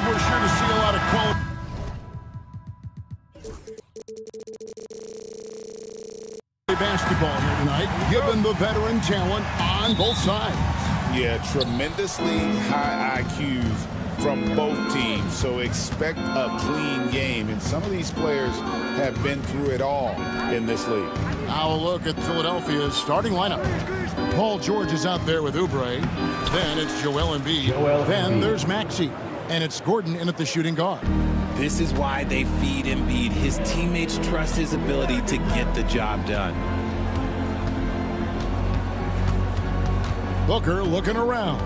we're sure to see a lot of quality basketball here tonight, given the veteran talent on both sides. Yeah, tremendously high IQs from both teams, so expect a clean game. And some of these players have been through it all in this league. Now a look at Philadelphia's starting lineup. Paul George is out there with Oubre. Then it's Joel Embiid. Then there's Maxey. And it's Gordon in at the shooting guard. This is why they feed Embiid. His teammates trust his ability to get the job done. Booker looking around.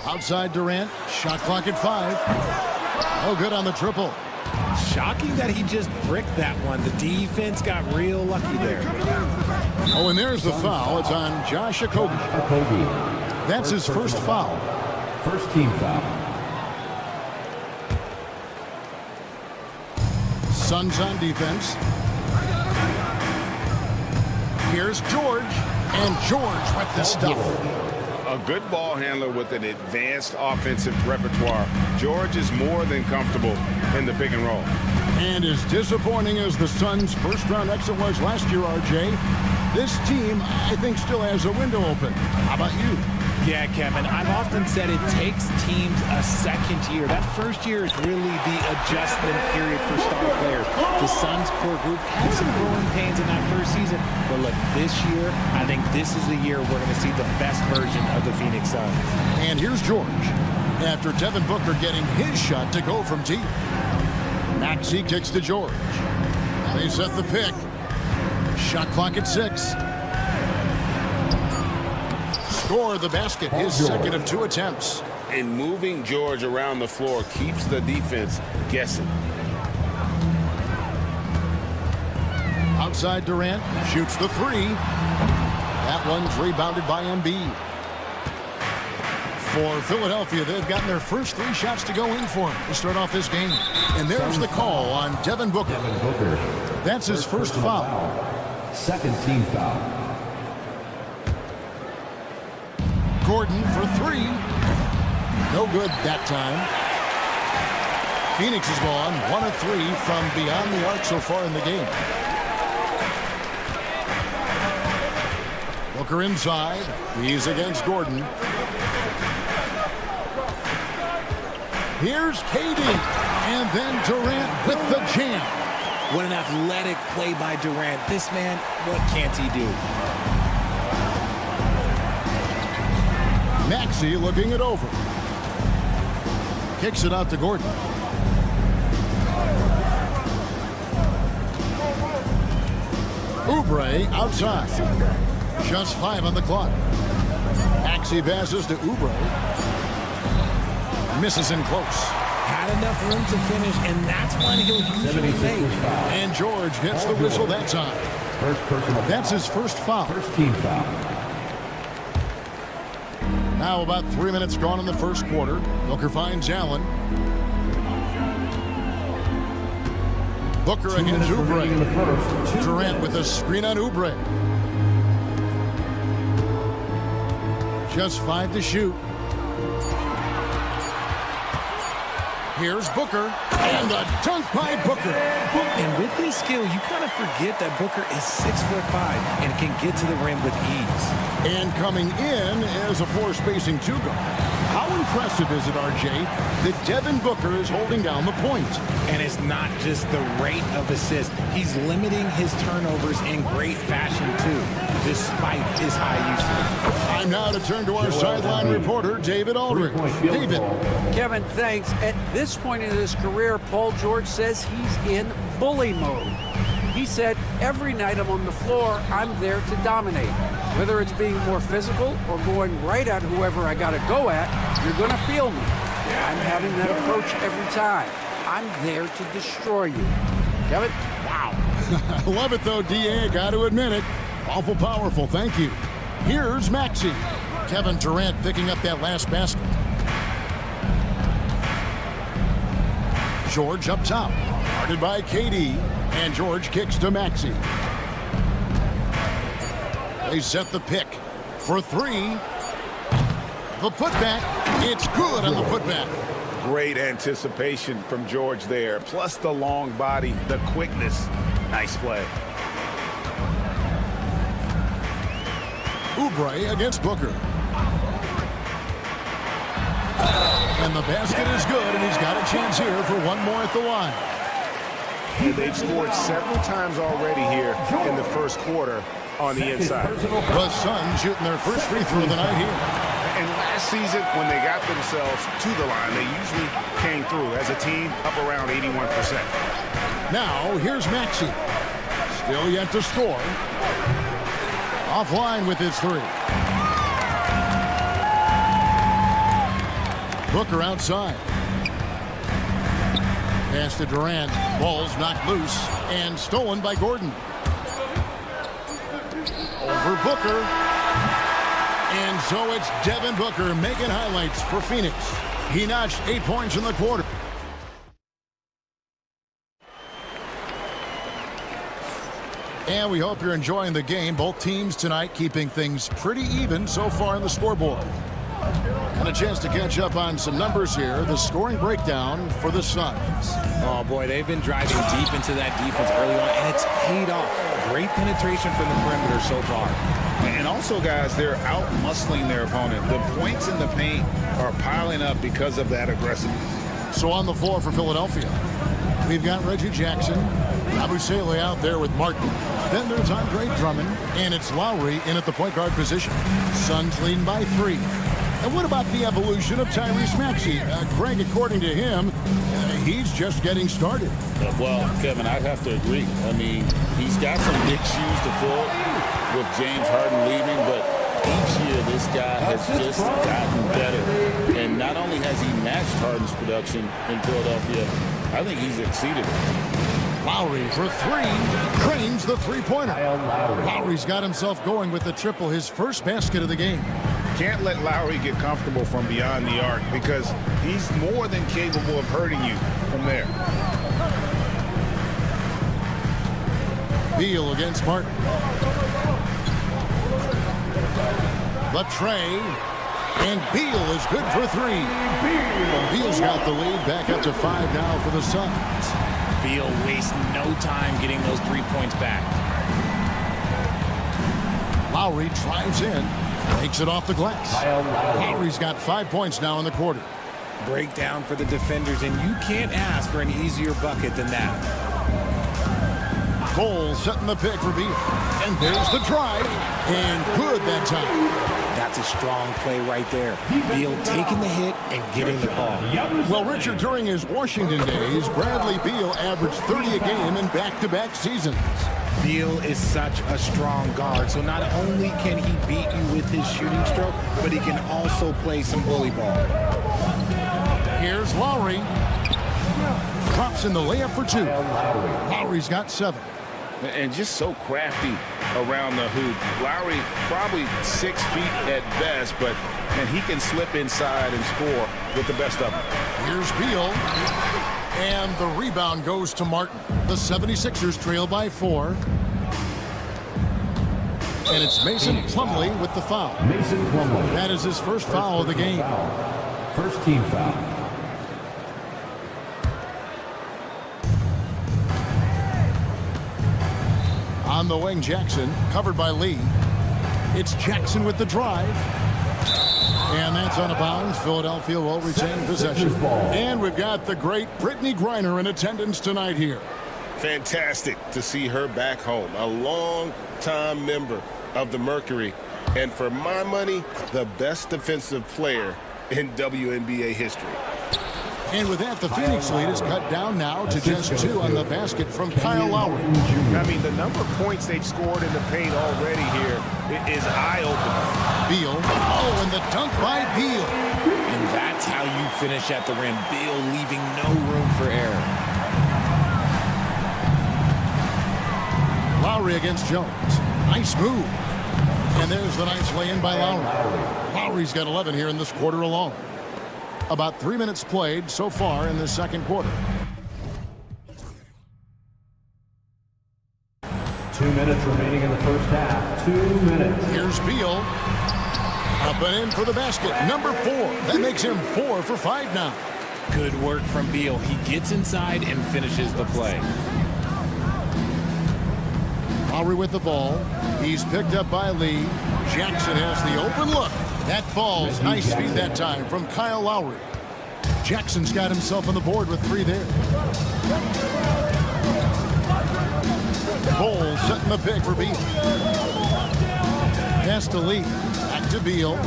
Outside Durant. Shot clock at 5. No good on the triple. Shocking that he just bricked that one. The defense got real lucky there. Oh, and there's the foul. It's on Josh Okogie. That's his first foul. First team foul. Suns on defense. Here's George. And George with the stuff. A good ball handler with an advanced offensive repertoire. George is more than comfortable in the pick and roll. And as disappointing as the Suns' first-round exit was last year, RJ, this team, I think, still has a window open. How about you? Yeah, Kevin, I've often said it takes teams a second year. That first year is really the adjustment period for star players. The Suns core group had some growing pains in that first season, but look, this year, I think this is the year we're going to see the best version of the Phoenix Suns. And here's George. After Devin Booker getting his shot to go from deep. Maxey kicks to George. They set the pick. Shot clock at 6. Score the basket, his second of 2 attempts. And moving George around the floor keeps the defense guessing. Outside Durant, shoots the 3. That one's rebounded by Embiid. For Philadelphia, they've gotten their first 3 shots to go in for him to start off this game. And there's the call on Devin Booker. That's his first foul. Second team foul. Gordon for 3. No good that time. Phoenix has gone 1 of 3 from beyond the arc so far in the game. Booker inside. He's against Gordon. Here's KD. And then Durant with the jam. What an athletic play by Durant. This man, what can't he do? Maxey looking it over. Kicks it out to Gordon. Oubre outside. Just 5 on the clock. Maxey passes to Oubre. Misses in close. Had enough room to finish, and that's when he'll usually make. And George gets the whistle that time. That's his first foul. First team foul. Now about 3 minutes gone in the first quarter. Booker finds Allen. Booker against Oubre. Durant with a screen on Oubre. Just 5 to shoot. Here's Booker. And the dunk by Booker. And with his skill, you kind of forget that Booker is 6'5" and can get to the rim with ease. And coming in is a floor-spacing 2 guard. How impressive is it, RJ, that Devin Booker is holding down the point? And it's not just the rate of assists. He's limiting his turnovers in great fashion, too, despite his high usage. Time now to turn to our sideline reporter, David Aldridge. David. Kevin, thanks. At this point in his career, Paul George says he's in bully mode. He said, every night I'm on the floor, I'm there to dominate. Whether it's being more physical or going right at whoever I got to go at, you're going to feel me. I'm having that approach every time. I'm there to destroy you. Kevin? Wow. I love it, though, D.A. Got to admit it. Awful powerful. Thank you. Here's Maxey. Kevin Durant picking up that last basket. George up top. Guarded by KD. And George kicks to Maxey. They set the pick. for three. The putback, it's good on the putback. Great anticipation from George there, plus the long body, the quickness. Nice play. Oubre against Booker. And the basket is good, and he's got a chance here for one more at the line. And they've scored several times already here in the first quarter on the inside. The Suns shooting their first free throw of the night here. And last season, when they got themselves to the line, they usually came through as a team up around 81%. Now, here's Maxey. Still yet to score. Offline with his three. Booker outside. Pass to Durant. Ball's knocked loose and stolen by Gordon. Over Booker. And so it's Devin Booker making highlights for Phoenix. He notched 8 points in the quarter. And we hope you're enjoying the game. Both teams tonight keeping things pretty even so far in the scoreboard. And a chance to catch up on some numbers here. The scoring breakdown for the Suns. Oh, boy, they've been driving deep into that defense early on, and it's paid off. Great penetration from the perimeter so far. And also, guys, they're out-muscling their opponent. The points in the paint are piling up because of that aggressiveness. So on the floor for Philadelphia, we've got Reggie Jackson, Abusele out there with Martin. Then there's Andre Drummond, and it's Lowry in at the point guard position. Suns leading by 3. And what about the evolution of Tyrese Maxey? Greg, according to him, he's just getting started. Well, Kevin, I'd have to agree. I mean, he's got some big shoes to fill with James Harden leaving, but each year this guy has just gotten better. And not only has he matched Harden's production in Philadelphia, I think he's exceeded it. Lowry for 3, drains the three-pointer. Lowry's got himself going with the triple, his first basket of the game. Can't let Lowry get comfortable from beyond the arc because he's more than capable of hurting you from there. Beal against Martin. The tray. And Beal is good for 3. Beal's got the lead back up to 5 now for the Suns. Beal wastes no time getting those 3 points back. Lowry drives in. Takes it off the glass. Lowry's got 5 points now in the quarter. Breakdown for the defenders, and you can't ask for an easier bucket than that. Cole setting the pick for Beal. And there's the drive. And good that time. That's a strong play right there. Beal taking the hit and getting the call. Well, Richard, during his Washington days, Bradley Beal averaged 30 a game in back-to-back seasons. Beal is such a strong guard, so not only can he beat you with his shooting stroke, but he can also play some bully ball. Here's Lowry. Drops in the layup for 2. Lowry's got 7. And just so crafty around the hoop. Lowry probably 6 feet at best, but he can slip inside and score with the best of them. Here's Beal. And the rebound goes to Martin. The 76ers trail by 4. And it's Mason Plumlee with the foul. Mason Plumlee. That is his first foul of the game. First team foul. On the wing, Jackson, covered by Lee. It's Jackson with the drive. And that's out of bounds. Philadelphia will retain possession. And we've got the great Brittany Griner in attendance tonight here. Fantastic to see her back home. A long-time member of the Mercury. And for my money, the best defensive player in WNBA history. And with that, the Phoenix lead is cut down now to just 2 on the basket from Kyle Lowry. I mean, the number of points they've scored in the paint already here is eye-opening. Beal. Oh, and the dunk by Beal. And that's how you finish at the rim. Beal leaving no room for error. Lowry against Jones. Nice move. And there's the nice lay-in by Lowry. Lowry's got 11 here in this quarter alone. About 3 minutes played so far in the second quarter. 2 minutes remaining in the first half. 2 minutes. Here's Beal. Up and in for the basket. Number 4. That makes him 4 for 5 now. Good work from Beal. He gets inside and finishes the play. Lowry with the ball. He's picked up by Lee. Jackson has the open look. That falls. Nice feed that time from Kyle Lowry. Jackson's got himself on the board with 3 there. Bol setting the pick for Beal. Pass to Lee. Back to Beal.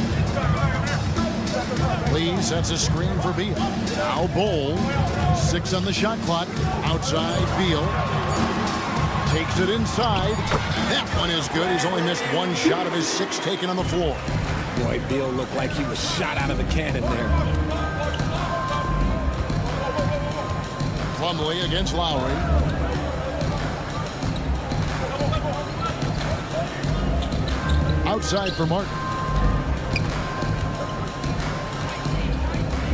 Lee sets a screen for Beal. Now Bol. 6 on the shot clock. Outside Beal. Takes it inside. That one is good. He's only missed 1 shot of his 6 taken on the floor. Boy, Beal looked like he was shot out of the cannon there. Plumlee against Lowry. Outside for Martin.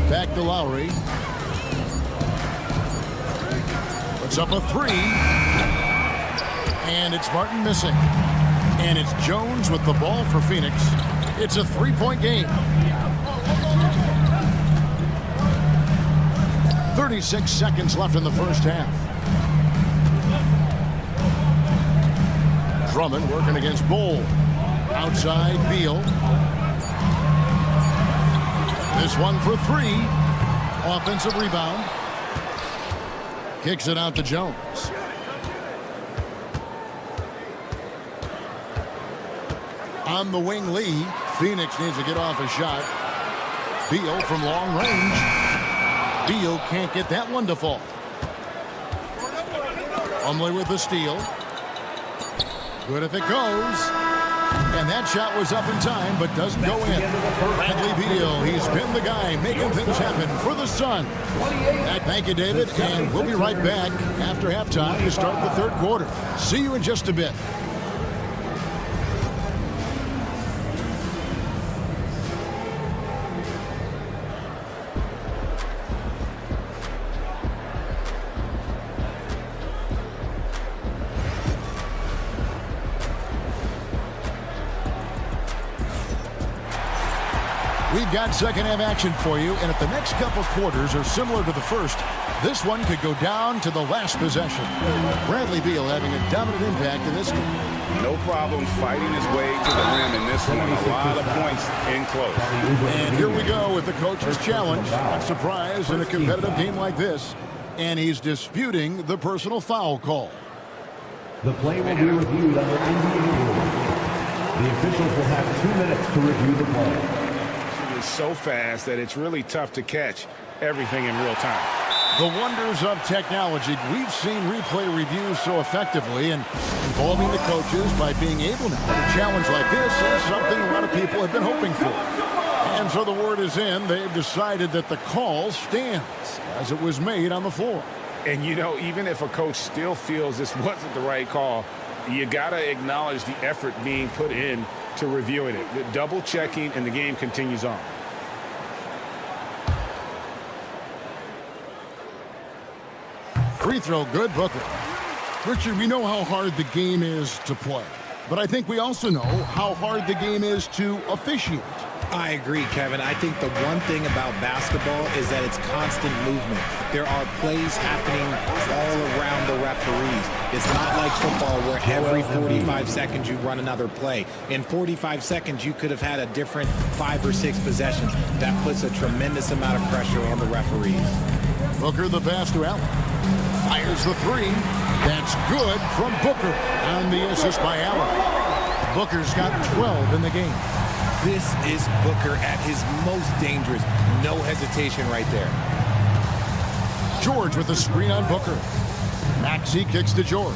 Back to Lowry. Puts up a 3. And it's Martin missing. And it's Jones with the ball for Phoenix. It's a 3-point game. 36 seconds left in the first half. Drummond working against Bol. Outside Beal. This one for 3. Offensive rebound. Kicks it out to Jones. On the wing, Lee. Phoenix needs to get off a shot. Beal from long range. Beal can't get that one to fall. Plumlee with the steal. Good if it goes. And that shot was up in time, but doesn't go in. Bradley Beal, he's been the guy making things happen for the Sun. Thank you, David, and we'll be right back after halftime to start the third quarter. See you in just a bit. We've got second half action for you, and if the next couple quarters are similar to the first, this one could go down to the last possession. Bradley Beal having a dominant impact in this game. No problem fighting his way to the rim in this one. A lot of points in close. And here we go with the coach's challenge. Not surprised in a competitive game like this. And he's disputing the personal foul call. The play will be reviewed under NBA rules. The officials will have 2 minutes to review the play. So fast that it's really tough to catch everything in real time. The wonders of technology. We've seen replay reviews so effectively, and involving the coaches by being able now to challenge like this is something a lot of people have been hoping for. And so the word is in. They've decided that the call stands as it was made on the floor. And you know, even if a coach still feels this wasn't the right call, you got to acknowledge the effort being put in to reviewing it. The double checking, and the game continues on. Free throw good, Booker. Richard, we know how hard the game is to play, but I think we also know how hard the game is to officiate. I agree, Kevin. I think the one thing about basketball is that it's constant movement. There are plays happening all around the referees. It's not like football where every 45 seconds you run another play. In 45 seconds, you could have had a different 5 or 6 possessions. That puts a tremendous amount of pressure on the referees. Booker the pass to Allen. Fires the 3. That's good from Booker on the assist by Allen. Booker's got 12 in the game. This is Booker at his most dangerous. No hesitation right there. George with the screen on Booker. Maxey kicks to George.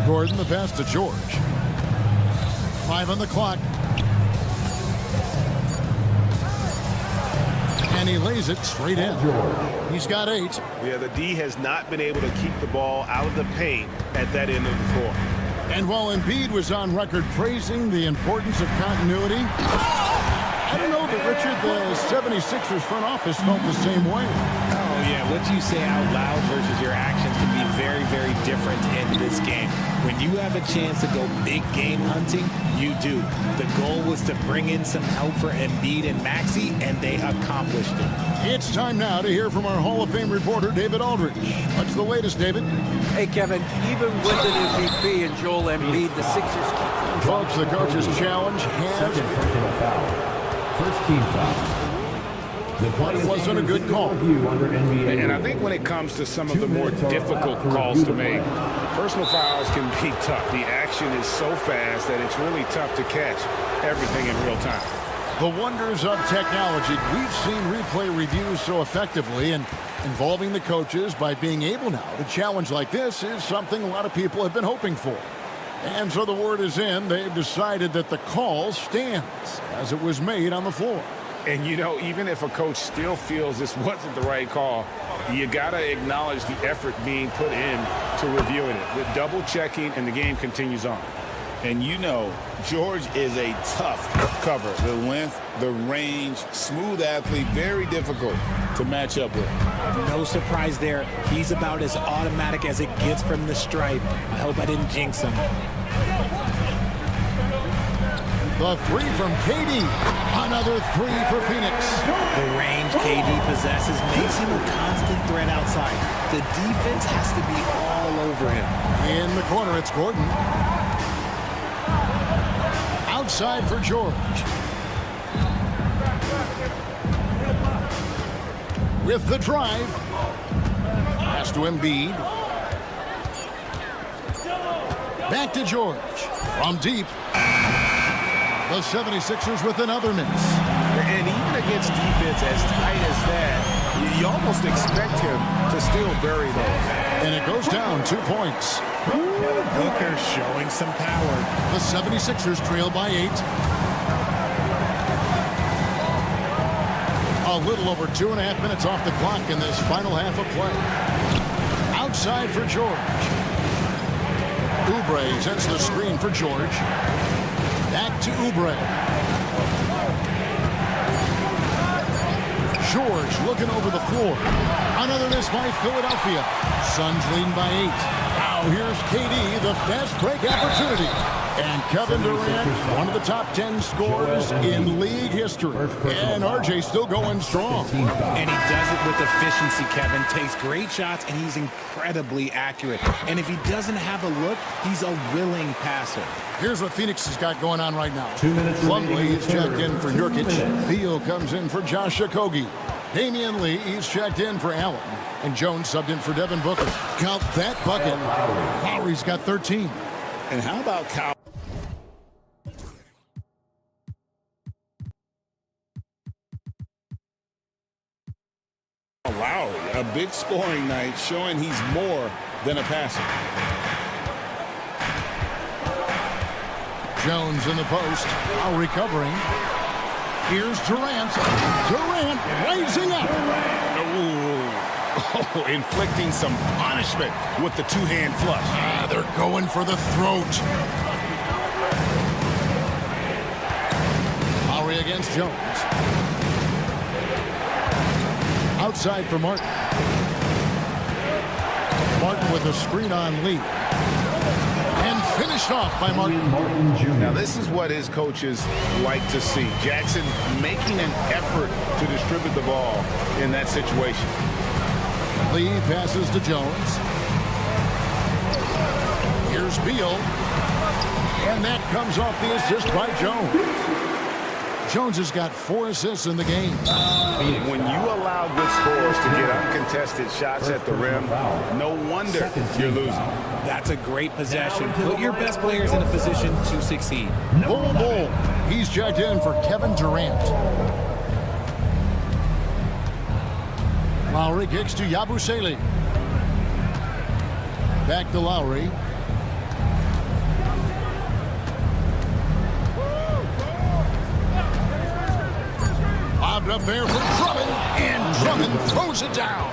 Gordon the pass to George. 5 on the clock. And he lays it straight in. He's got 8. Yeah, the D has not been able to keep the ball out of the paint at that end of the floor. And while Embiid was on record praising the importance of continuity, I don't know that, Richard, the 76ers front office felt the same way. Oh, yeah. What you say out loud versus your actions can be very, very different in this game. When you have a chance to go big game hunting, you do. The goal was to bring in some help for Embiid and Maxey, and they accomplished it. It's time now to hear from our Hall of Fame reporter, David Aldridge. What's the latest, David? Hey, Kevin, even with an MVP and Joel Embiid, the Sixers keep... Folks, the coach's challenge has... Second personal foul. First team foul. It wasn't a good call. And I think when it comes to some of the more difficult calls to make, personal fouls can be tough. The action is so fast that it's really tough to catch everything in real time. The wonders of technology. We've seen replay reviews so effectively, and involving the coaches by being able now to challenge like this is something a lot of people have been hoping for. And so the word is in. They've decided that the call stands as it was made on the floor. And, you know, even if a coach still feels this wasn't the right call, you got to acknowledge the effort being put in to reviewing it. With double checking, and the game continues on. And you know, George is a tough cover. The length, the range, smooth athlete, very difficult to match up with. No surprise there. He's about as automatic as it gets from the stripe. I hope I didn't jinx him. The three from KD. Another three for Phoenix. The range KD possesses makes him a constant threat outside. The defense has to be all over him. In the corner, it's Gordon. Outside for George. With the drive. Pass to Embiid. Back to George. From deep. The 76ers with another miss. And even against defense as tight as that, you almost expect him to still bury those. And it goes down 2 points. Booker showing some power. The 76ers trail by 8. A little over 2.5 minutes off the clock in this final half of play. Outside for George. Oubre sets the screen for George. Back to Oubre. George looking over the floor. Another miss by Philadelphia. Suns leading by 8. Now here's KD, the fast break opportunity. And Kevin Durant, one of the top 10 scorers in league history. And RJ still going strong. And he does it with efficiency, Kevin. Takes great shots, and he's incredibly accurate. And if he doesn't have a look, he's a willing passer. Here's what Phoenix has got going on right now. 2 minutes Plumlee is checked in for Nurkic. 2 minutes. Beal comes in for Josh Okogie. Damian Lee is checked in for Allen. And Jones subbed in for Devin Booker. Count that bucket. Lowry's got 13. And how about Kyle Lowry? A big scoring night showing he's more than a passer. Jones in the post. Lowry covering. Here's Durant. Durant raising up. Oh, inflicting some punishment with the two-hand flush. They're going for the throat. Lowry against Jones. Outside for Martin. Martin with a screen on Lee. And finished off by Martin. Now, this is what his coaches like to see. Jackson making an effort to distribute the ball in that situation. Lee passes to Jones. Here's Beal. And that comes off the assist by Jones. Jones has got 4 assists in the game. When you allow good scores to get uncontested shots at the rim, no wonder you're losing. That's a great possession. Put your best players in a position to succeed. Bull. He's checked in for Kevin Durant. Lowry kicks to Yabusele. Back to Lowry. Lobbed up there for Drummond, and Drummond throws it down.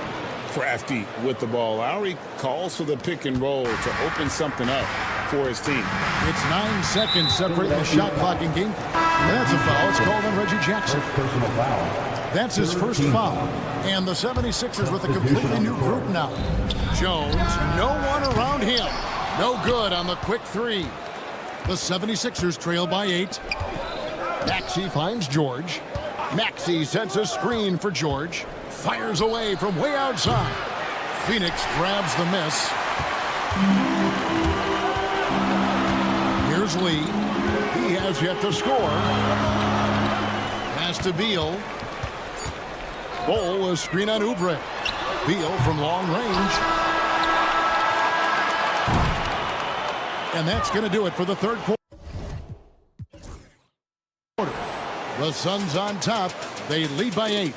Crafty with the ball. Lowry calls for the pick and roll to open something up for his team. It's 9 seconds separating the shot clock and game. That's a foul. It's called on Reggie Jackson. Personal foul. That's his first foul. And the 76ers with a completely new group now. Jones, no one around him. No good on the quick three. The 76ers trail by 8. Maxey finds George. Maxey sets a screen for George. Fires away from way outside. Phoenix grabs the miss. Here's Lee. He has yet to score. Pass to Beal. Bol, a screen on Oubre. Beal from long range. And that's going to do it for the third quarter. The Suns on top. They lead by 8.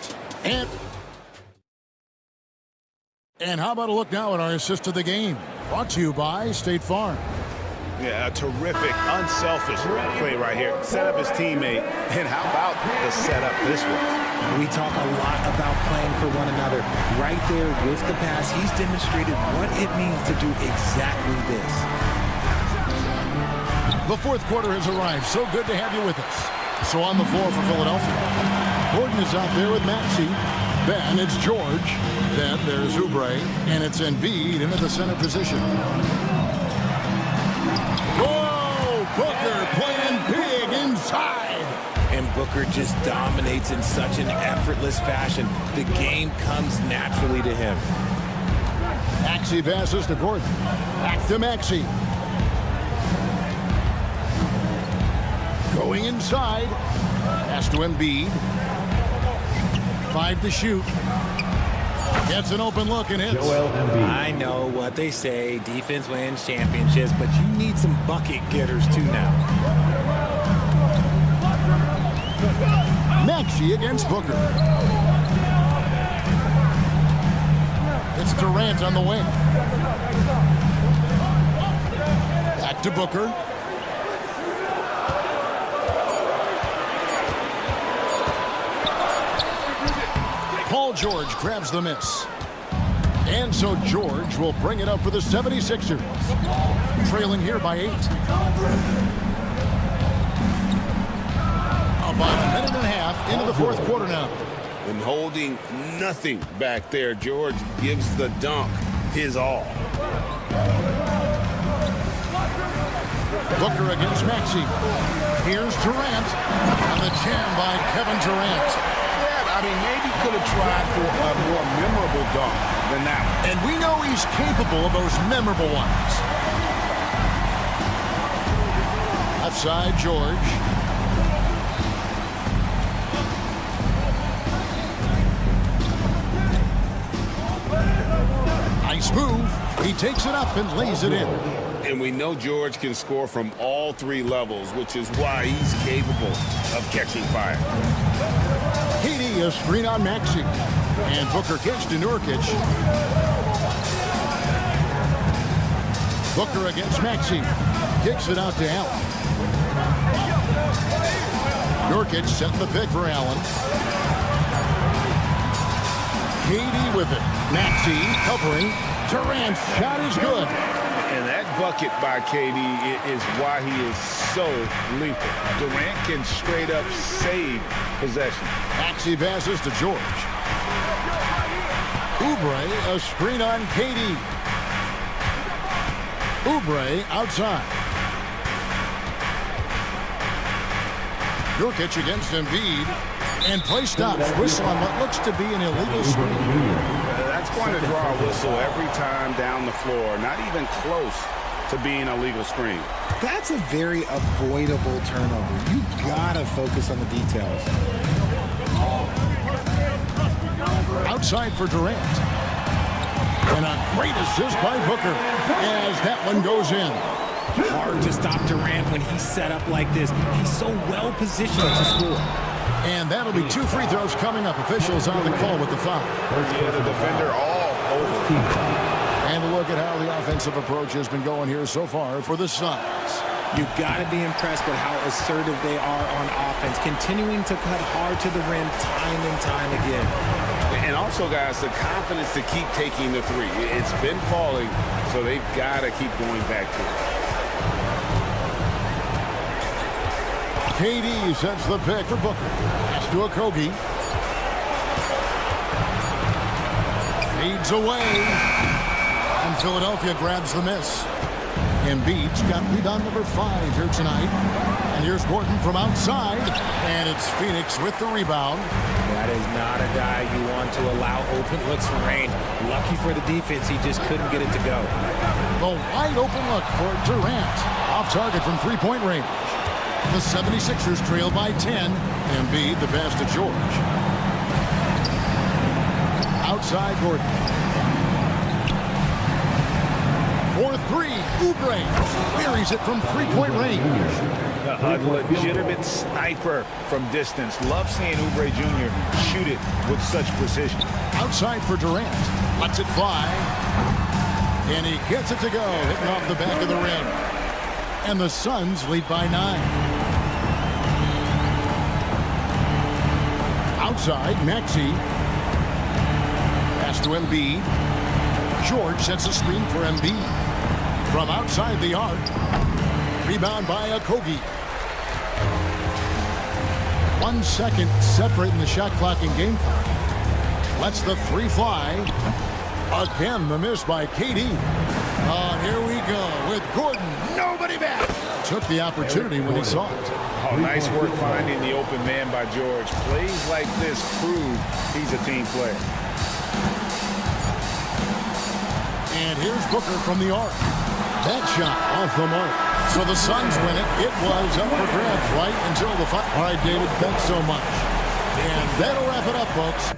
And how about a look now at our assist of the game? Brought to you by State Farm. Yeah, a terrific, unselfish play right here. Set up his teammate. And how about the setup this was? We talk a lot about playing for one another. Right there with the pass, he's demonstrated what it means to do exactly this. The fourth quarter has arrived. So good to have you with us. So on the floor for Philadelphia, Gordon is out there with Maxey. Then it's George. Then there's Oubre. And it's Embiid into the center position. Whoa! Booker playing big inside. And Booker just dominates in such an effortless fashion. The game comes naturally to him. Maxey passes to Gordon. Back to Maxey. Going inside. Pass to Embiid. 5 to shoot. Gets an open look and hits. I know what they say. Defense wins championships, but you need some bucket getters too now. Maxey against Booker. It's Durant on the wing. Back to Booker. Paul George grabs the miss. And so George will bring it up for the 76ers. Trailing here by 8. About a minute and a half into the fourth quarter now. And holding nothing back there, George gives the dunk his all. Booker against Maxey. Here's Durant. On the jam by Kevin Durant. I mean, maybe could have tried for a more memorable dunk than that one. And we know he's capable of those memorable ones. Outside George. Nice move. He takes it up and lays it in. And we know George can score from all 3 levels, which is why he's capable of catching fire. Katie, a screen on Maxey. And Booker kicks to Nurkic. Booker against Maxey. Kicks it out to Allen. Nurkic setting the pick for Allen. Katie with it. Maxey covering. Durant's shot is good. And that bucket by KD is why he is so lethal. Durant can straight up save possession. Maxey passes to George. Oubre, a screen on KD. Oubre outside. Nurkic against Embiid. And play stops. Whistle on what looks to be an illegal screen. That's going to draw a whistle every time down the floor. Not even close to being a legal screen. That's a very avoidable turnover. You gotta focus on the details. Outside for Durant. And a great assist by Booker as that one goes in. Hard to stop Durant when he's set up like this. He's so well positioned to score. And that'll be 2 free throws coming up. Officials on the call with the foul. Yeah, the defender all over. And a look at how the offensive approach has been going here so far for the Suns. You've got to be impressed with how assertive they are on offense, continuing to cut hard to the rim time and time again. And also, guys, the confidence to keep taking the 3. It's been falling, so they've got to keep going back to it. KD sets the pick for Booker. Pass to Okogie. Fades away. And Philadelphia grabs the miss. Embiid's got rebound number 5 here tonight. And here's Gordon from outside. And it's Phoenix with the rebound. That is not a guy you want to allow open looks for range. Lucky for the defense, he just couldn't get it to go. The wide open look for Durant. Off target from three-point range. The 76ers trail by 10. Embiid the pass to George. Outside Gordon. For 3, Oubre buries it from three-point range. A legitimate sniper from distance. Love seeing Oubre Jr. shoot it with such precision. Outside for Durant. Lets it fly. And he gets it to go, hitting off the back of the rim. And the Suns lead by 9. Outside, Maxey. Pass to Embiid. George sets a screen for Embiid. From outside the arc. Rebound by Okogie. 1 second separating the shot clock and game clock. Lets the 3 fly. Again, the miss by KD. Here we go with Gordon. Nobody back. Took the opportunity when he saw it. Oh, nice work finding the open man by George. Plays like this prove he's a team player. And here's Booker from the arc. That shot off the mark. So the Suns win it. It was up for grabs right until the final. All right, David, thanks so much. And that'll wrap it up, folks.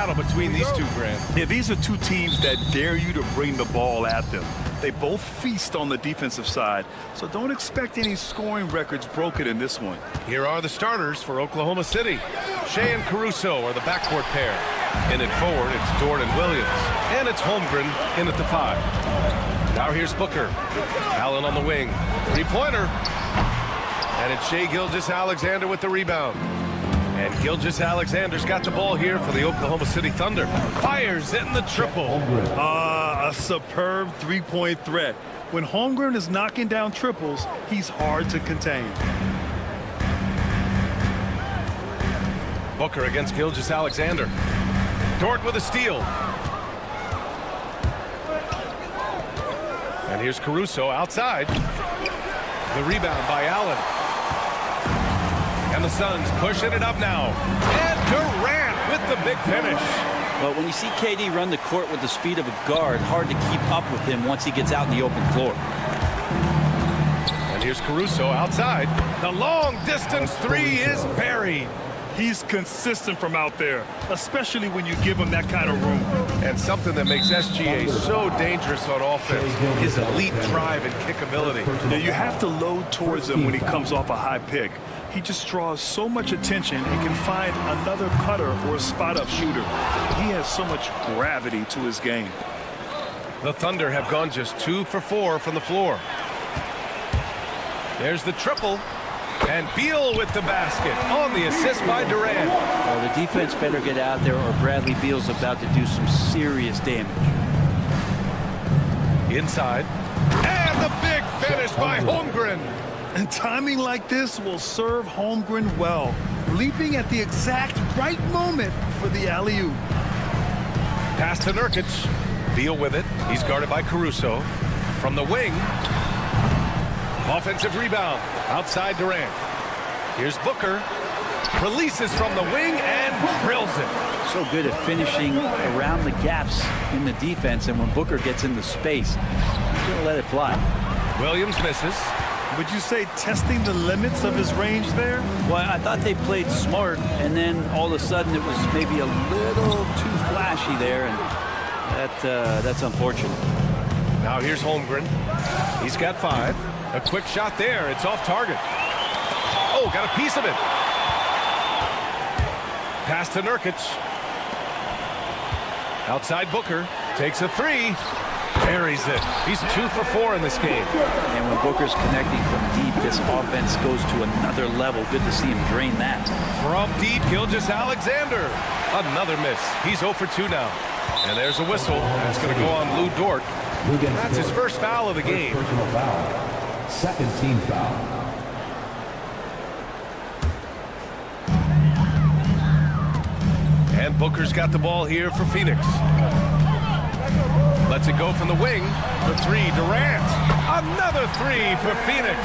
battle between these two, Grant. Yeah, these are two teams that dare you to bring the ball at them. They both feast on the defensive side, so don't expect any scoring records broken in this one. Here are the starters for Oklahoma City. Shea and Caruso are the backcourt pair. In and forward, it's Dort and Williams. And it's Holmgren in at the 5. Now here's Booker. Allen on the wing. Three-pointer. And it's Shea Gilgeous-Alexander with the rebound. And Gilgeous-Alexander's got the ball here for the Oklahoma City Thunder. Fires in the triple. A superb three-point threat. When Holmgren is knocking down triples, he's hard to contain. Booker against Gilgeous-Alexander. Dort with a steal. And here's Caruso outside. The rebound by Allen. And the Suns pushing it up now. And Durant with the big finish. Well, when you see KD run the court with the speed of a guard, hard to keep up with him once he gets out in the open floor. And here's Caruso outside. The long distance three is buried. He's consistent from out there, especially when you give him that kind of room. And something that makes SGA so dangerous on offense, his elite drive and kickability. Now, you have to load towards him when he comes off a high pick. He just draws so much attention and can find another cutter or a spot-up shooter. He has so much gravity to his game. The Thunder have gone just 2 for 4 from the floor. There's the triple. And Beal with the basket on the assist by Durant. Well, the defense better get out there or Bradley Beal's about to do some serious damage. Inside. And the big finish by Holmgren. And timing like this will serve Holmgren well, leaping at the exact right moment for the alley-oop. Pass to Nurkic. Beal with it. He's guarded by Caruso. From the wing. Offensive rebound. Outside Durant. Here's Booker. Releases from the wing and drills it. So good at finishing around the gaps in the defense, and when Booker gets into space, he's going to let it fly. Williams misses. Would you say testing the limits of his range there? Well, I thought they played smart, and then all of a sudden it was maybe a little too flashy there, and that's unfortunate. Now here's Holmgren. He's got 5. A quick shot there. It's off target. Oh, got a piece of it. Pass to Nurkic. Outside Booker. Takes a 3. Buries it. He's 2 for 4 in this game. And when Booker's connecting from deep, this offense goes to another level. Good to see him drain that. From deep, Gilgeous-Alexander. Another miss. He's 0 for 2 now. And there's a whistle. That's going to go on Lou Dort. That's his first foul of the game. Personal foul. Second team foul. And Booker's got the ball here for Phoenix. Lets it go from the wing. The 3, Durant. Another 3 for Phoenix.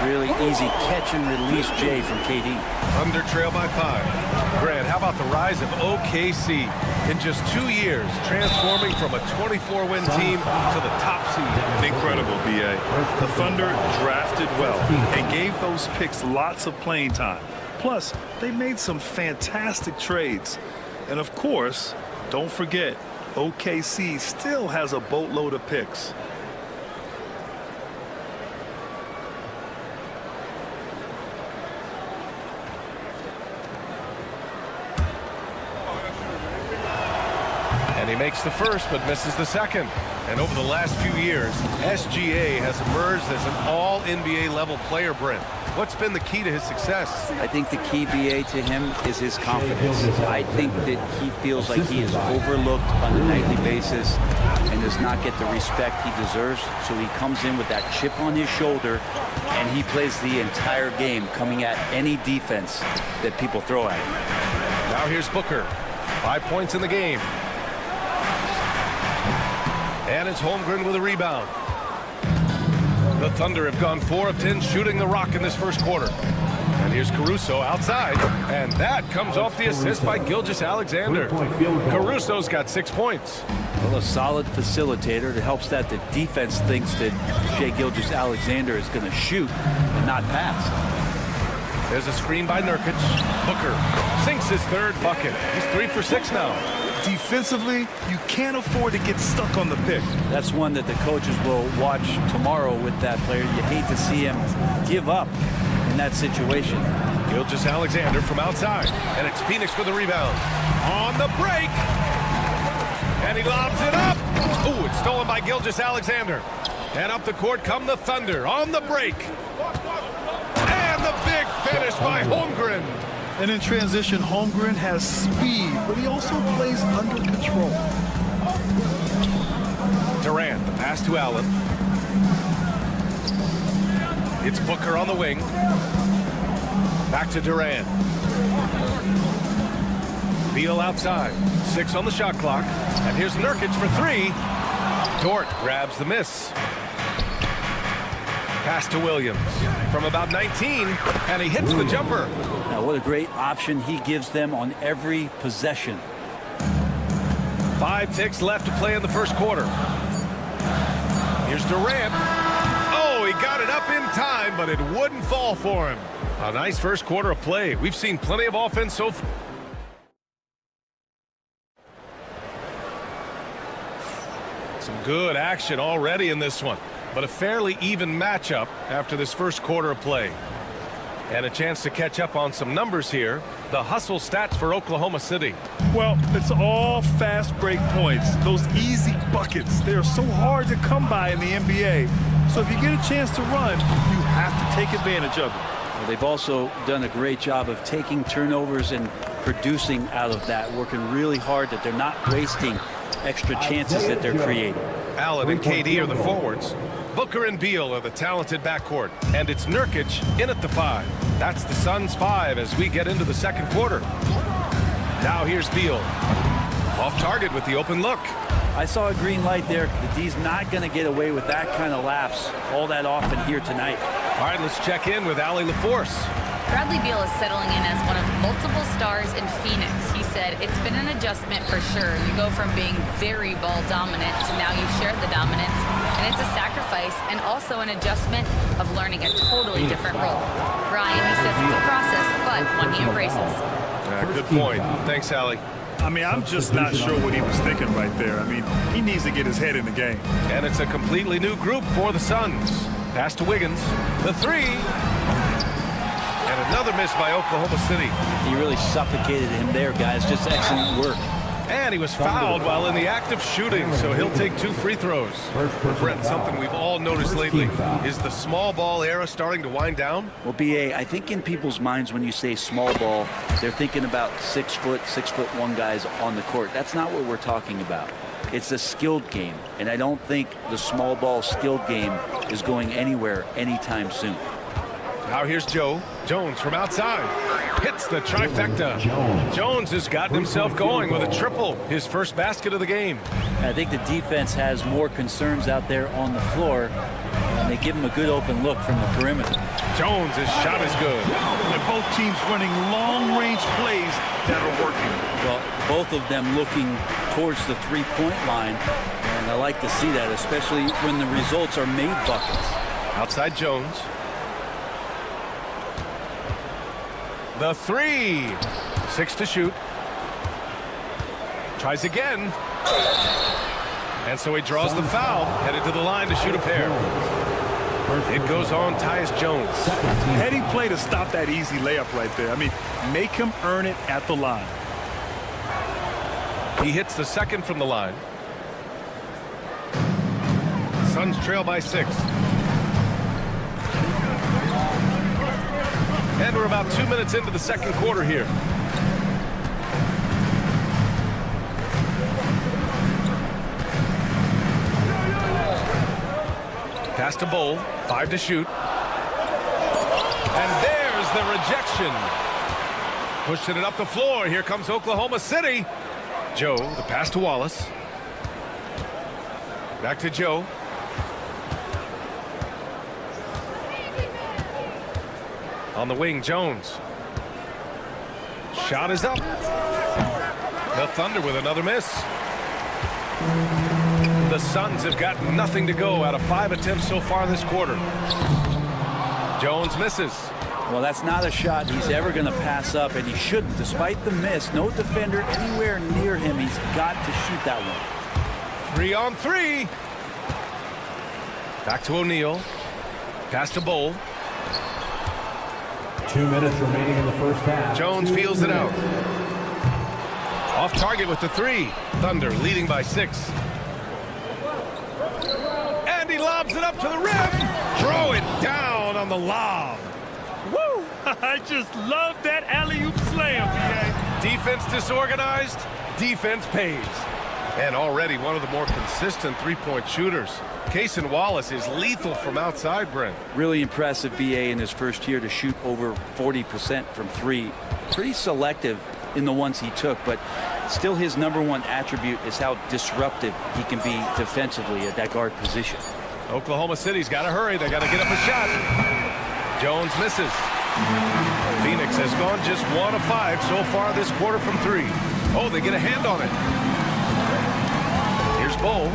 Really easy catch and release, Jay, from KD. Under trail by 5. Grant, how about the rise of OKC in just 2 years, transforming from a 24-win team to the top seed? Incredible, B.A. The Thunder drafted well and gave those picks lots of playing time. Plus, they made some fantastic trades. And of course, don't forget, OKC still has a boatload of picks. And he makes the first, but misses the second. And over the last few years, SGA has emerged as an all-NBA level player, Brent. What's been the key to his success? I think the key, BA, to him is his confidence. I think that he feels like he is overlooked on a nightly basis and does not get the respect he deserves. So he comes in with that chip on his shoulder, and he plays the entire game, coming at any defense that people throw at him. Now here's Booker. 5 points in the game. And it's Holmgren with a rebound. The Thunder have gone 4 of 10 shooting the rock in this first quarter. And here's Caruso outside. And that comes off the assist by Gilgeous-Alexander. Caruso's got 6 points. Well, a solid facilitator that helps that the defense thinks that Shai Gilgeous-Alexander is going to shoot and not pass. There's a screen by Nurkic. Booker sinks his 3rd bucket. He's 3 for 6 now. Defensively, you can't afford to get stuck on the pick. That's one that the coaches will watch tomorrow with that player. You hate to see him give up in that situation. Gilgeous-Alexander from outside, and it's Phoenix with the rebound. On the break, and he lobs it up. Oh, it's stolen by Gilgeous-Alexander. And up the court come the Thunder on the break. And the big finish by Holmgren. And in transition, Holmgren has speed, but he also plays under control. Durant, the pass to Allen. It's Booker on the wing. Back to Durant. Beal outside. 6 on the shot clock. And here's Nurkic for 3. Dort grabs the miss. Pass to Williams from about 19, and he hits the jumper. Now, what a great option he gives them on every possession. 5 ticks left to play in the first quarter. Here's Durant. Oh, he got it up in time, but it wouldn't fall for him. A nice first quarter of play. We've seen plenty of offense so far. Some good action already in this one, but a fairly even matchup after this first quarter of play. And a chance to catch up on some numbers here. The hustle stats for Oklahoma City. Well, it's all fast break points. Those easy buckets, they're so hard to come by in the NBA. So if you get a chance to run, you have to take advantage of it. Well, they've also done a great job of taking turnovers and producing out of that, working really hard that they're not wasting extra chances that they're creating. Allen and KD are the forwards. Booker and Beal are the talented backcourt. And it's Nurkic in at the 5. That's the Suns' 5 as we get into the second quarter. Now here's Beal. Off target with the open look. I saw a green light there. The D's not going to get away with that kind of lapse all that often here tonight. All right, let's check in with Allie LaForce. Bradley Beal is settling in as one of multiple stars in Phoenix. He said it's been an adjustment for sure. You go from being very ball dominant to now you share the dominance, and it's a sacrifice and also an adjustment of learning a totally different role. Brian, he says it's a process, but one he embraces. Good point. Thanks, Allie. I mean, I'm just not sure what he was thinking right there. I mean, he needs to get his head in the game. And it's a completely new group for the Suns. Pass to Wiggins. The 3. And another miss by Oklahoma City. He really suffocated him there, guys. Just excellent work. And he was fouled while in the act of shooting, so he'll take 2 free throws. Brent, something we've all noticed lately. Is the small ball era starting to wind down? Well, B.A., I think in people's minds when you say small ball, they're thinking about 6'1" guys on the court. That's not what we're talking about. It's a skilled game, and I don't think the small ball skilled game is going anywhere anytime soon. Now here's Joe. Jones from outside. Hits the trifecta. Jones has gotten himself going with a triple. His first basket of the game. I think the defense has more concerns out there on the floor, and they give him a good open look from the perimeter. Jones, his shot is good. And both teams running long-range plays that are working. Well, both of them looking towards the three-point line, and I like to see that, especially when the results are made buckets. Outside Jones. The 3. 6 to shoot. Tries again. And so he draws the foul, headed to the line to shoot a pair. It goes on Tyus Jones. Heady play to stop that easy layup right there. I mean, make him earn it at the line. He hits the second from the line. Suns trail by 6. And we're about 2 minutes into the second quarter here. Pass to Bull. 5 to shoot. And there's the rejection. Pushing it up the floor. Here comes Oklahoma City. Joe, the pass to Wallace. Back to Joe. On the wing, Jones. Shot is up. The Thunder with another miss. The Suns have got nothing to go out of 5 attempts so far this quarter. Jones misses. Well, that's not a shot he's ever going to pass up, and he shouldn't. Despite the miss, no defender anywhere near him. He's got to shoot that one. 3 on 3. Back to O'Neal. Pass to Bowl. 2 minutes remaining in the first half. Jones feels it out. Off target with the 3. Thunder leading by 6. And he lobs it up to the rim. Throw it down on the lob. Woo! I just love that alley-oop slam, BA. Defense disorganized, defense pays. And already one of the more consistent three-point shooters. Cason Wallace is lethal from outside, Brent. Really impressive BA in his first year to shoot over 40% from 3. Pretty selective in the ones he took, but still his #1 attribute is how disruptive he can be defensively at that guard position. Oklahoma City's got to hurry. They got to get up a shot. Jones misses. Phoenix has gone just 1 of 5 so far this quarter from 3. Oh, they get a hand on it. Here's Bowl.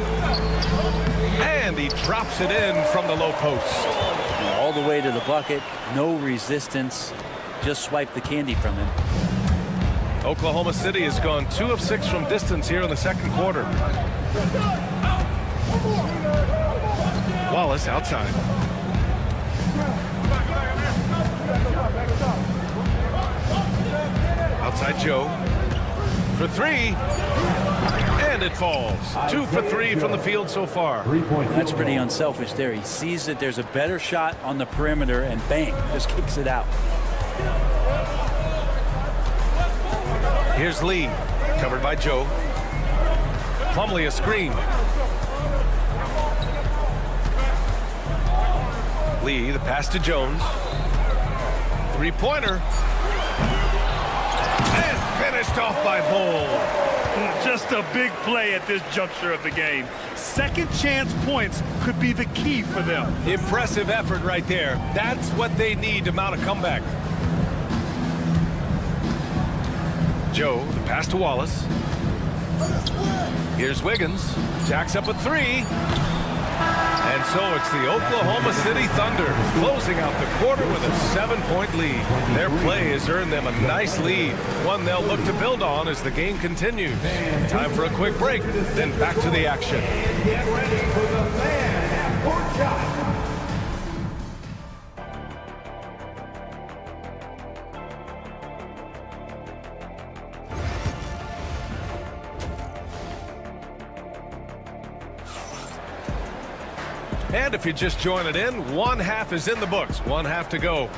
And he drops it in from the low post. All the way to the bucket. No resistance. Just swipe the candy from him. Oklahoma City has gone 2 of 6 from distance here in the second quarter. Wallace outside. Outside Joe for 3. And it falls. 2 for 3 from the field so far. That's pretty unselfish there. He sees that there's a better shot on the perimeter and bang, just kicks it out. Here's Lee, covered by Joe. Plumlee a screen. Lee, the pass to Jones. 3-pointer. And finished off by Bowl. Just a big play at this juncture of the game. Second chance points could be the key for them. Impressive effort right there. That's what they need to mount a comeback. Joe, the pass to Wallace. Here's Wiggins. Jacks up a 3. And so it's the Oklahoma City Thunder closing out the quarter with a 7-point lead. Their play has earned them a nice lead, one they'll look to build on as the game continues. Time for a quick break, then back to the action. Get ready for the fan half-court shot. And if you're just joining in, 1 half is in the books. 1 half to go.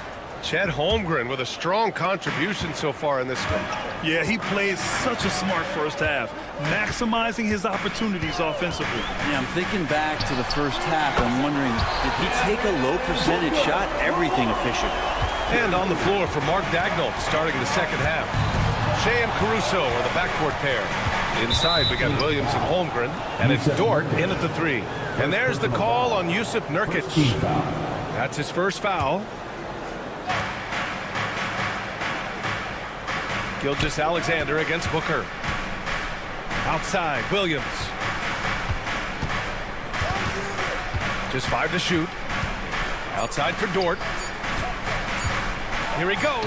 Chet Holmgren with a strong contribution so far in this one. Yeah, he played such a smart first half, maximizing his opportunities offensively. Yeah, I'm thinking back to the first half. I'm wondering, did he take a low percentage shot? Everything efficient. And on the floor for Mark Dagnall starting the second half. Shea and Caruso are the backcourt pair. Inside, we got Williams and Holmgren, and it's Dort in at the 3. And there's the call on Yusuf Nurkic. That's his first foul. Gilgeous-Alexander against Booker. Outside, Williams. Just 5 to shoot. Outside for Dort. Here he goes.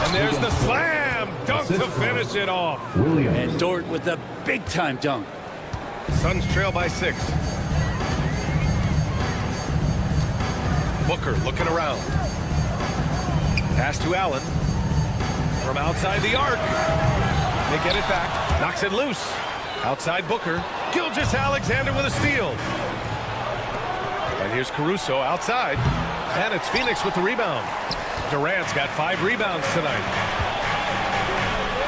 And there's the slam dunk to finish it off. And Dort with the big-time dunk. Suns trail by 6. Booker looking around. Pass to Allen. From outside the arc. They get it back. Knocks it loose. Outside Booker. Gilgeous-Alexander with a steal. And here's Caruso outside. And it's Phoenix with the rebound. Durant's got 5 rebounds tonight.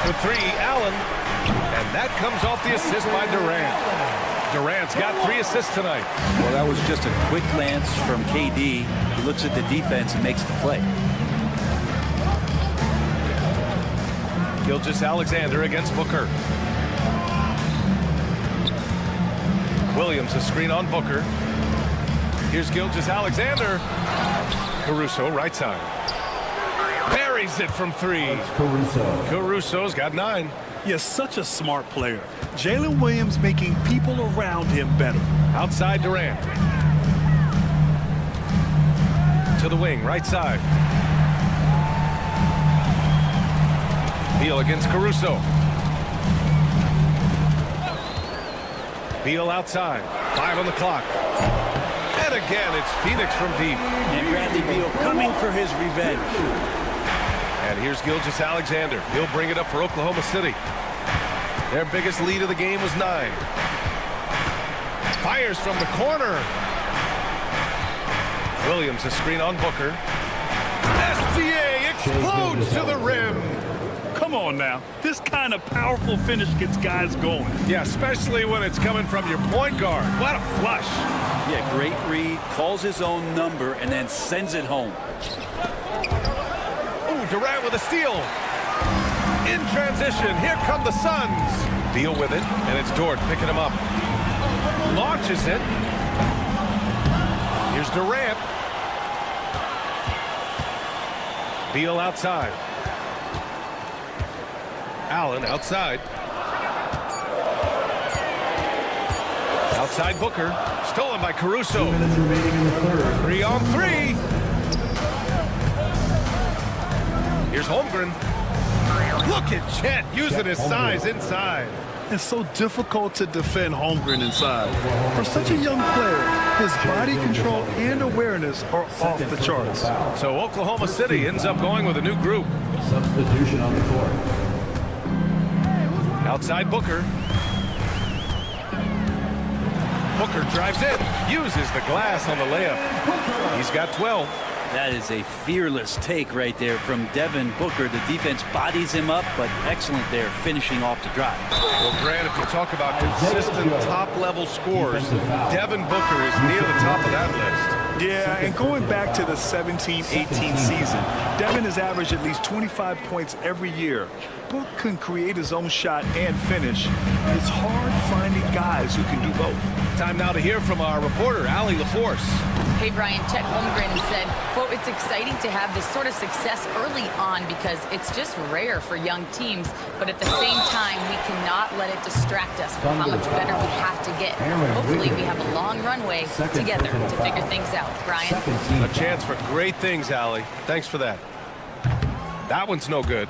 For 3, Allen. And that comes off the assist by Durant. Durant's got 3 assists tonight. Well, that was just a quick glance from KD. He looks at the defense and makes the play. Gilgeous-Alexander against Booker. Williams a screen on Booker. Here's Gilgeous-Alexander. Caruso right side. Buries it from 3. Caruso's got 9. Yes, such a smart player. Jalen Williams making people around him better. Outside Durant. To the wing, right side. Beal against Caruso. Beal outside. 5 on the clock. And again, it's Phoenix from deep. And Bradley Beal coming for his revenge. And here's Gilgeous-Alexander. He'll bring it up for Oklahoma City. Their biggest lead of the game was 9. Fires from the corner. Williams, a screen on Booker. SGA explodes to the rim. Come on now. This kind of powerful finish gets guys going. Yeah, especially when it's coming from your point guard. What a flush. Yeah, great read. Calls his own number and then sends it home. Ooh, Durant with a steal. In transition, here come the Suns. Beal with it, and it's Dort picking him up. Launches it. Here's Durant. Beal outside. Allen outside. Outside Booker. Stolen by Caruso. 2 minutes remaining in the third. 3 on 3. Here's Holmgren. Look at Chet using his size inside. It's so difficult to defend Holmgren inside. For such a young player, his body control and awareness are off the charts. So Oklahoma City ends up going with a new group. Substitution on the court. Outside Booker. Booker drives in, uses the glass on the layup. He's got 12. That is a fearless take right there from Devin Booker. The defense bodies him up, but excellent there, finishing off the drive. Well, Grant, if you talk about consistent top-level scores, Devin Booker is near the top of that list. Yeah, and going back to the 17-18 season, Devin has averaged at least 25 points every year. Book can create his own shot and finish. It's hard finding guys who can do both. Time now to hear from our reporter, Allie LaForce. Hey, Brian, Chet Holmgren said, quote, it's exciting to have this sort of success early on because it's just rare for young teams. But at the same time, we cannot let it distract us from how much better we have to get. Hopefully, we have a long runway together to figure things out. Brian? A chance for great things, Allie. Thanks for that. That one's no good.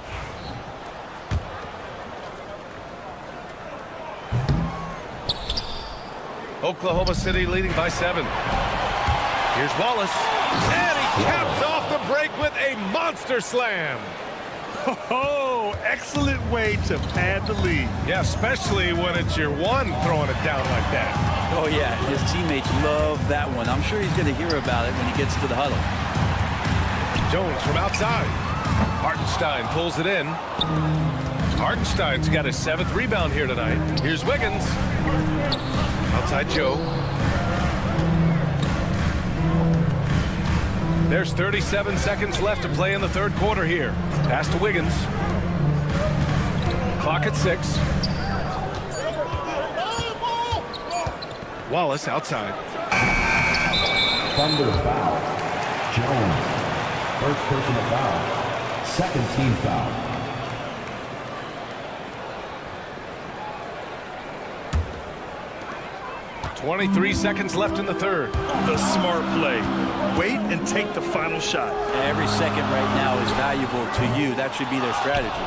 Oklahoma City leading by 7. Here's Wallace. And he caps off the break with a monster slam. Oh, excellent way to pad the lead. Yeah, especially when it's your one throwing it down like that. Oh, yeah, his teammates love that one. I'm sure he's going to hear about it when he gets to the huddle. Jones from outside. Hartenstein pulls it in. Hartenstein's got his 7th rebound here tonight. Here's Wiggins. Outside Joe. There's 37 seconds left to play in the third quarter here. Pass to Wiggins. Clock at 6. Wallace outside. Thunder foul. Jones. First personal foul. Second team foul. .23 seconds left in the third. The smart play. Wait and take the final shot. Every second right now is valuable to you. That should be their strategy.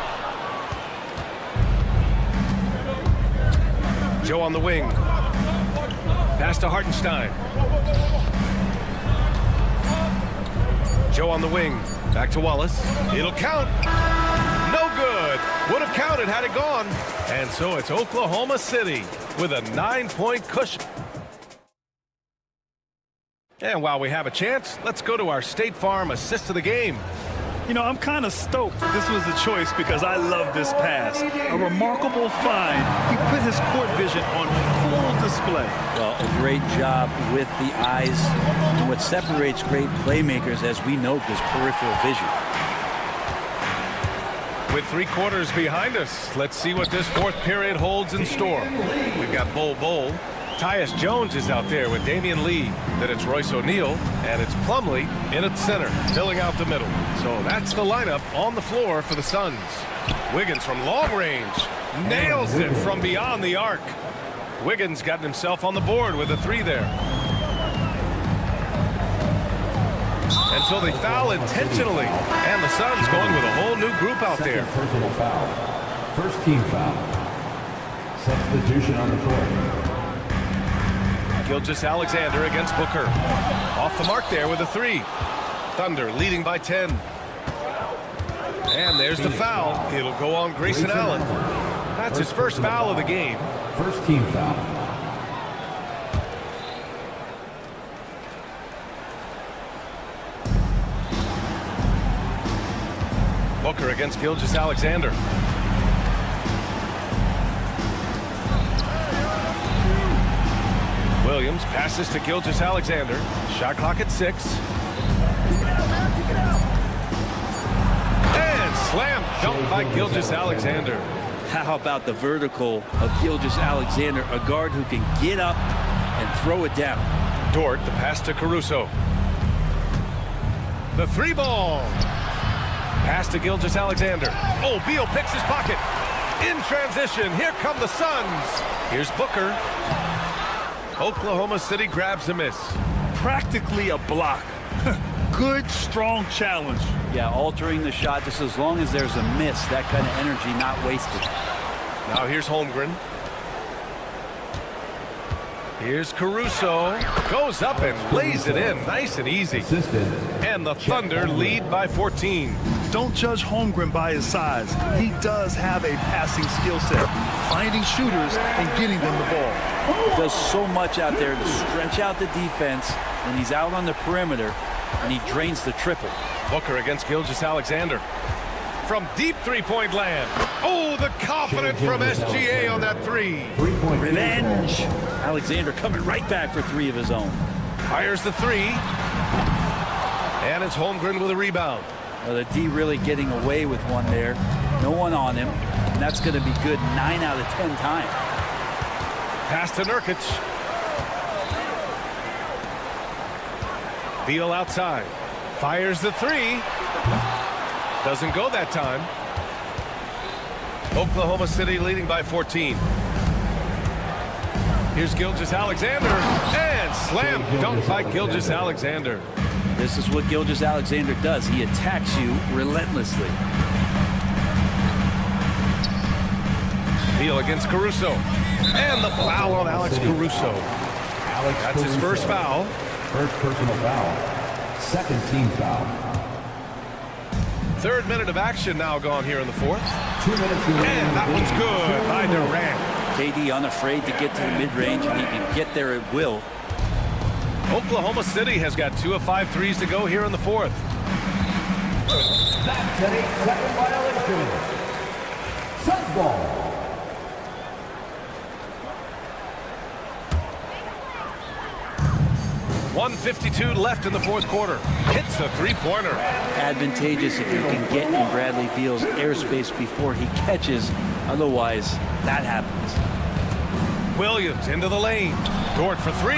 Joe on the wing. Pass to Hartenstein. Joe on the wing. Back to Wallace. It'll count. No good. Would have counted had it gone. And so it's Oklahoma City with a 9-point cushion. And while we have a chance, let's go to our State Farm assist of the game. You know, I'm kind of stoked this was the choice because I love this pass. A remarkable find. He put his court vision on full display. Well, a great job with the eyes. And what separates great playmakers, as we note, is peripheral vision. With 3 quarters behind us, let's see what this fourth period holds in store. We've got Bol. Tyus Jones is out there with Damian Lee. Then it's Royce O'Neal, and it's Plumlee in at center, filling out the middle. So that's the lineup on the floor for the Suns. Wiggins from long range nails it from beyond the arc. Wiggins got himself on the board with a 3 there. And so they foul intentionally. And the Suns going with a whole new group out there. Personal foul. First team foul. Substitution on the court. Gilgeous-Alexander against Booker. Off the mark there with a 3. Thunder leading by 10. And there's the foul. It'll go on Grayson Allen. That's his first foul of the game. First team foul. Booker against Gilgeous-Alexander. Williams passes to Gilgeous-Alexander. Shot clock at 6. And slam dunk by Gilgeous-Alexander. How about the vertical of Gilgeous-Alexander, a guard who can get up and throw it down. Dort, the pass to Caruso. The 3 ball. Pass to Gilgeous-Alexander. Oh, Beal picks his pocket. In transition, here come the Suns. Here's Booker. Oklahoma City grabs a miss. Practically a block. Good, strong challenge. Yeah, altering the shot just as long as there's a miss. That kind of energy not wasted. Now here's Holmgren. Here's Caruso. Goes up and lays it in nice and easy. And the Thunder lead by 14. Don't judge Holmgren by his size. He does have a passing skill set, finding shooters and getting them the ball. Does so much out there to stretch out the defense when he's out on the perimeter, and he drains the triple. Booker against Gilgeous-Alexander. From deep three-point land. Oh, the confidence from SGA on that 3. Revenge. Alexander coming right back for 3 of his own. Fires the 3. And it's Holmgren with a rebound. Well, the D really getting away with one there. No one on him. And that's going to be good 9 out of 10 times. Pass to Nurkic. Beal outside. Fires the 3. Doesn't go that time. Oklahoma City leading by 14. Here's Gilgeous-Alexander. And slam dunk by Gilgeous-Alexander. This is what Gilgeous-Alexander does. He attacks you relentlessly. Beal against Caruso. And the foul on Alex Caruso. That's his first foul. First personal foul. Second team foul. 3rd minute of action now gone here in the 4th. 2 minutes remaining. And that one's good by Durant. KD unafraid to get to the mid-range, and he can get there at will. Oklahoma City has got 2 of 5 threes to go here in the 4th. That's an 8-second violation. Suns ball. 1:52 left in the 4th quarter. Hits the 3-pointer. Advantageous if you can get in Bradley Beal's airspace before he catches. Otherwise, that happens. Williams into the lane. Dort for 3.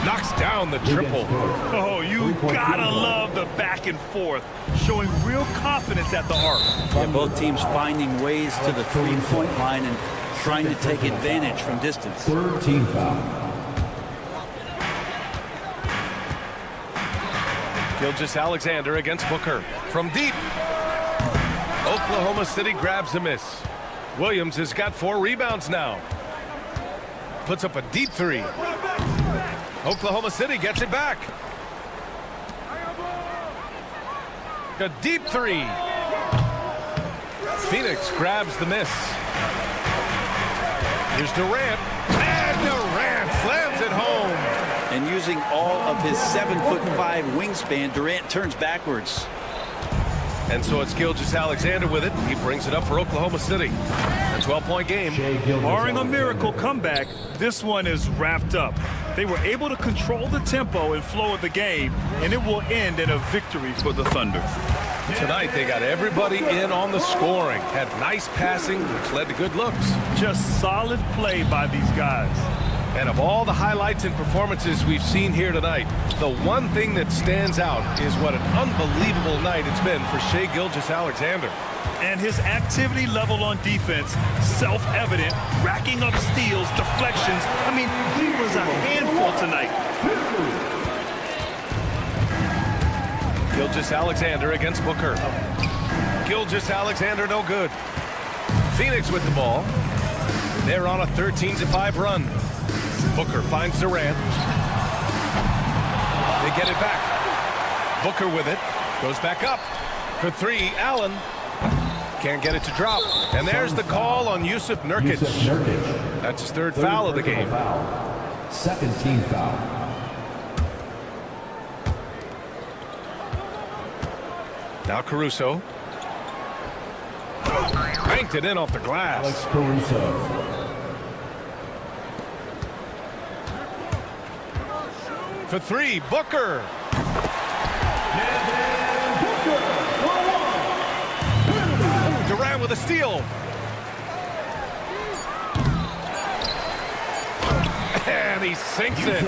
Knocks down the triple. Oh, you gotta love the back and forth, showing real confidence at the arc. Yeah, both teams finding ways to the 3-point line and trying to take advantage from distance. 3rd team foul. Gilgeous-Alexander against Booker. From deep. Oklahoma City grabs a miss. Williams has got 4 rebounds now. Puts up a deep 3. Oklahoma City gets it back. A deep 3. Phoenix grabs the miss. Here's Durant. And Durant slams it home. And using all of his 7'5" wingspan, Durant turns backwards. And so it's Gilgeous-Alexander with it. He brings it up for Oklahoma City. A 12-point game. Barring a miracle comeback, this one is wrapped up. They were able to control the tempo and flow of the game, and it will end in a victory for the Thunder. Tonight, they got everybody in on the scoring. Had nice passing, which led to good looks. Just solid play by these guys. And of all the highlights and performances we've seen here tonight, the one thing that stands out is what an unbelievable night it's been for Shai Gilgeous-Alexander. And his activity level on defense, self-evident, racking up steals, deflections. I mean, he was a handful tonight. Gilgeous-Alexander against Booker. Gilgeous-Alexander no good. Phoenix with the ball. They're on a 13-5 run. Booker finds Durant. They get it back. Booker with it. Goes back up. For three, Allen. Can't get it to drop. And there's the call on Yusuf Nurkic. That's his third foul of the game. Second team foul. Now Caruso. Banked it in off the glass. Alex Caruso. For three, Booker. Durant with a steal. And he sinks it.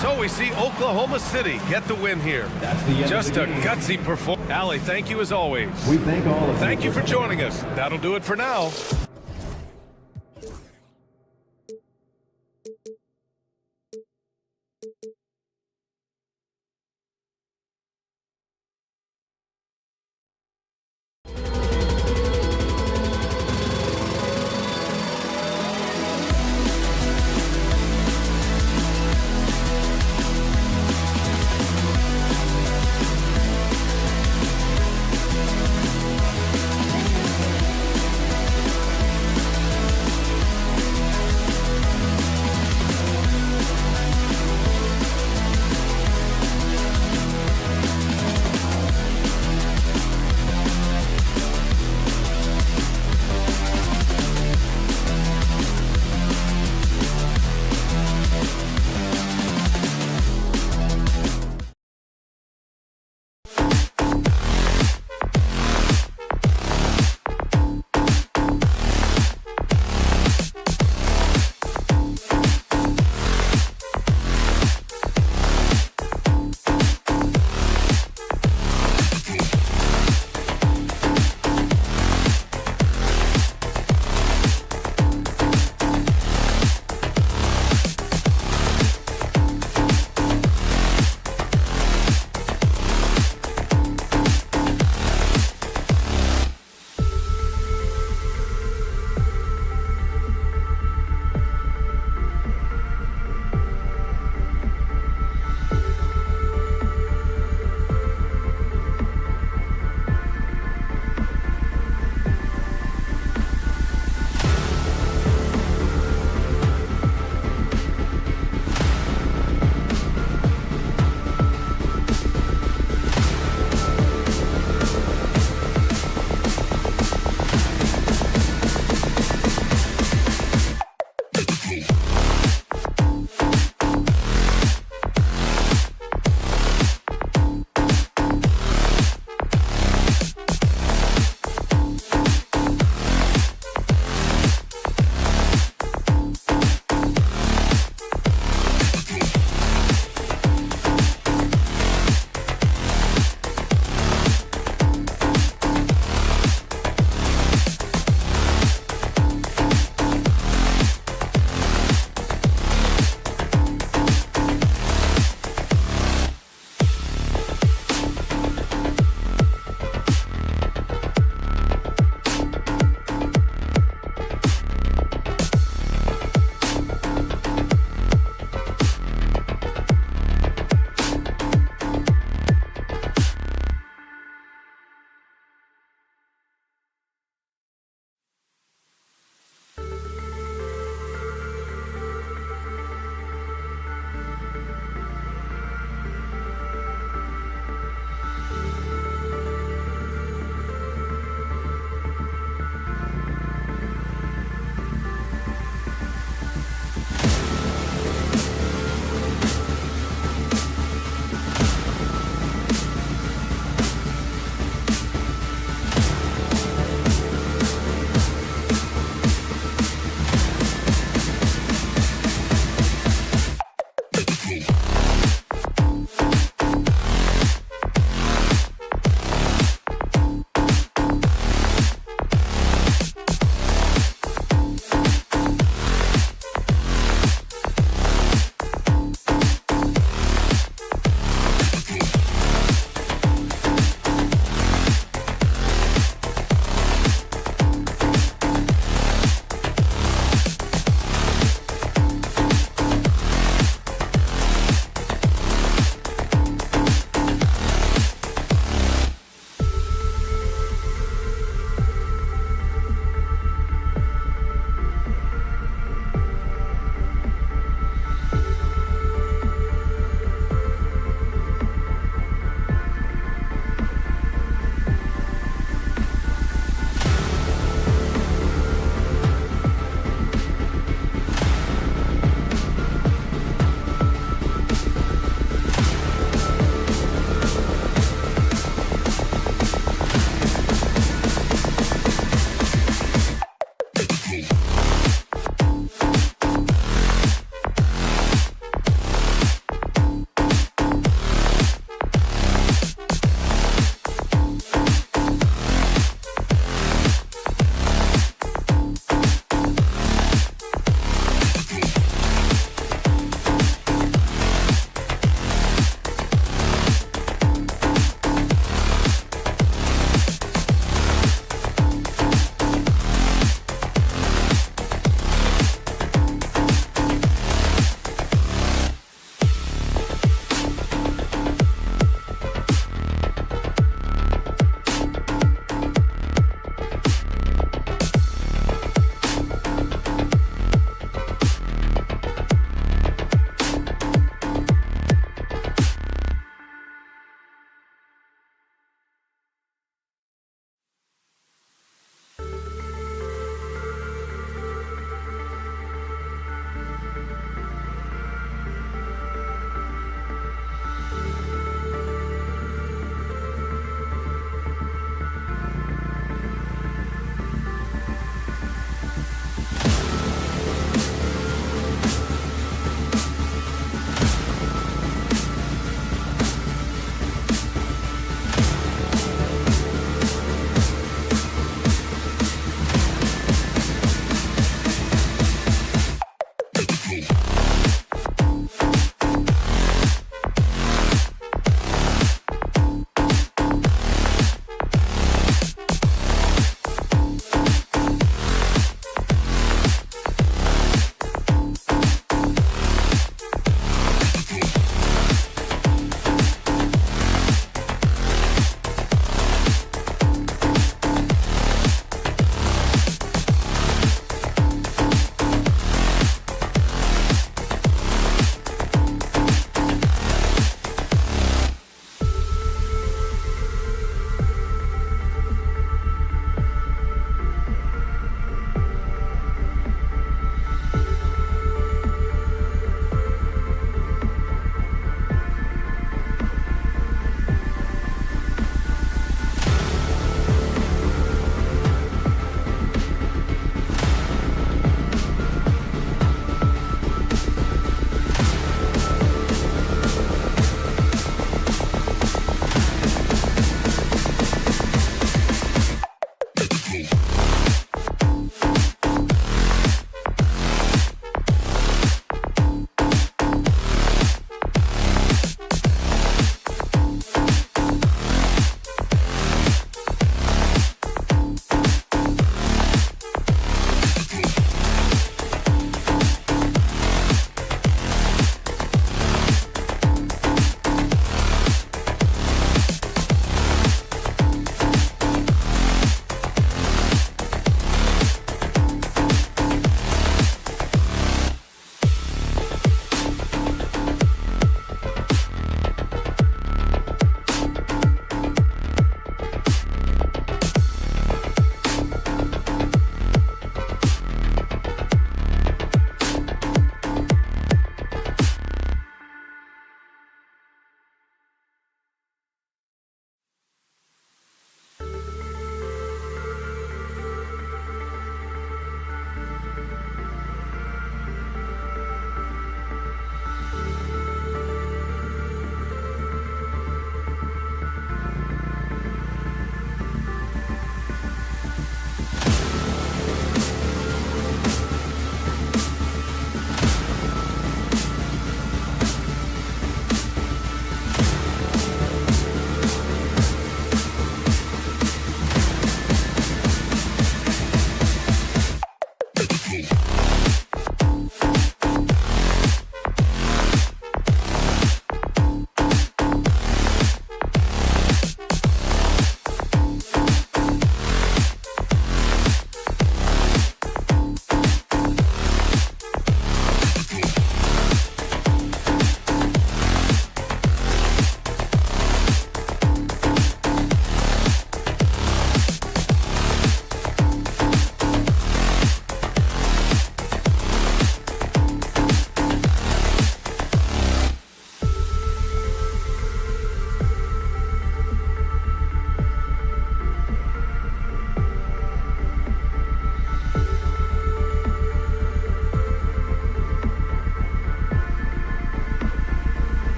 So we see Oklahoma City get the win here. Just a gutsy performance. Allie, thank you as always. We thank all of you. Thank you for joining us. That'll do it for now.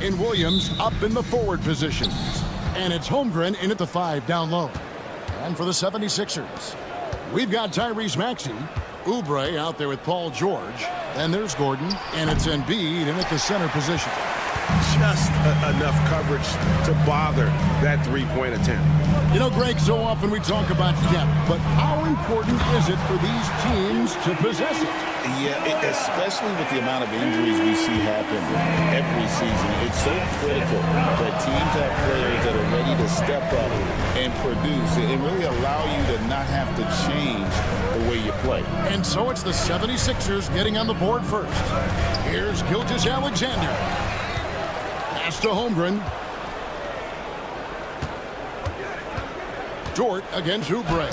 and Williams up in the forward position. And it's Holmgren in at the 5 down low. And for the 76ers, we've got Tyrese Maxey, Oubre out there with Paul George. And there's Gordon, and it's Embiid in at the center position. Just enough coverage to bother that three-point attempt. You know, Greg, so often we talk about depth, but how important is it for these teams to possess it? Yeah, especially with the amount of injuries we see happen every season. It's so critical that teams have players that are ready to step up and produce and really allow you to not have to change the way you play. And so it's the 76ers getting on the board first. Here's Gilgeous-Alexander. Pass to Holmgren. Dort against Oubre.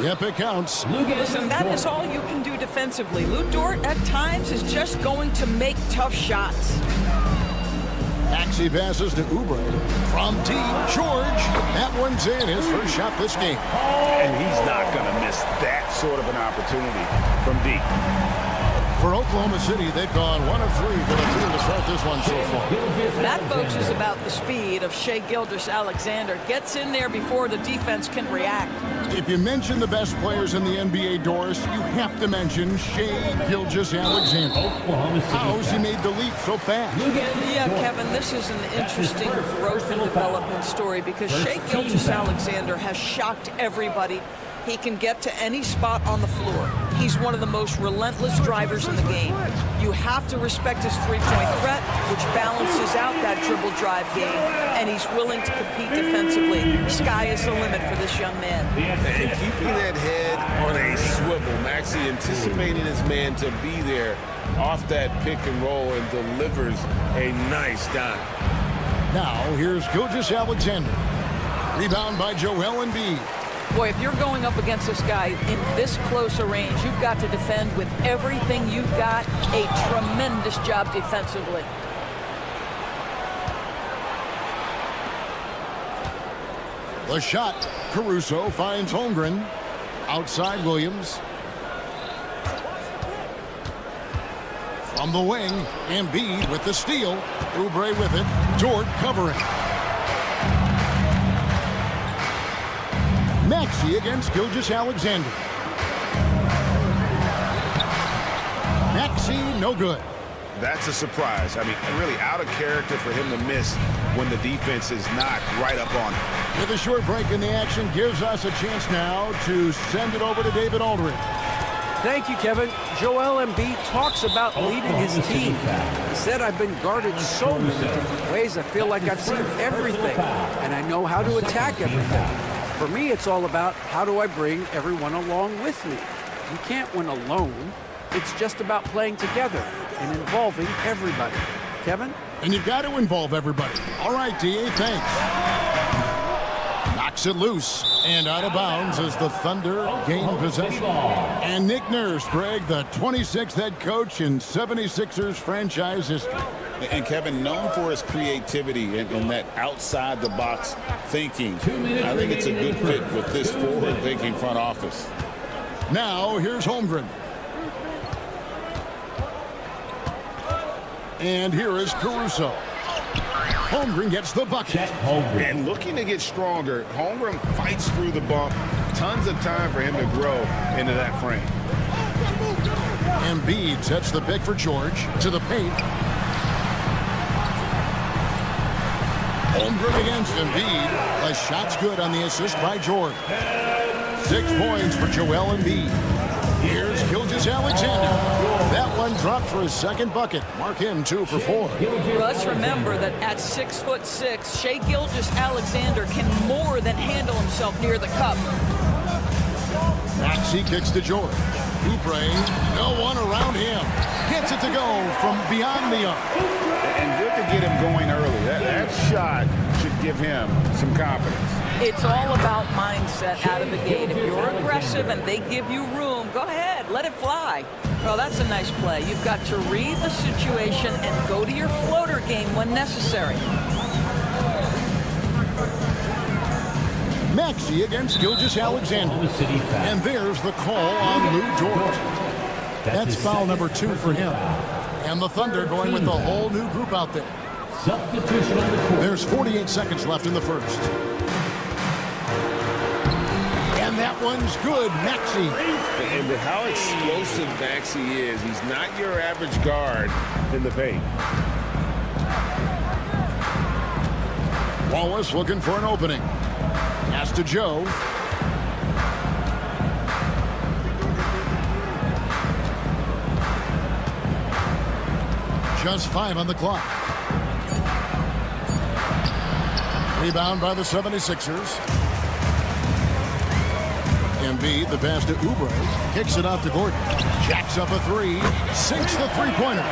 Yep, it counts. Listen, that is all you can do defensively. Lou Dort, at times, is just going to make tough shots. Maxey passes to Oubre. From deep, George. That one's in, his first shot this game. And he's not going to miss that sort of an opportunity from deep. For Oklahoma City, they've gone 1 of 3 for the field to start this one so far. That, folks, is about the speed of Shai Gilgeous-Alexander. Gets in there before the defense can react. If you mention the best players in the NBA, Doris, you have to mention Shai Gilgeous-Alexander. How's he made the leap so fast? Yeah, Kevin, this is an interesting growth and development story because Shai Gilgeous-Alexander has shocked everybody. He can get to any spot on the floor. He's one of the most relentless drivers in the game. You have to respect his three-point threat, which balances out that dribble drive game, and he's willing to compete defensively. Sky is the limit for this young man. And keeping that head on a swivel, Maxey anticipating his man to be there off that pick and roll and delivers a nice dime. Now, here's Gilgeous-Alexander. Rebound by Joel Embiid. Boy, if you're going up against this guy in this close a range, you've got to defend with everything you've got. A tremendous job defensively. The shot. Caruso finds Holmgren. Outside Williams. From the wing, Embiid with the steal. Oubre with it. Dort covering. Maxey against Gilgeous-Alexander. Maxey, no good. That's a surprise. I mean, really out of character for him to miss when the defense is not right up on him. With a short break in the action, gives us a chance now to send it over to David Aldridge. Thank you, Kevin. Joel Embiid talks about leading his team. He said, I've been guarded so many different ways. I feel like I've seen everything, and I know how to attack everything. For me, it's all about how do I bring everyone along with me. You can't win alone. It's just about playing together and involving everybody. Kevin? And you've got to involve everybody. All right, D.A., thanks. Knocks it loose and out of bounds as the Thunder gain possession. And Nick Nurse, Greg, the 26th head coach in 76ers franchise history. And Kevin, known for his creativity and that outside-the-box thinking, I think it's a good fit with this forward-thinking front office. Now, here's Holmgren. And here is Caruso. Holmgren gets the bucket. And looking to get stronger, Holmgren fights through the bump. Tons of time for him to grow into that frame. Embiid sets the pick for George to the paint. Holmgren against Embiid. The shot's good on the assist by George. 6 points for Joel Embiid. Here's Gilgeous-Alexander. That one dropped for his second bucket. Mark him 2 for 4. Let's remember that at 6'6", Shai Gilgeous-Alexander can more than handle himself near the cup. Maxey kicks to George. Oubre, no one around him. Gets it to go from beyond the arc. And good to get him going early. That shot should give him some confidence. It's all about mindset out of the gate. If you're aggressive and they give you room, go ahead, let it fly. Well, that's a nice play. You've got to read the situation and go to your floater game when necessary. Maxey against Gilgeous-Alexander. And there's the call on Lou Dort. That's foul number 2 for him. And the Thunder going with the whole new group out there. Substitution on the court. There's 48 seconds left in the first. And that one's good, Maxey. And with how explosive Maxey is, he's not your average guard in the paint. Wallace looking for an opening. Pass to Joe. Just 5 on the clock. Rebound by the 76ers. Embiid, the pass to Oubre. Kicks it out to Gordon. Jacks up a 3. Sinks the three-pointer.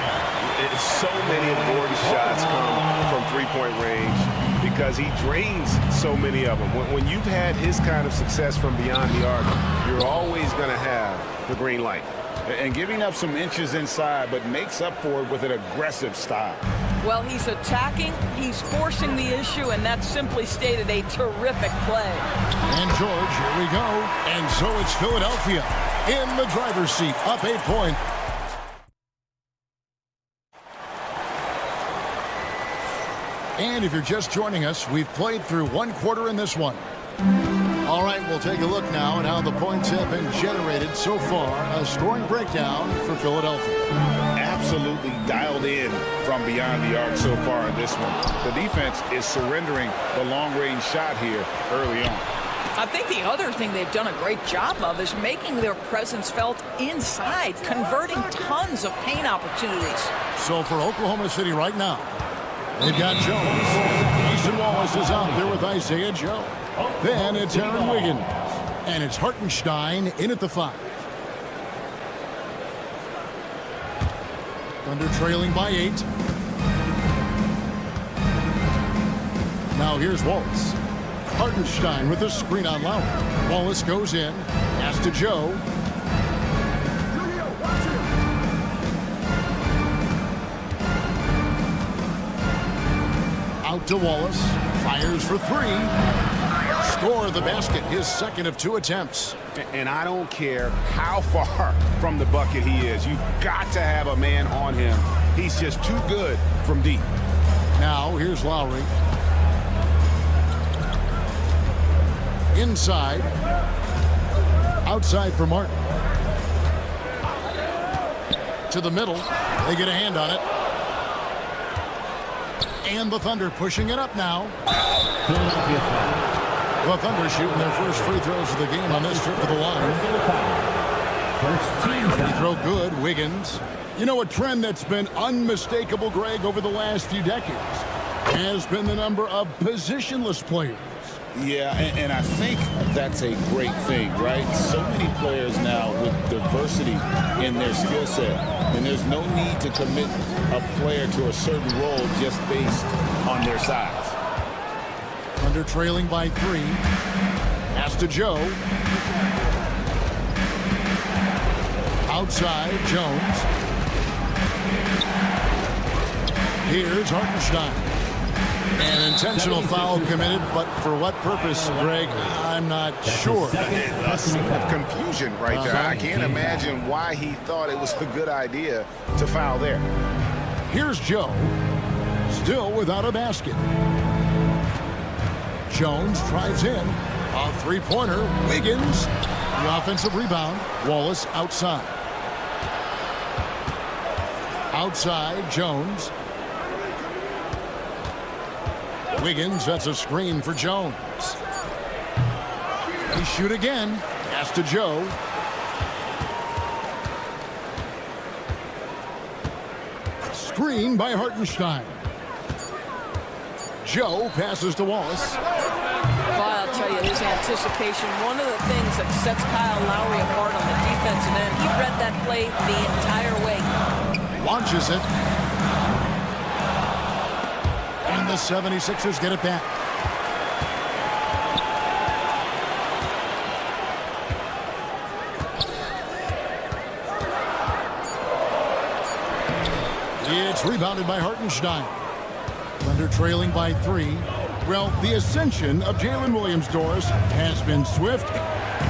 So many of Gordon's shots come from three-point range because he drains so many of them. When you've had his kind of success from beyond the arc, you're always going to have the green light. And giving up some inches inside, but makes up for it with an aggressive style. Well, he's attacking, he's forcing the issue, and that's simply stated a terrific play. And George, here we go. And so it's Philadelphia in the driver's seat, up 8 points. And if you're just joining us, we've played through 1 quarter in this one. All right, we'll take a look now at how the points have been generated so far. A scoring breakdown for Philadelphia. Absolutely dialed in from beyond the arc so far in this one. The defense is surrendering the long-range shot here early on. I think the other thing they've done a great job of is making their presence felt inside, converting tons of paint opportunities. So for Oklahoma City right now, they've got Jones. Easton Wallace is out there with Isaiah Joe. Then it's Aaron Wiggins. And it's Hartenstein in at the 5. Thunder trailing by 8. Now here's Wallace. Hartenstein with a screen on Lowry. Wallace goes in. Pass to Joe. Out to Wallace. Fires for 3. Score the basket, his second of 2 attempts. And I don't care how far from the bucket he is. You've got to have a man on him. He's just too good from deep. Now, here's Lowry. Inside. Outside for Martin. To the middle. They get a hand on it. And the Thunder pushing it up now. The Thunder shooting their first free throws of the game on this trip to the line. Free throw good, Wiggins. You know, a trend that's been unmistakable, Greg, over the last few decades has been the number of positionless players. Yeah, and I think that's a great thing, right? So many players now with diversity in their skill set, and there's no need to commit a player to a certain role just based on their size. Under trailing by 3. Pass to Joe. Outside, Jones. Here's Hartenstein. An intentional foul committed, but for what purpose, Greg, I'm not sure. A scene of confusion right there. I can't imagine why he thought it was a good idea to foul there. Here's Joe. Still without a basket. Jones drives in. A three-pointer. Wiggins. The offensive rebound. Wallace outside. Outside, Jones. Wiggins, that's a screen for Jones. He shoot again. Pass to Joe. Screen by Hartenstein. Joe passes to Wallace. Well, I'll tell you, his anticipation, one of the things that sets Kyle Lowry apart on the defensive end, he read that play the entire way. Launches it. And the 76ers get it back. It's rebounded by Hartenstein. Thunder trailing by 3. Well, the ascension of Jalen Williams, Doris, has been swift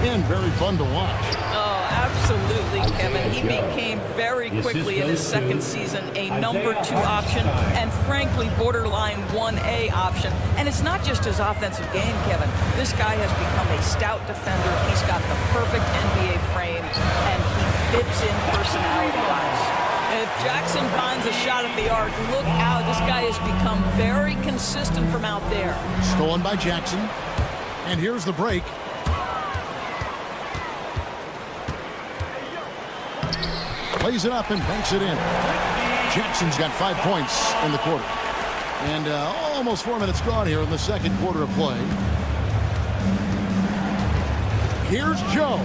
and very fun to watch. Oh, Absolutely, Kevin. He became very quickly in his second season a number 2 option and frankly borderline 1A option. And it's not just his offensive game, Kevin. This guy has become a stout defender. He's got the perfect NBA frame and he fits in personality-wise. If Jackson finds a shot at the arc, look out. This guy has become very consistent from out there. Stolen by Jackson. And here's the break. Plays it up and banks it in. Jackson's got 5 points in the quarter. And almost 4 minutes gone here in the second quarter of play. Here's Joe.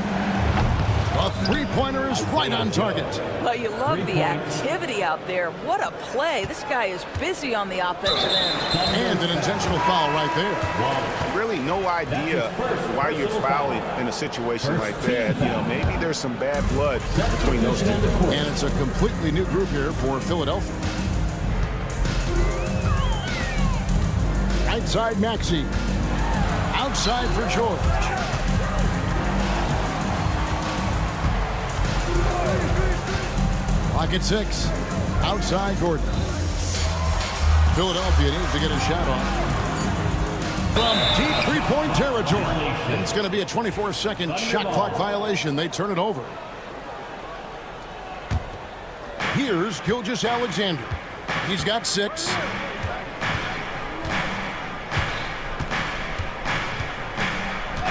A three-pointer is right on target. Well, you love the activity out there. What a play. This guy is busy on the offensive end. And an intentional foul right there. Really no idea why you're fouling in a situation like that. You know, maybe there's some bad blood between those two. And it's a completely new group here for Philadelphia. Right side, Maxey. Outside for George. Pocket 6. Outside Gordon. Philadelphia needs to get a shot off from deep three-point territory. And it's going to be a 24-second shot clock violation. They turn it over. Here's Gilgeous-Alexander. He's got 6.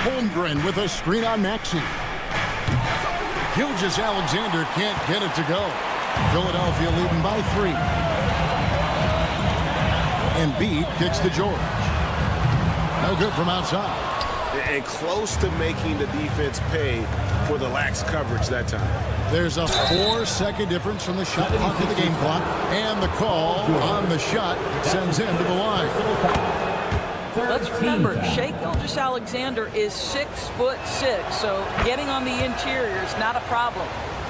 Holmgren with a screen on Maxey. Gilgeous-Alexander can't get it to go. Philadelphia leading by 3. Embiid kicks to George. No good from outside. And close to making the defense pay for the lax coverage that time. There's a 4-second difference from the shot clock to the game clock. And the call on the shot sends him to the line. Let's remember, Shai Gilgeous-Alexander is 6'6", so getting on the interior is not a problem.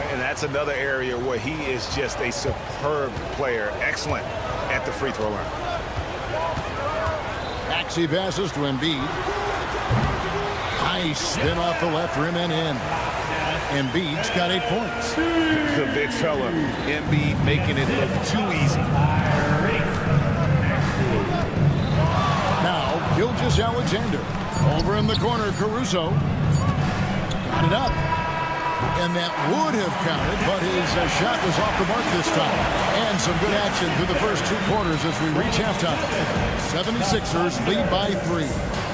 And that's another area where he is just a superb player. Excellent at the free throw line. Maxey passes to Embiid. Nice spin off the left rim and in. Embiid's got 8 points. The big fella, Embiid, making it look too easy. Now, Gilgeous-Alexander. Over in the corner, Caruso. Got it up. And that would have counted, but his shot was off the mark this time. And some good action through the first 2 quarters as we reach halftime. 76ers lead by 3.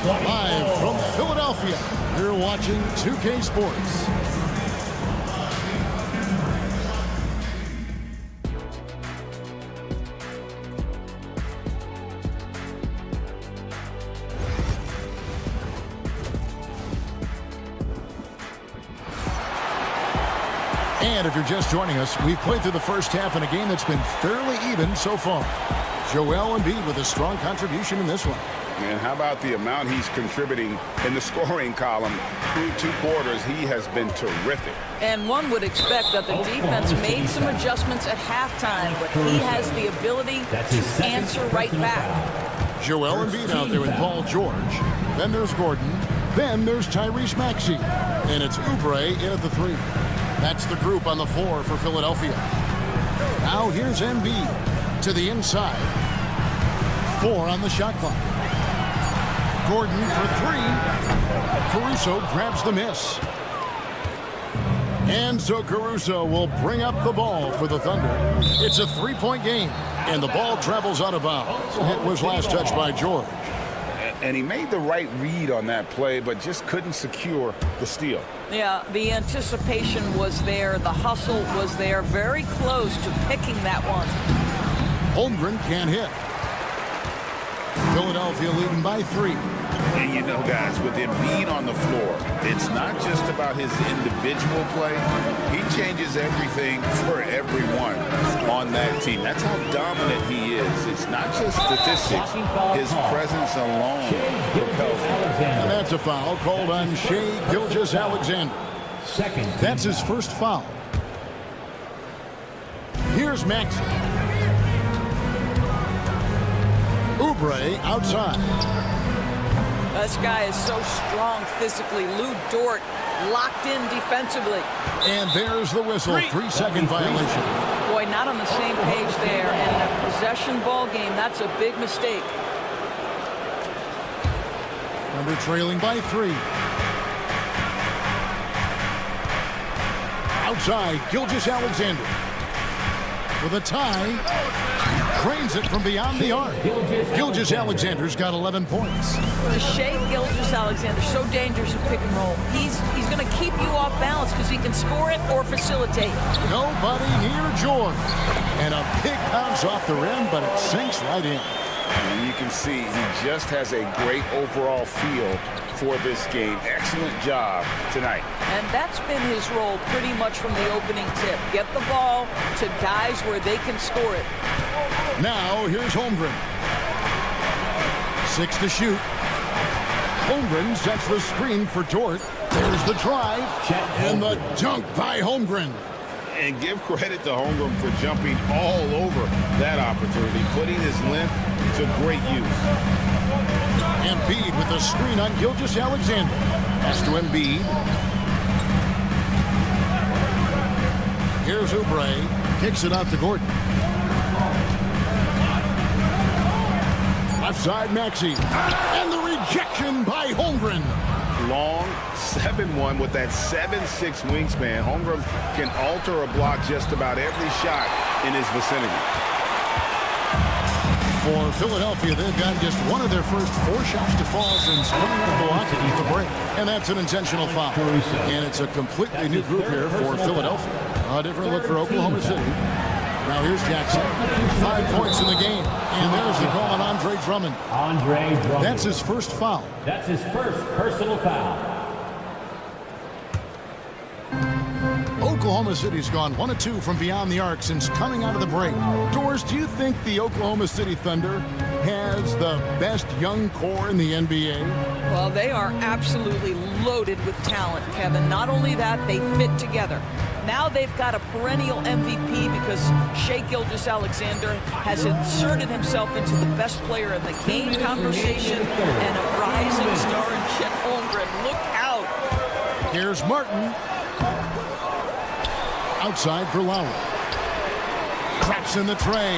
Live from Philadelphia, you're watching 2K Sports. And if you're just joining us, we've played through the first half in a game that's been fairly even so far. Joel Embiid with a strong contribution in this one. And how about the amount he's contributing in the scoring column through 2 quarters? He has been terrific. And one would expect that the defense made some adjustments at halftime, but he has the ability to answer right back. Joel Embiid out there with Paul George. Then there's Gordon. Then there's Tyrese Maxey. And it's Oubre in at the 3. That's the group on the floor for Philadelphia. Now here's Embiid to the inside. 4 on the shot clock. Gordon for 3. Caruso grabs the miss. And so Caruso will bring up the ball for the Thunder. It's a 3-point game, and the ball travels out of bounds. It was last touched by George. And he made the right read on that play, but just couldn't secure the steal. Yeah, the anticipation was there. The hustle was there. Very close to picking that one. Holmgren can't hit. Philadelphia leading by 3. And you know, guys, with Embiid on the floor, it's not just about his individual play. He changes everything for everyone on that team. That's how dominant he is. It's not just statistics. His presence alone propels him. And that's a foul called on Shai Gilgeous-Alexander. That's his first foul. Here's Maxey. Oubre outside. This guy is so strong physically. Lou Dort locked in defensively. And there's the whistle. 3-second violation. Boy, not on the same page there. And in a possession ball game, that's a big mistake. Thunder trailing by 3. Outside, Gilgeous-Alexander with a tie. Drains it from beyond the arc. Gilgeous-Alexander's got 11 points. To Shai Gilgeous-Alexander, so dangerous in pick and roll. He's going to keep you off balance because he can score it or facilitate. Nobody near George. And a big bounce off the rim, but it sinks right in. And you can see he just has a great overall feel for this game. Excellent job tonight. And that's been his role pretty much from the opening tip. Get the ball to guys where they can score it. Now, here's Holmgren. 6 to shoot. Holmgren sets the screen for Dort. There's the drive. And the dunk by Holmgren. And give credit to Holmgren for jumping all over that opportunity, putting his length to great use. Embiid with the screen on Gilgeous-Alexander. Pass to Embiid. Here's Oubre. Kicks it out to Gordon. Left side, Maxey. And the rejection by Holmgren. Long 7'1" with that 7'6" wingspan. Holmgren can alter or block just about every shot in his vicinity. For Philadelphia, they've gotten just one of their first 4 shots to fall since coming out of Milwaukee at the break. And that's an intentional foul. And it's a completely new group here for Philadelphia. A different look for Oklahoma City. Now here's Jackson. 5 points in the game. And there's the call on Andre Drummond. That's his first foul. That's his first personal foul. Oklahoma City's gone 1 of 2 from beyond the arc since coming out of the break. Doors, do you think the Oklahoma City Thunder has the best young core in the NBA? Well, they are absolutely loaded with talent, Kevin. Not only that, they fit together. Now they've got a perennial MVP because Shai Gilgeous-Alexander has inserted himself into the best player in the game conversation and a rising star in Chet Holmgren. Look out. Here's Martin. Outside for Lowry. Craps in the tray.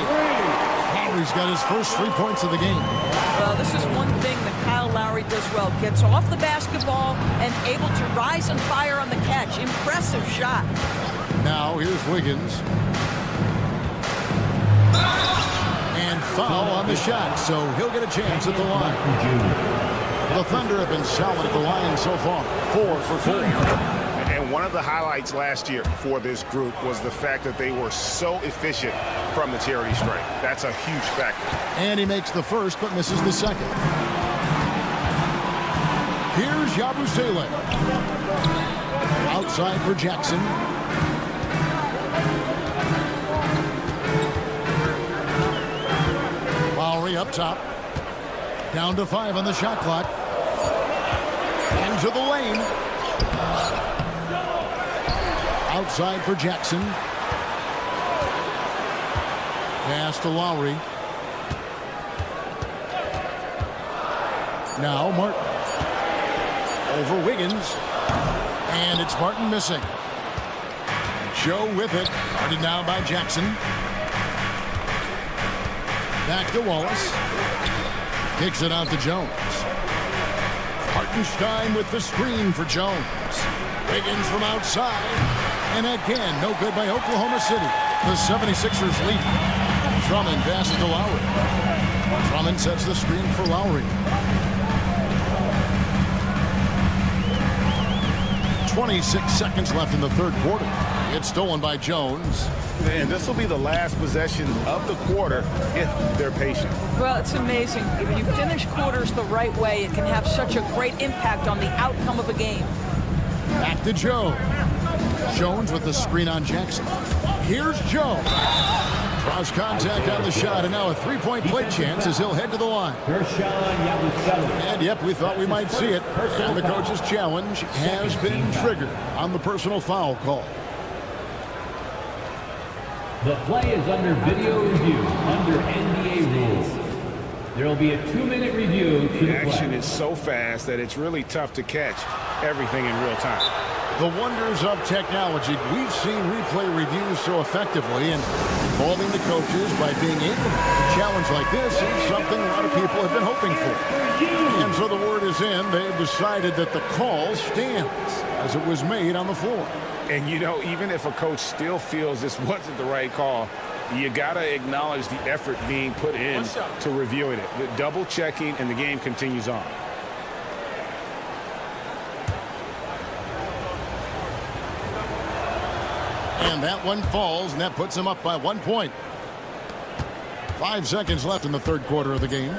Lowry's got his first 3 points of the game. Well, this is one thing that Kyle Lowry does well. Gets off the basketball and able to rise and fire on the catch. Impressive shot. Now here's Wiggins. And foul on the shot, so he'll get a chance at the line. The Thunder have been solid at the line so far. 4 for 4. And one of the highlights last year for this group was the fact that they were so efficient from the charity stripe. That's a huge factor. And he makes the first but misses the second. Here's Yabusele. Outside for Jackson. Lowry up top. Down to 5 on the shot clock. Into the lane. Outside for Jackson. Pass to Lowry. Now Martin. Over Wiggins. And it's Martin missing. Joe with it. Guarded now by Jackson. Back to Wallace. Kicks it out to Jones. Hartenstein with the screen for Jones. Wiggins from outside. And again, no good by Oklahoma City. The 76ers lead. Drummond passes to Lowry. Drummond sets the screen for Lowry. 26 seconds left in the third quarter. It's stolen by Jones. And this will be the last possession of the quarter if they're patient. Well, it's amazing. If you finish quarters the right way, it can have such a great impact on the outcome of a game. Back to Joe. Jones with the screen on Jackson. Here's Joe. Draws contact on the shot, and now a three-point play chance as he'll head to the line. And yep, we thought we might see it. And the coach's challenge has been triggered on the personal foul call. The play is under video review under NBA rules. There will be a 2-minute review to The action is so fast that it's really tough to catch everything in real time. The wonders of technology. We've seen replay reviews so effectively, and involving the coaches by being able to a challenge like this is something a lot of people have been hoping for. And so the word is in. They've decided that the call stands as it was made on the floor. And, you know, even if a coach still feels this wasn't the right call, you got to acknowledge the effort being put in to reviewing it. The double checking, and the game continues on. And that one falls, and that puts them up by 1 point. 5 seconds left in the third quarter of the game.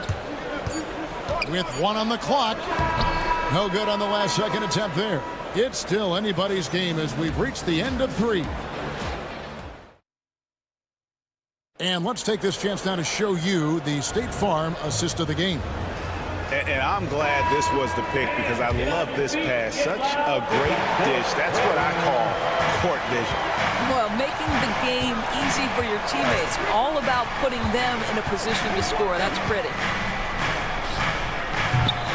With 1 on the clock. No good on the last second attempt there. It's still anybody's game as we've reached the end of 3. And let's take this chance now to show you the State Farm assist of the game. And I'm glad this was the pick because I love this pass. Such a great dish. That's what I call court vision. Well, making the game easy for your teammates. All about putting them in a position to score. That's pretty.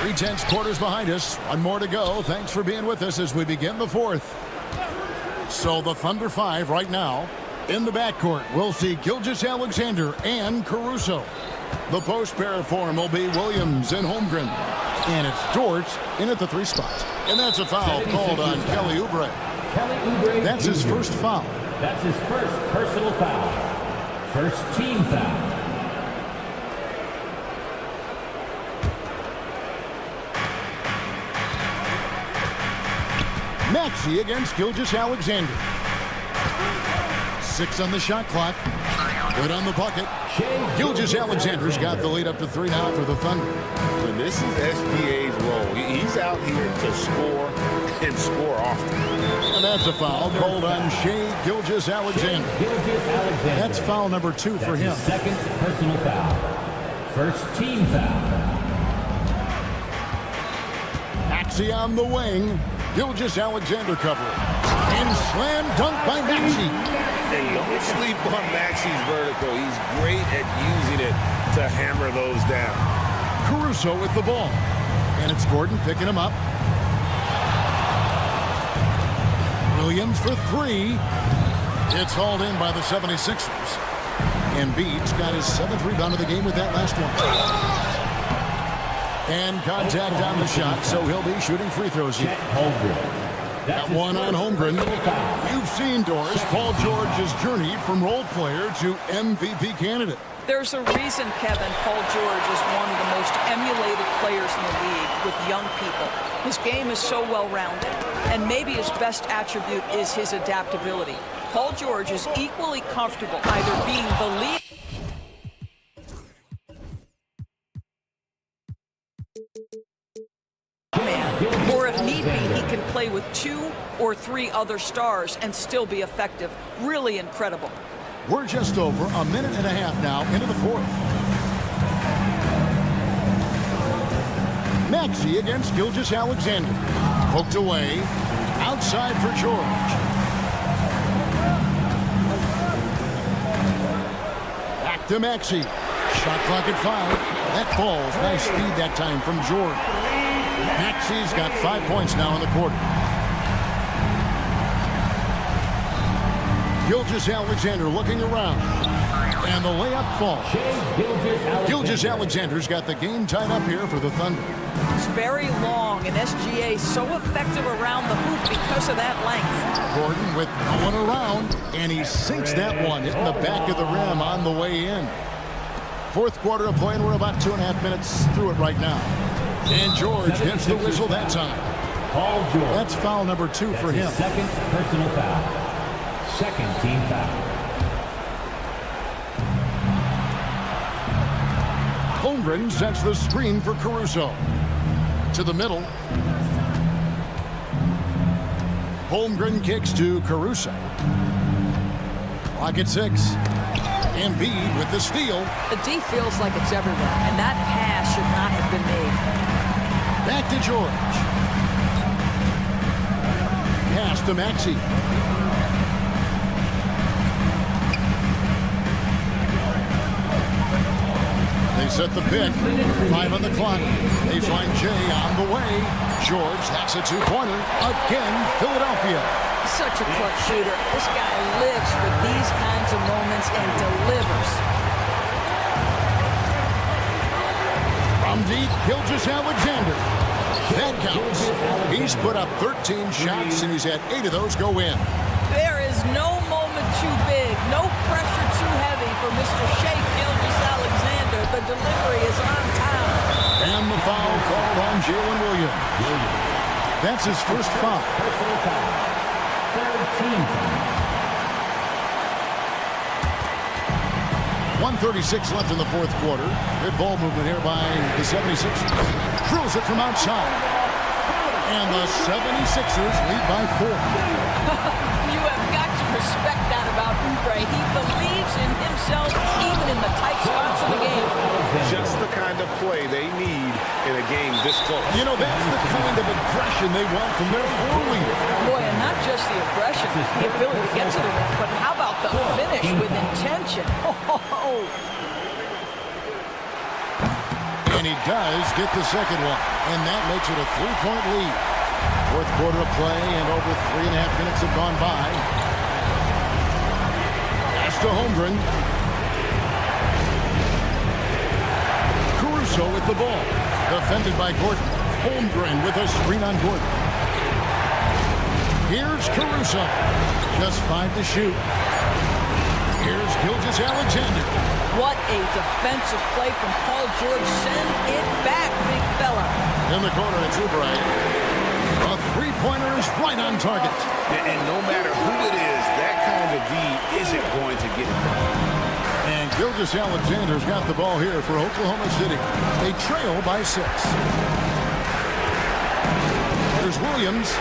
3/10 quarters behind us. 1 more to go. Thanks for being with us as we begin the 4th. So the Thunder 5 right now. In the backcourt, we'll see Gilgeous-Alexander and Caruso. The post pair for him will be Williams and Holmgren. And it's George in at the 3 spot. And that's a foul called on Kelly Oubre. That's his first foul. That's his first personal foul. First team foul. Maxey against Gilgeous-Alexander. 6 on the shot clock. Good on the bucket. Gilgeous-Alexander's got the lead up to 3 now for the Thunder. And this is SGA's role. He's out here to score and score often. And that's a foul called on Shai Gilgeous-Alexander. That's foul number 2 for him. Second personal foul. First team foul. Maxey on the wing. Gilgeous-Alexander covering. And slam dunk by Maxey. And don't sleep on Maxey's vertical. He's great at using it to hammer those down. Caruso with the ball. And it's Gordon picking him up. Williams for 3. It's hauled in by the 76ers. Embiid's got his 7th rebound of the game with that last one. And contact on the shot, so he'll be shooting free throws here. That one on Holmgren. You've seen, Doris, Paul George's journey from role player to MVP candidate. There's a reason, Kevin, Paul George is one of the most emulated players in the league with young people. His game is so well-rounded, and maybe his best attribute is his adaptability. Paul George is equally comfortable either being the lead man, or if need be, he can play with 2 or 3 other stars and still be effective. Really incredible. We're just over a minute and a half now into the 4th. Maxey against Gilgeous-Alexander. Poked away. Outside for George. Back to Maxey. Shot clock at 5. That falls. Nice speed that time from George. Maxey's got 5 points now in the quarter. Gilgeous-Alexander looking around. And the layup falls. Gilgeous-Alexander's got the game tied up here for the Thunder. It's very long, and SGA so effective around the hoop because of that length. Gordon with no one around, and he sinks that one, hitting the back of the rim on the way in. 4th quarter of play, and we're about 2.5 minutes through it right now. And George gets the whistle that time. Paul George. That's foul number 2 for him. Second personal foul. Second team foul. Holmgren sets the screen for Caruso. To the middle. Holmgren kicks to Caruso. Clock at 6. Embiid with the steal. The D feels like it's everywhere, and that pass should not have been made. Back to George. Pass to Maxey. They set the pick. 5 on the clock. Baseline J on the way. George, that's a two-pointer. Again, Philadelphia. Such a clutch shooter. This guy lives for these kinds of moments and delivers. From deep, Gilgeous-Alexander. That counts. He's put up 13 shots, and he's had 8 of those go in. There is no moment too big, no pressure too heavy for Mr. Shea Gilgeous-Alexander. The delivery is on time. And the foul called on Jalen Williams. That's his first foul. 1:36 left in the fourth quarter. Good ball movement here by the 76ers. Drills it from outside. And the 76ers lead by 4. You have got to respect that about Oubre. He believes in himself even in the tight spots of the game. Just the kind of play they need in a game this close. You know, that's the kind of aggression they want from their floor leader. Boy, and not just the aggression, the ability to get to the rim, but how about the finish with intention? And he does get the second one. And that makes it a 3-point lead. Fourth quarter of play, and over 3.5 minutes have gone by. Pass to Holmgren. Caruso with the ball. Defended by Gordon. Holmgren with a screen on Gordon. Here's Caruso. Just 5 to shoot. Here's Gilgeous-Alexander. What a defensive play from Paul George. Send it back, big fella. In the corner, it's Oubre. A three-pointer is right on target. And no matter who it is, that kind of D isn't going to get it done. And Gilgeous-Alexander's got the ball here for Oklahoma City. They trail by 6. There's Williams.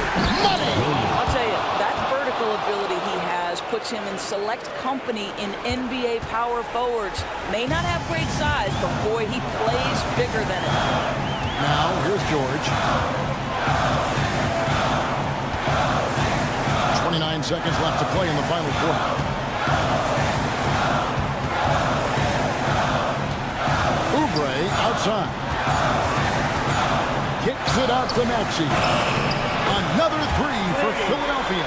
Money! I'll tell you, that vertical ability he has puts him in select company in NBA power forwards. May not have great size, but boy, he plays bigger than it. Now, here's George. 29 seconds left to play in the final quarter. Oubre outside. Kicks it out to Maxey. Another 3 for Philadelphia.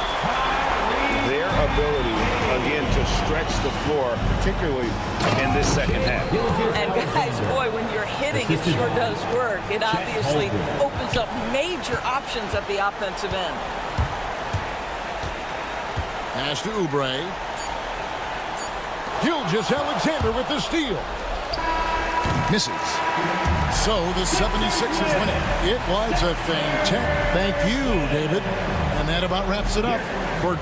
Their ability, again, to stretch the floor, particularly in this second half. And guys, boy, when you're hitting, it sure does work. It obviously opens up major options at the offensive end. Pass to Oubre. Gilgeous-Alexander with the steal. Misses. So the 76ers win it. It was a fantastic. Thank you, David. And that about wraps it up for.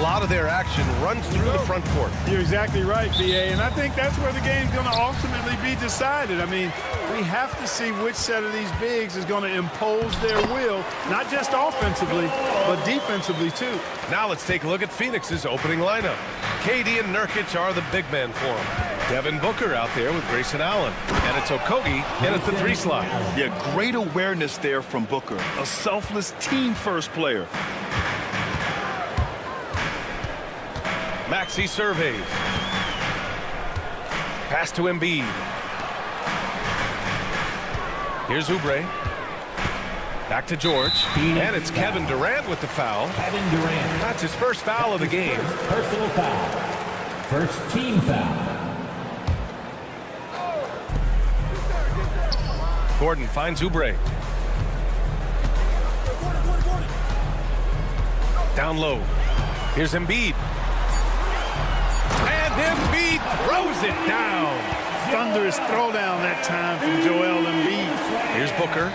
lot of their action runs through the front court. You're exactly right, B.A., and I think that's where the game's going to ultimately be decided. I mean, we have to see which set of these bigs is going to impose their will, not just offensively, but defensively, too. Now let's take a look at Phoenix's opening lineup. KD and Nurkic are the big men for him. Devin Booker out there with Grayson Allen. And it's Okogie in at the 3 slot. Yeah, great awareness there from Booker. A selfless team-first player. Maxey surveys. Pass to Embiid. Here's Oubre. Back to George. And it's Kevin Durant with the foul. Kevin Durant. That's his first foul of the game. Personal foul. First team foul. Gordon finds Oubre. Down low. Here's Embiid. And Embiid throws it down. Thunderous throwdown that time from Joel Embiid. Here's Booker.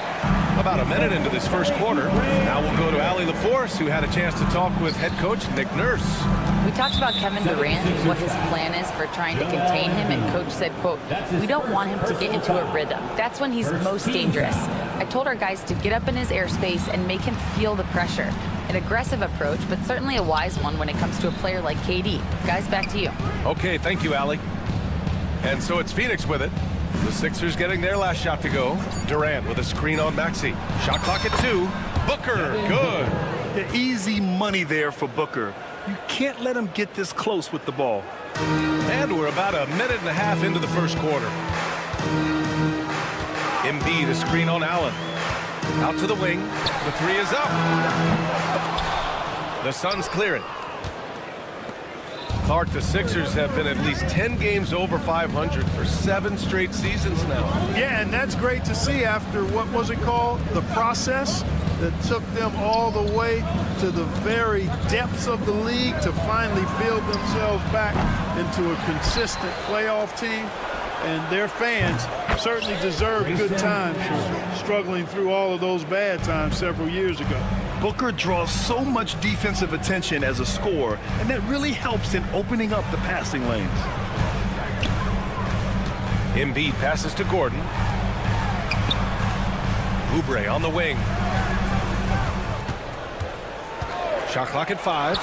About a minute into this first quarter. Now we'll go to Allie LaForce, who had a chance to talk with head coach Nick Nurse. We talked about Kevin Durant and what his plan is for trying to contain him, and coach said, quote, "We don't want him to get into a rhythm. That's when he's most dangerous. I told our guys to get up in his airspace and make him feel the pressure. An aggressive approach, but certainly a wise one when it comes to a player like KD. Guys, back to you." Okay, thank you, Allie. And so it's Phoenix with it. The Sixers getting their last shot to go. Durant with a screen on Maxey. Shot clock at 2. Booker, good. The easy money there for Booker. You can't let him get this close with the ball. And we're about a minute and a half into the first quarter. Embiid, a screen on Allen. Out to the wing. The 3 is up. The Suns clear it. Clark, the Sixers have been at least 10 games over 500 for 7 straight seasons now. Yeah, and that's great to see after, what was it called? The process that took them all the way to the very depths of the league to finally build themselves back into a consistent playoff team. And their fans certainly deserve good times for struggling through all of those bad times several years ago. Booker draws so much defensive attention as a scorer, and that really helps in opening up the passing lanes. Embiid passes to Gordon. Oubre on the wing. Shot clock at 5.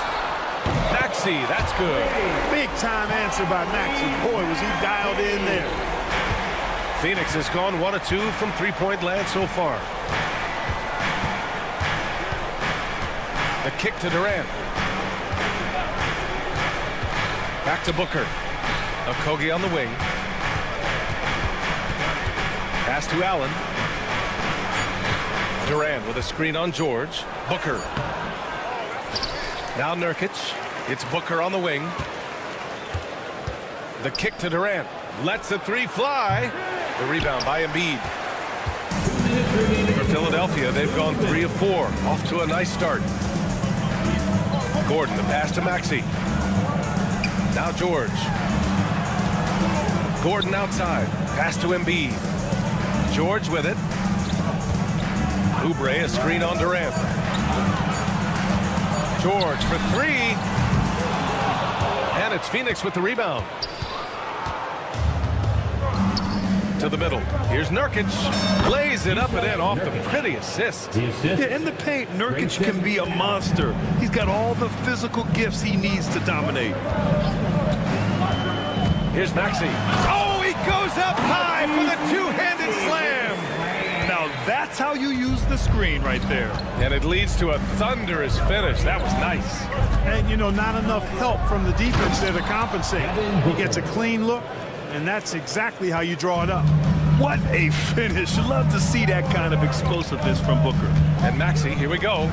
Maxey, that's good. Big time answer by Maxey. Boy, was he dialed in there. Phoenix has gone 1 of 2 from 3-point land so far. The kick to Durant. Back to Booker. Okogie on the wing. Pass to Allen. Durant with a screen on George. Booker. Now Nurkic. It's Booker on the wing. The kick to Durant. Lets the 3 fly. The rebound by Embiid. For Philadelphia, they've gone 3 of 4. Off to a nice start. Gordon, the pass to Maxey. Now George. Gordon outside. Pass to Embiid. George with it. Oubre, a screen on Durant. George for 3. And it's Phoenix with the rebound. To the middle. Here's Nurkic. Lays it up and in off the pretty assist. Yeah, in the paint, Nurkic can be a monster. He's got all the physical gifts he needs to dominate. Here's Maxey. Oh, he goes up high for the 2-handed slam. Now that's how you use the screen right there. And it leads to a thunderous finish. That was nice. And, you know, not enough help from the defense there to compensate. He gets a clean look, and that's exactly how you draw it up. What a finish. Love to see that kind of explosiveness from Booker. And Maxey, here we go.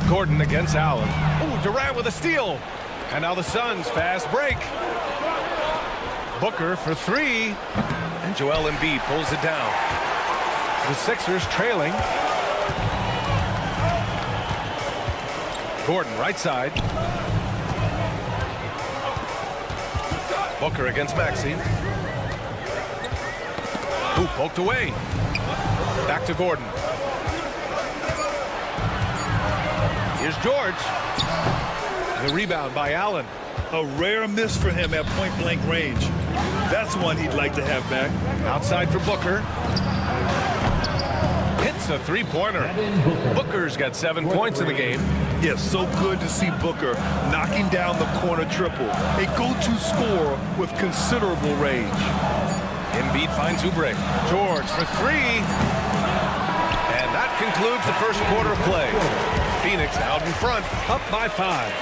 Gordon against Allen. Oh, Durant with a steal. And now the Suns fast break. Booker for 3. And Joel Embiid pulls it down. The Sixers trailing. Gordon right side. Booker against Maxey. Who poked away. Back to Gordon. Here's George. The rebound by Allen. A rare miss for him at point-blank range. That's one he'd like to have back. Outside for Booker. Hits a three-pointer. Booker's got 7 points in the game. Yes, so good to see Booker knocking down the corner triple. A go-to scorer with considerable range. Embiid finds Oubre. George for 3. And that concludes the first quarter of play. Phoenix out in front, up by 5.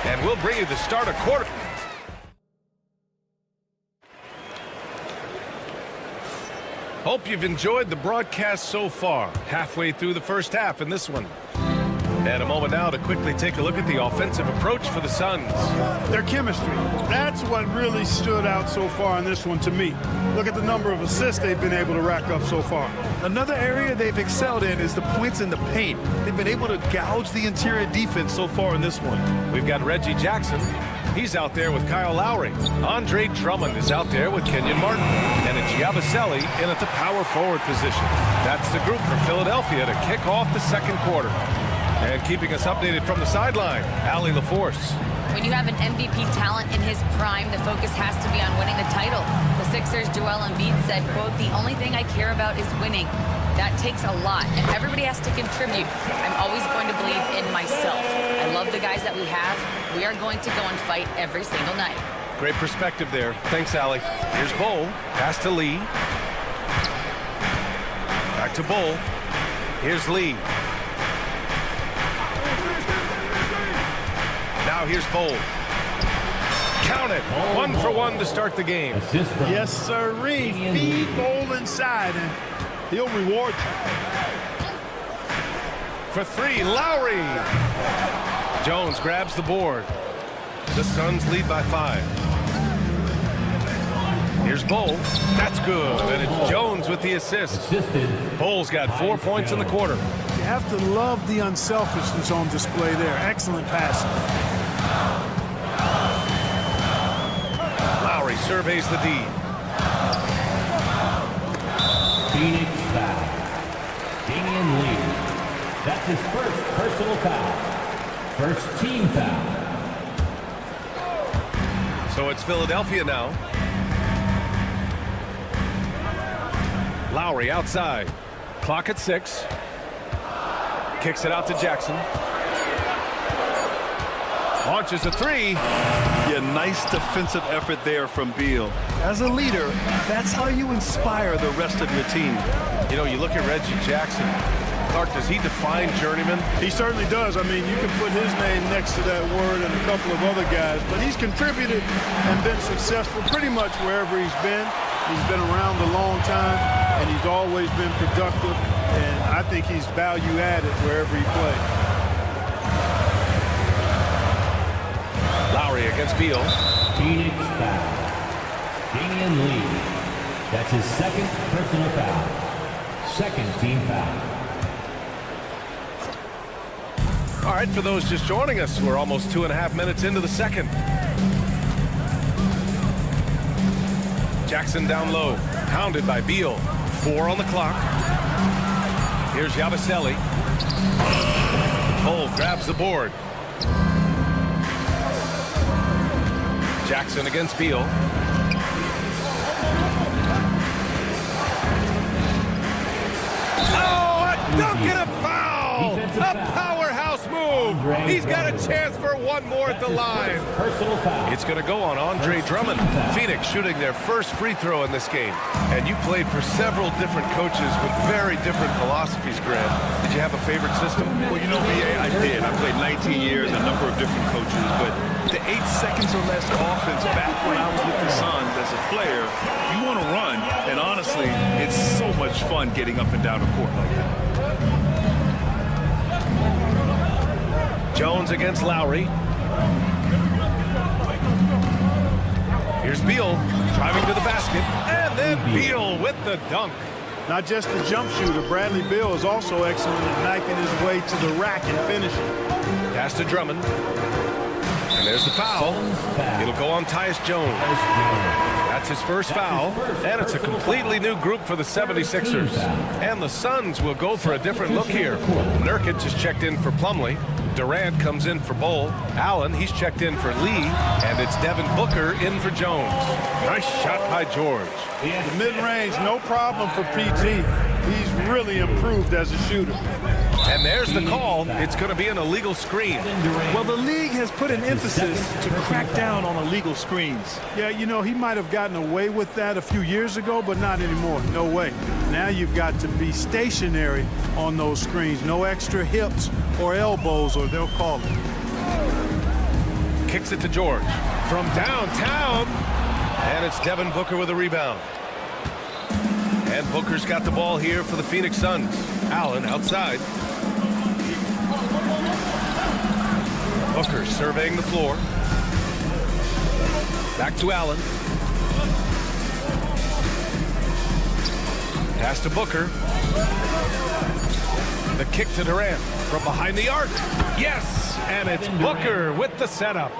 And we'll bring you the start of quarter. Hope you've enjoyed the broadcast so far. Halfway through the first half in this one. And a moment now to quickly take a look at the offensive approach for the Suns. Their chemistry. That's what really stood out so far in this one to me. Look at the number of assists they've been able to rack up so far. Another area they've excelled in is the points in the paint. They've been able to gouge the interior defense so far in this one. We've got Reggie Jackson. He's out there with Kyle Lowry. Andre Drummond is out there with Kenyon Martin. And it's Yabusele in at the power forward position. That's the group for Philadelphia to kick off the second quarter. And keeping us updated from the sideline, Allie LaForce. When you have an MVP talent in his prime, the focus has to be on winning the title. The Sixers' Joel Embiid said, quote, "The only thing I care about is winning. That takes a lot, and everybody has to contribute. I'm always going to believe in myself. I love the guys that we have. We are going to go and fight every single night." Great perspective there. Thanks, Allie. Here's Bull. Pass to Lee. Back to Bull. Here's Lee. Now here's Bull. Count it. 1 for 1 to start the game. Yes, sirree. Feed Bull inside, and he'll reward you. For 3, Lowry. Jones grabs the board. The Suns lead by 5. Here's Bull. That's good. And it's Jones with the assist. Bull's got 4 points in the quarter. You have to love the unselfishness on display there. Excellent passing. Lowry surveys the D. Phoenix foul. Damian Lee. That's his first personal foul. First team foul. So it's Philadelphia now. Lowry outside. Clock at 6. Kicks it out to Jackson. Launches a 3. Yeah, nice defensive effort there from Beal. As a leader, that's how you inspire the rest of your team. You know, you look at Reggie Jackson. Clark, does he define journeyman? He certainly does. I mean, you can put his name next to that word and a couple of other guys, but he's contributed and been successful pretty much wherever he's been. He's been around a long time, and he's always been productive, and I think he's value-added wherever he plays. Lowry against Beal. Phoenix foul. Damian Lee. That's his second personal foul. Second team foul. All right, for those just joining us, we're almost 2.5 minutes into the second. Jackson down low, hounded by Beal. 4 on the clock. Here's Yabusele. Cole grabs the board. Jackson against Beal. Oh, a dunk and a foul! A powerhouse move! He's got a chance for one more at the line. It's going to go on Andre Drummond. Phoenix shooting their first free throw in this game. And you played for several different coaches with very different philosophies, Grant. Did you have a favorite system? Well, you know, I did. I played 19 years, a number of different coaches, but the 8 seconds or less offense back when I was with the Suns as a player, you want to run, and honestly, it's so much fun getting up and down the court like that. Jones against Lowry. Here's Beal driving to the basket, and then Beal with the dunk. Not just a jump shooter, Bradley Beal is also excellent at knifing his way to the rack and finishing. Pass to Drummond. And there's the foul. It'll go on Tyus Jones. That's his first foul, and it's a completely new group for the 76ers. And the Suns will go for a different look here. Nurkic just checked in for Plumlee. Durant comes in for Bull. Allen, he's checked in for Lee. And it's Devin Booker in for Jones. Nice shot by George. The mid-range, no problem for PG. He's really improved as a shooter. And there's the call. It's going to be an illegal screen. Well, the league has put an emphasis to crack down on illegal screens. Yeah, you know, he might have gotten away with that a few years ago, but not anymore. No way. Now you've got to be stationary on those screens. No extra hips or elbows, or they'll call it. Kicks it to George from downtown. And it's Devin Booker with a rebound. And Booker's got the ball here for the Phoenix Suns. Allen outside. Booker surveying the floor. Back to Allen. Pass to Booker. The kick to Durant from behind the arc. Yes, and it's Booker with the setup.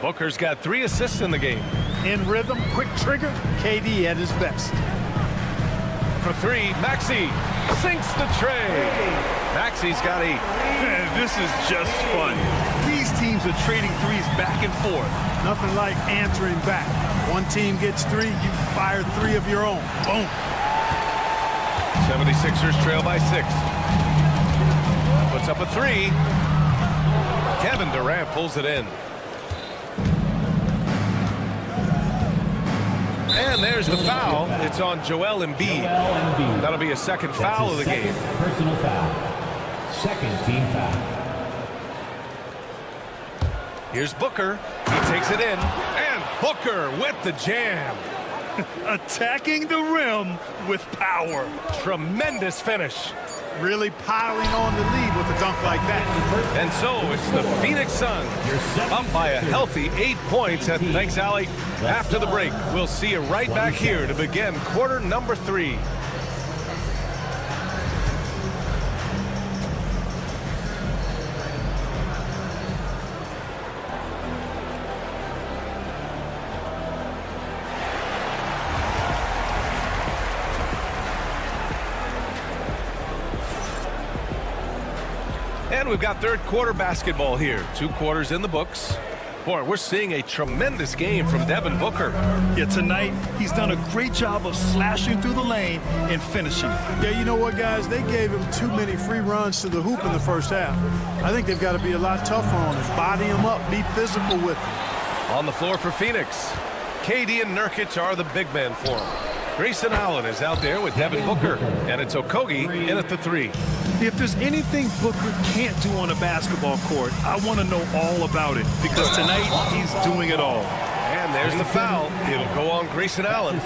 Booker's got 3 assists in the game. In rhythm, quick trigger, KD at his best. For 3, Maxey sinks the tray. Maxey's got 8. Man, this is just fun. These teams are trading threes back and forth. Nothing like answering back. One team gets 3, you fire 3 of your own. Boom. 76ers trail by 6. Puts up a 3. Kevin Durant pulls it in. And there's the foul. It's on Joel Embiid. That'll be a second foul of the game. Personal foul. Second team foul. Here's Booker. He takes it in. And Booker with the jam. Attacking the rim with power. Tremendous finish. Really piling on the lead with a dunk like that. And so it's the Phoenix Suns up by a healthy 8 points. And thanks, Allie. After the break, we'll see you right back here to begin quarter number 3. And we've got third quarter basketball here. 2 quarters in the books. Boy, we're seeing a tremendous game from Devin Booker. Yeah, tonight, he's done a great job of slashing through the lane and finishing. Yeah, you know what, guys? They gave him too many free runs to the hoop in the first half. I think they've got to be a lot tougher on him. Body him up, be physical with him. On the floor for Phoenix, KD and Nurkic are the big men for him. Grayson Allen is out there with Devin Booker, and it's Okogie in at the 3. If there's anything Booker can't do on a basketball court, I want to know all about it, because tonight he's doing it all. And there's the foul. It'll go on Grayson Allen.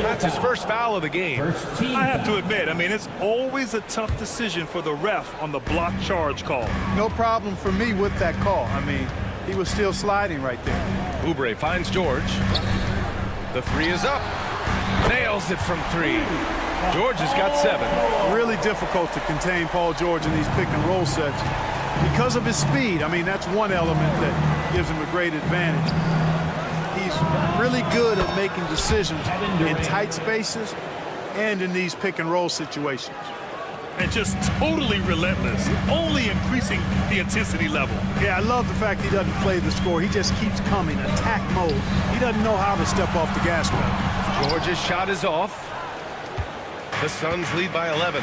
That's his first foul of the game. I have to admit, I mean, it's always a tough decision for the ref on the block charge call. No problem for me with that call. I mean, he was still sliding right there. Oubre finds George. The 3 is up. Nails it from 3. George has got 7. Really difficult to contain Paul George in these pick and roll sets because of his speed. I mean, that's one element that gives him a great advantage. He's really good at making decisions in tight spaces and in these pick and roll situations. And just totally relentless, only increasing the intensity level. Yeah, I love the fact he doesn't play the score. He just keeps coming, attack mode. He doesn't know how to step off the gas pedal. George's shot is off. The Suns lead by 11.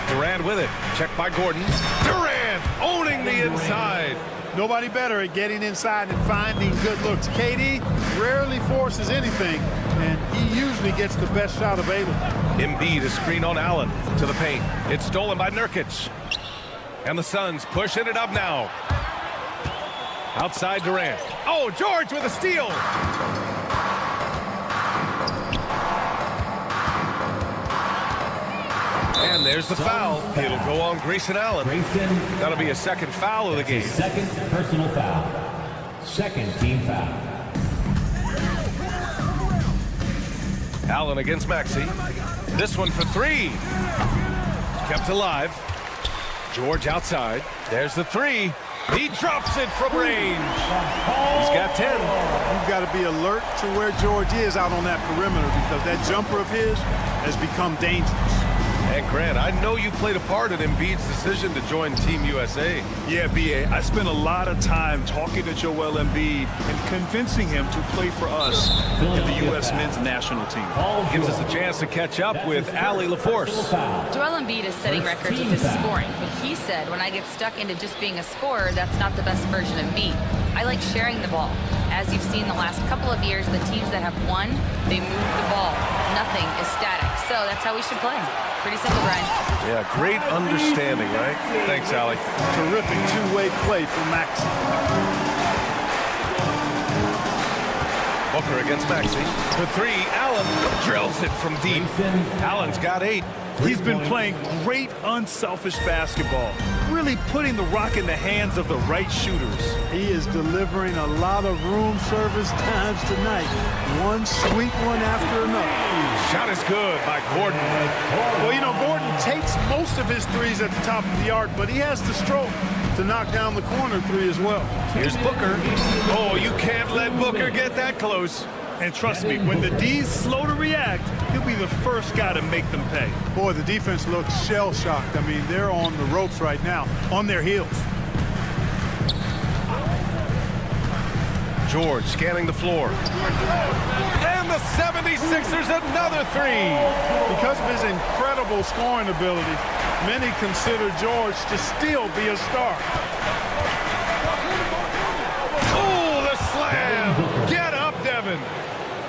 Durant with it. Checked by Gordon. Durant owning the inside. Nobody better at getting inside and finding good looks. KD rarely forces anything, and he usually gets the best shot available. Embiid is screen on Allen to the paint. It's stolen by Nurkic. And the Suns pushing it up now. Outside Durant. Oh, George with a steal. And there's the foul. It'll go on Grayson Allen. That'll be a second foul of the game. Second personal foul. Second team foul. Allen against Maxey. This one for 3. Kept alive. George outside. There's the 3. He drops it from range. He's got 10. You've got to be alert to where George is out on that perimeter, because that jumper of his has become dangerous. And Grant, I know you played a part in Embiid's decision to join Team USA. Yeah, B.A., I spent a lot of time talking to Joel Embiid and convincing him to play for us in the U.S. men's national team. Gives us a chance to catch up with Allie LaForce. Joel Embiid is setting records with his scoring, but he said, when I get stuck into just being a scorer, that's not the best version of me. I like sharing the ball. As you've seen the last couple of years, the teams that have won, they move the ball. Nothing is static. So that's how we should play. Pretty simple, Brian. Yeah, great understanding, right? Thanks, Allie. Terrific two-way play from Maxey. Booker against Maxey. For three, Allen drills it from deep. Allen's got 8. He's been playing great unselfish basketball, really putting the rock in the hands of the right shooters. He is delivering a lot of room service times tonight. One sweet one after another. Shot is good by Gordon. Well, you know, Gordon takes most of his threes at the top of the arc, but he has the stroke to knock down the corner three as well. Here's Booker. Oh, you can't let Booker get that close. And trust me, when the D's slow to react, he'll be the first guy to make them pay. Boy, the defense looks shell-shocked. I mean, they're on the ropes right now, on their heels. George scanning the floor. And the 76ers another 3. Because of his incredible scoring ability, many consider George to still be a star. Oh, the slam! Get up, Devin!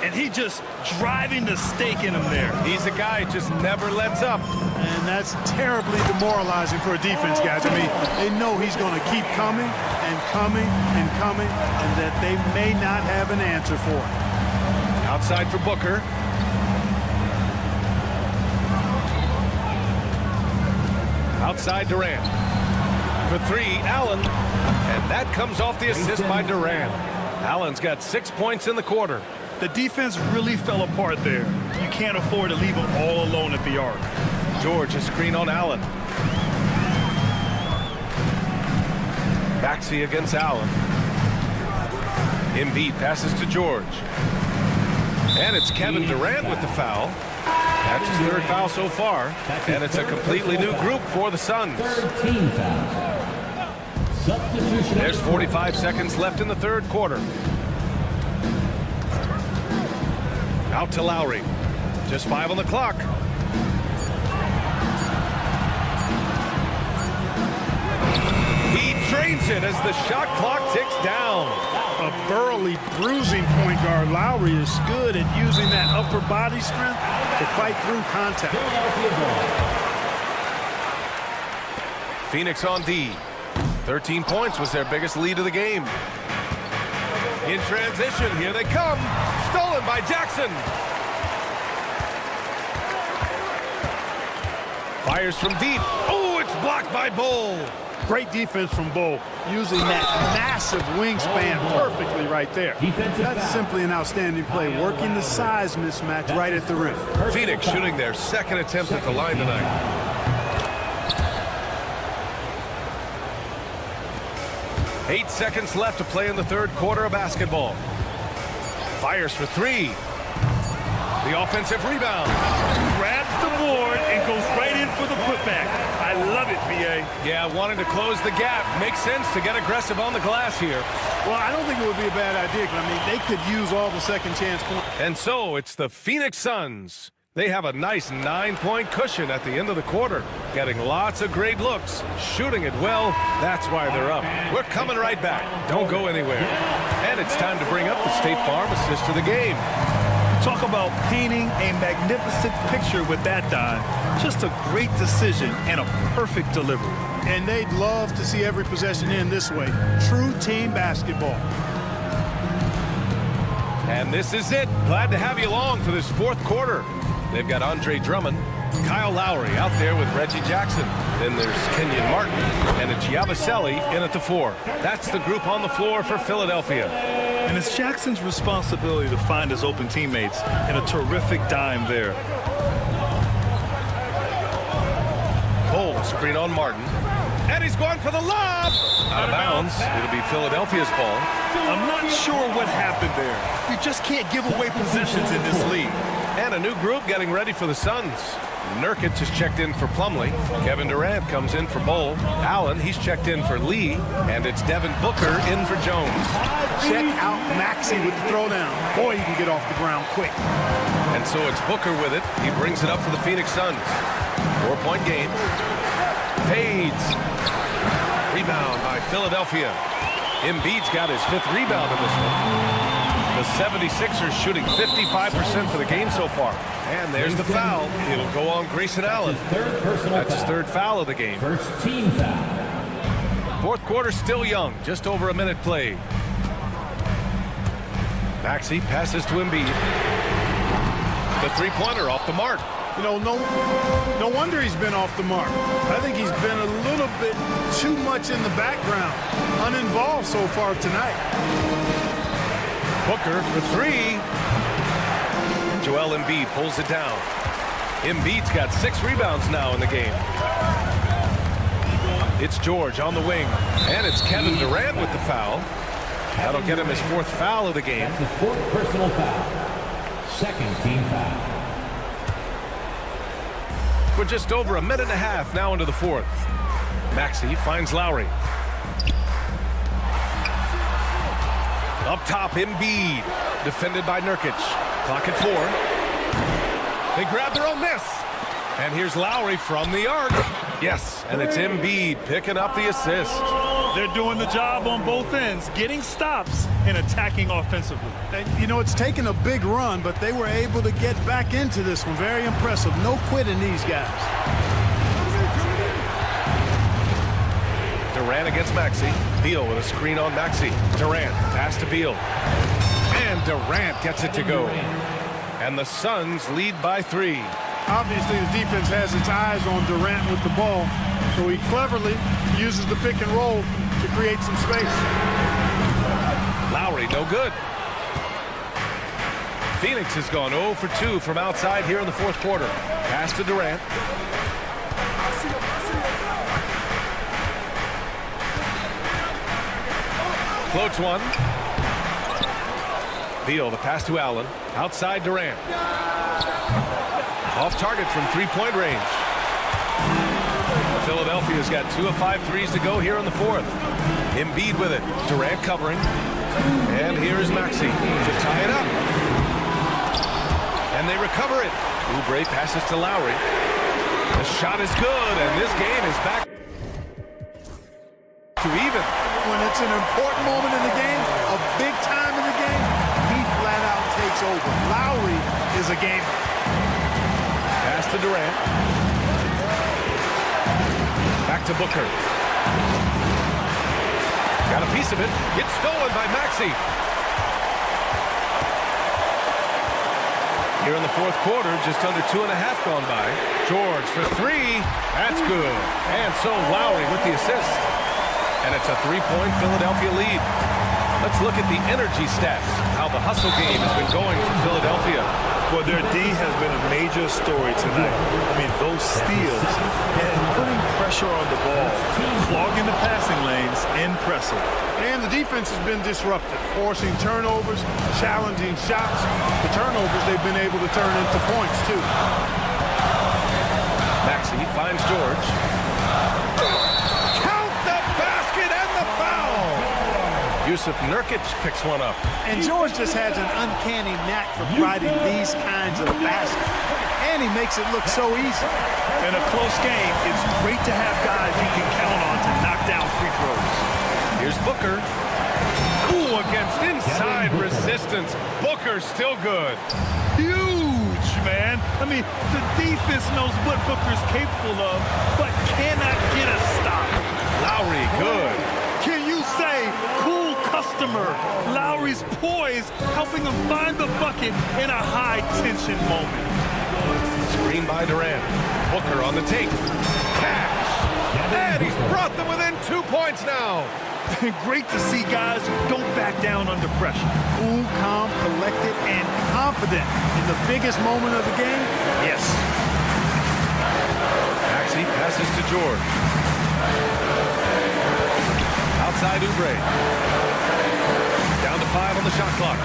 And he just driving the stake in him there. He's a guy who just never lets up. And that's terribly demoralizing for a defense, guys. I mean, they know he's going to keep coming and coming and coming, and that they may not have an answer for it. Outside for Booker. Outside Durant. For 3, Allen. And that comes off the assist by Durant. Allen's got 6 points in the quarter. The defense really fell apart there. You can't afford to leave him all alone at the arc. George, a screen on Allen. Maxey against Allen. Embiid passes to George. And it's Kevin Durant with the foul. That's his 3rd foul so far. And it's a completely new group for the Suns. There's 45 seconds left in the 3rd quarter. Out to Lowry. Just 5 on the clock. He drains it as the shot clock ticks down. A burly, bruising point guard. Lowry is good at using that upper body strength to fight through contact. Phoenix on D. 13 points was their biggest lead of the game. In transition, here they come. Stolen by Jackson. Fires from deep. Oh, it's blocked by Bull. Great defense from Bull, using that massive wingspan perfectly right there. That's simply an outstanding play, working the size mismatch right at the rim. Phoenix shooting their 2nd attempt at the line tonight. Eight seconds left to play in the 3rd quarter of basketball. Fires for 3. The offensive rebound. Grabs the board and goes right in for the putback. I love it, B.A. Yeah, wanting to close the gap. Makes sense to get aggressive on the glass here. Well, I don't think it would be a bad idea. I mean, they could use all the second chance points. And so it's the Phoenix Suns. They have a nice 9-point cushion at the end of the quarter. Getting lots of great looks. Shooting it well. That's why they're up. We're coming right back. Don't go anywhere. And it's time to bring up the State Farm assist of the game. Talk about painting a magnificent picture with that dive. Just a great decision and a perfect delivery. And they'd love to see every possession end this way. True team basketball. And this is it. Glad to have you along for this 4th quarter. They've got Andre Drummond, Kyle Lowry out there with Reggie Jackson. Then there's Kenyon Martin and a Giabaselli in at the 4. That's the group on the floor for Philadelphia. And it's Jackson's responsibility to find his open teammates, and a terrific dime there. Bull, screen on Martin. And he's going for the lob! Out of bounds. It'll be Philadelphia's ball. I'm not sure what happened there. You just can't give away possessions in this league. And a new group getting ready for the Suns. Nurkic is checked in for Plumlee. Kevin Durant comes in for Bol. Allen, he's checked in for Lee. And it's Devin Booker in for Jones. Check out Maxey with the throwdown. Boy, he can get off the ground quick. And so it's Booker with it. He brings it up for the Phoenix Suns. 4-point game. Fades. Rebound by Philadelphia. Embiid's got his 5th rebound in this one. The 76ers shooting 55% for the game so far. And there's the foul. It'll go on Grayson Allen. That's his 3rd foul of the game. First team foul. 4th quarter still young. Just over a minute played. Maxey passes to Embiid. The 3-pointer off the mark. You know, no wonder he's been off the mark. I think he's been a little bit too much in the background, uninvolved so far tonight. Booker for 3. And Joel Embiid pulls it down. Embiid's got 6 rebounds now in the game. It's George on the wing. And it's Kevin Durant with the foul. That'll get him his 4th foul of the game. That's his 4th personal foul. 2nd team foul. We're just over a minute and a half now into the 4th. Maxey finds Lowry. Up top, Embiid. Defended by Nurkic. Clock at 4. They grab their own miss. And here's Lowry from the arc. Yes, and it's Embiid picking up the assist. They're doing the job on both ends, getting stops and attacking offensively. And, you know, it's taken a big run, but they were able to get back into this one. Very impressive. No quitting these guys. Durant against Maxey. Beal with a screen on Maxey. Durant pass to Beal. And Durant gets it to go. And the Suns lead by 3. Obviously, the defense has its eyes on Durant with the ball, so he cleverly uses the pick and roll to create some space. Lowry, no good. Phoenix has gone 0 for 2 from outside here in the 4th quarter. Pass to Durant. Floats one. Beal, the pass to Allen. Outside Durant. Off target from 3-point range. Philadelphia's got 2 of 5 threes to go here in the 4th. Embiid with it. Durant covering. And here is Maxey to tie it up. And they recover it. Oubre passes to Lowry. The shot is good, and this game is back to even. When it's an important moment in the game, a big time in the game, he flat out takes over. Lowry is a gamer. Pass to Durant. Back to Booker. Got a piece of it. It's stolen by Maxey. Here in the 4th quarter, just under 2.5 gone by. George for 3. That's good. And so Lowry with the assist. And it's a 3-point Philadelphia lead. Let's look at the energy stats, how the hustle game has been going for Philadelphia. Well, their D has been a major story tonight. I mean, those steals and putting pressure on the ball, clogging the passing lanes, impressive. And the defense has been disruptive, forcing turnovers, challenging shots. The turnovers they've been able to turn into points, too. Maxey finds George. Yusuf Nurkic picks one up. And George just has an uncanny knack for providing these kinds of baskets. And he makes it look so easy. In a close game, it's great to have guys you can count on to knock down free throws. Here's Booker. Ooh, against inside resistance. Booker still good. Huge, man. I mean, the defense knows what Booker's capable of, but cannot get a stop. Lowry, good. Can you say cool customer? Lowry's poise, helping him find the bucket in a high-tension moment. Screen by Durant. Booker on the take. Cash. And he's brought them within 2 points now. Great to see guys who don't back down under pressure. Cool, calm, collected, and confident in the biggest moment of the game. Yes. Maxey passes to George. Outside Oubre. Down to 5 on the shot clock.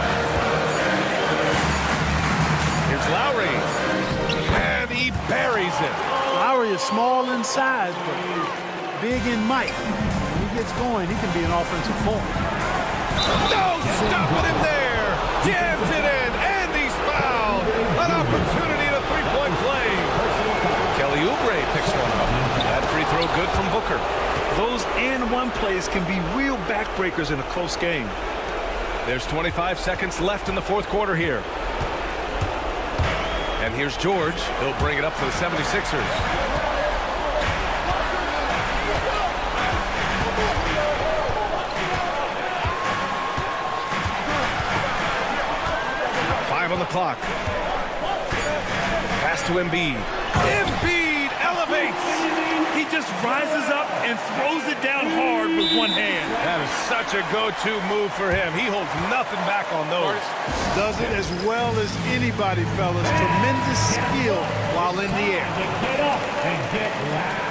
Here's Lowry. And he buries it. Lowry is small in size, but big in might. When he gets going, he can be an offensive force. No, stopping him there. Jams it in, and he's fouled. An opportunity at a three-point play. Kelly Oubre picks one up. That free throw good from Booker. Those and-one plays can be real backbreakers in a close game. There's 25 seconds left in the fourth quarter here. And here's George. He'll bring it up for the 76ers. Five on the clock. Pass to Embiid. Embiid elevates. He just rises up and throws it down hard with one hand. That is such a go-to move for him. He holds nothing back on those. Does it as well as anybody, fellas. Tremendous skill while in the air. Get up and get loud.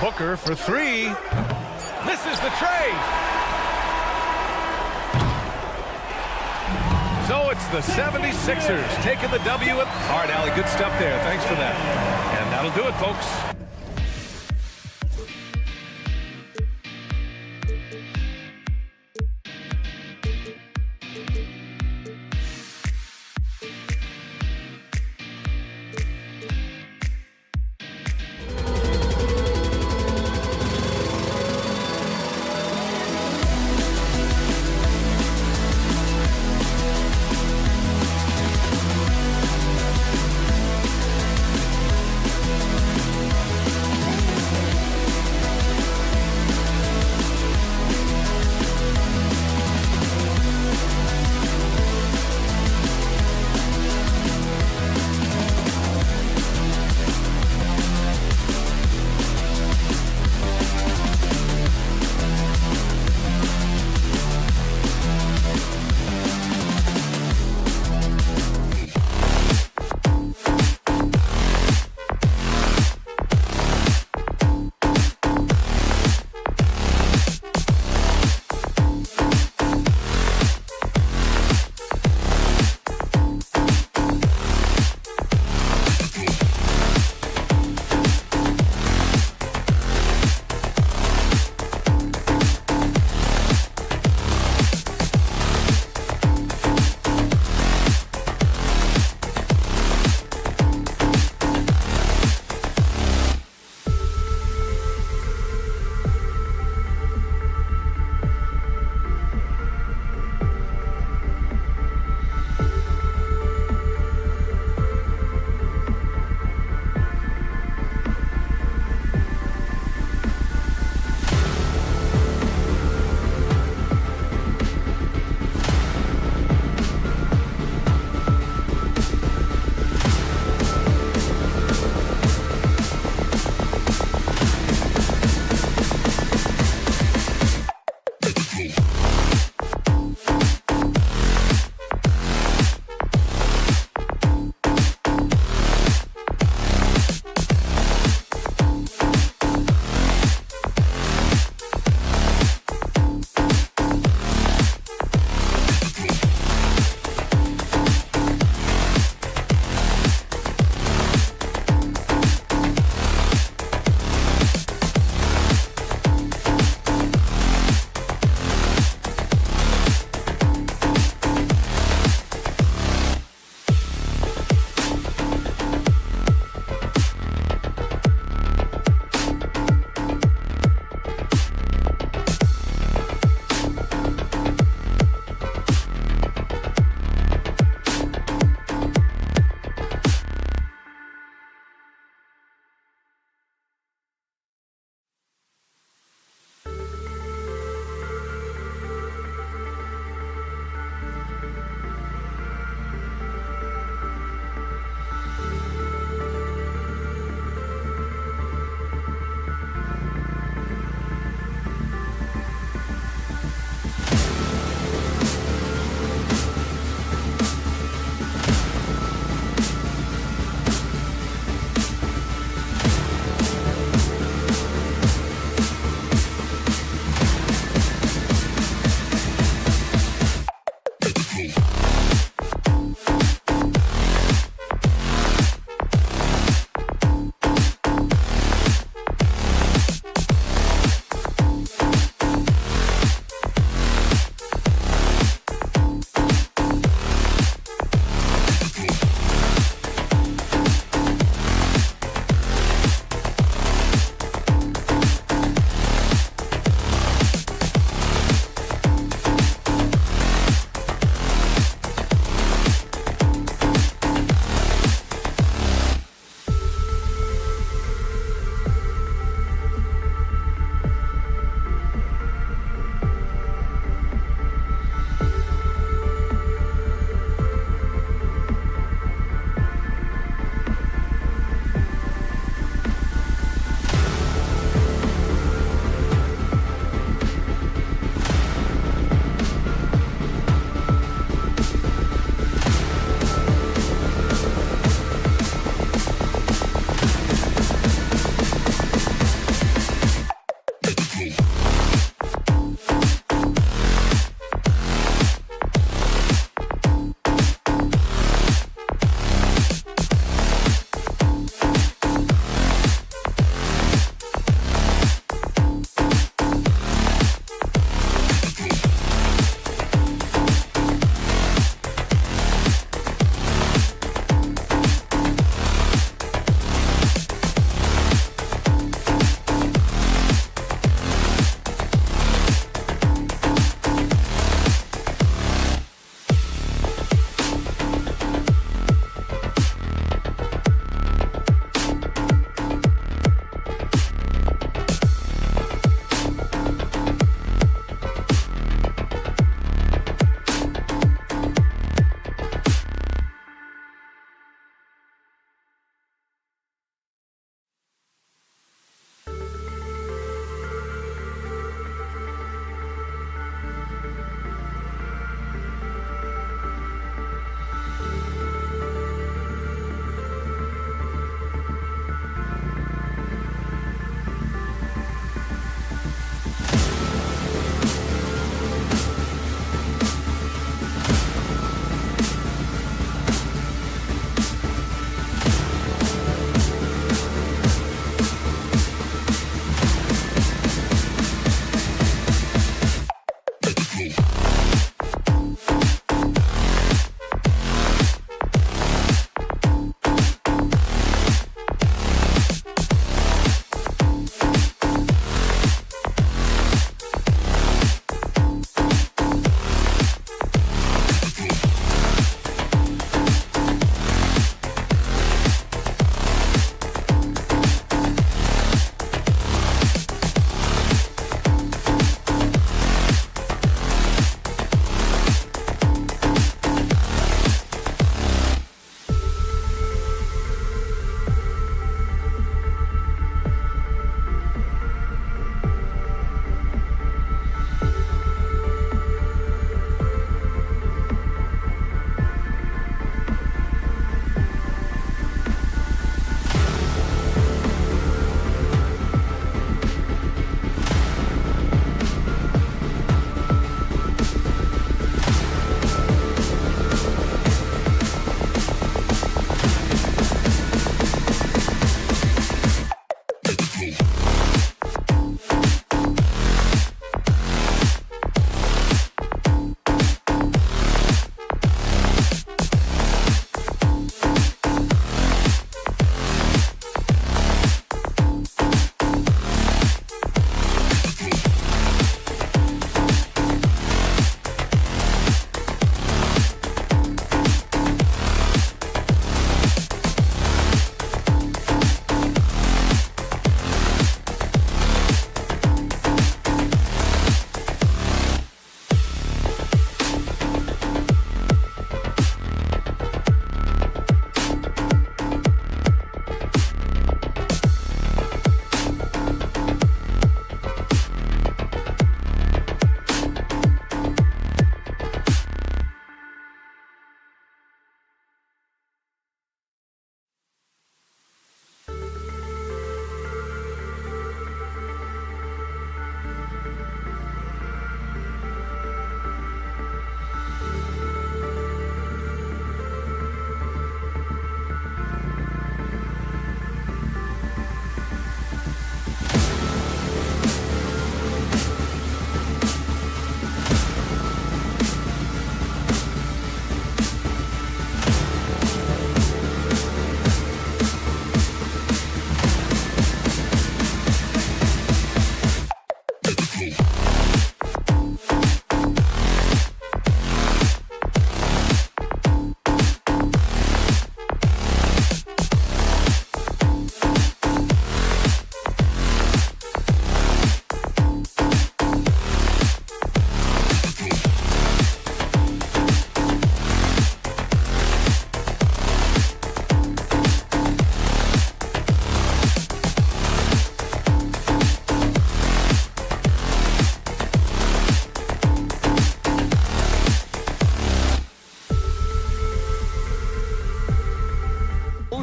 Booker for three. Misses the tray. So it's the 76ers taking the W. All right, Allie, good stuff there. Thanks for that. And that'll do it, folks.